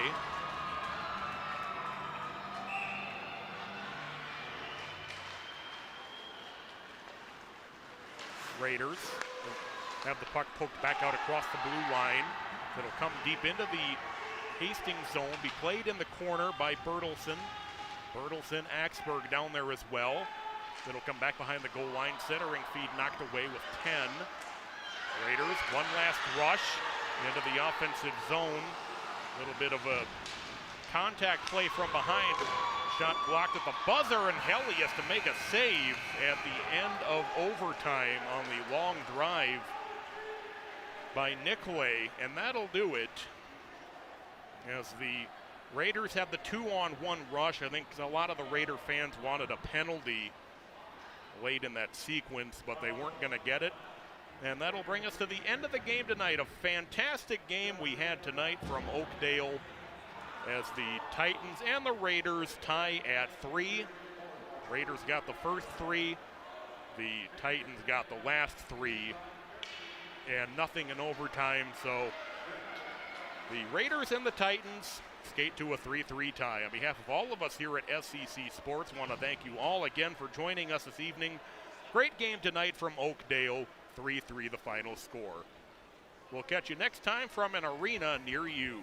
Raiders have the puck poked back out across the blue line. It'll come deep into the Hastings zone, be played in the corner by Bertelsen. Bertelsen, Axberg down there as well. It'll come back behind the goal line. Centering feed knocked away with 10. Raiders, one last rush into the offensive zone. A little bit of a contact play from behind. Shot blocked at the buzzer, and Helly has to make a save at the end of overtime on the long drive by Nicklay, and that'll do it. As the Raiders have the 2-on-1 rush, I think a lot of the Raider fans wanted a penalty late in that sequence, but they weren't going to get it. And that'll bring us to the end of the game tonight. A fantastic game we had tonight from Oakdale as the Titans and the Raiders tie at 3. Raiders got the first 3. The Titans got the last 3. And nothing in overtime, so the Raiders and the Titans skate to a 3-3 tie. On behalf of all of us here at SCC Sports, want to thank you all again for joining us this evening. Great game tonight from Oakdale, 3-3 the final score. We'll catch you next time from an arena near you.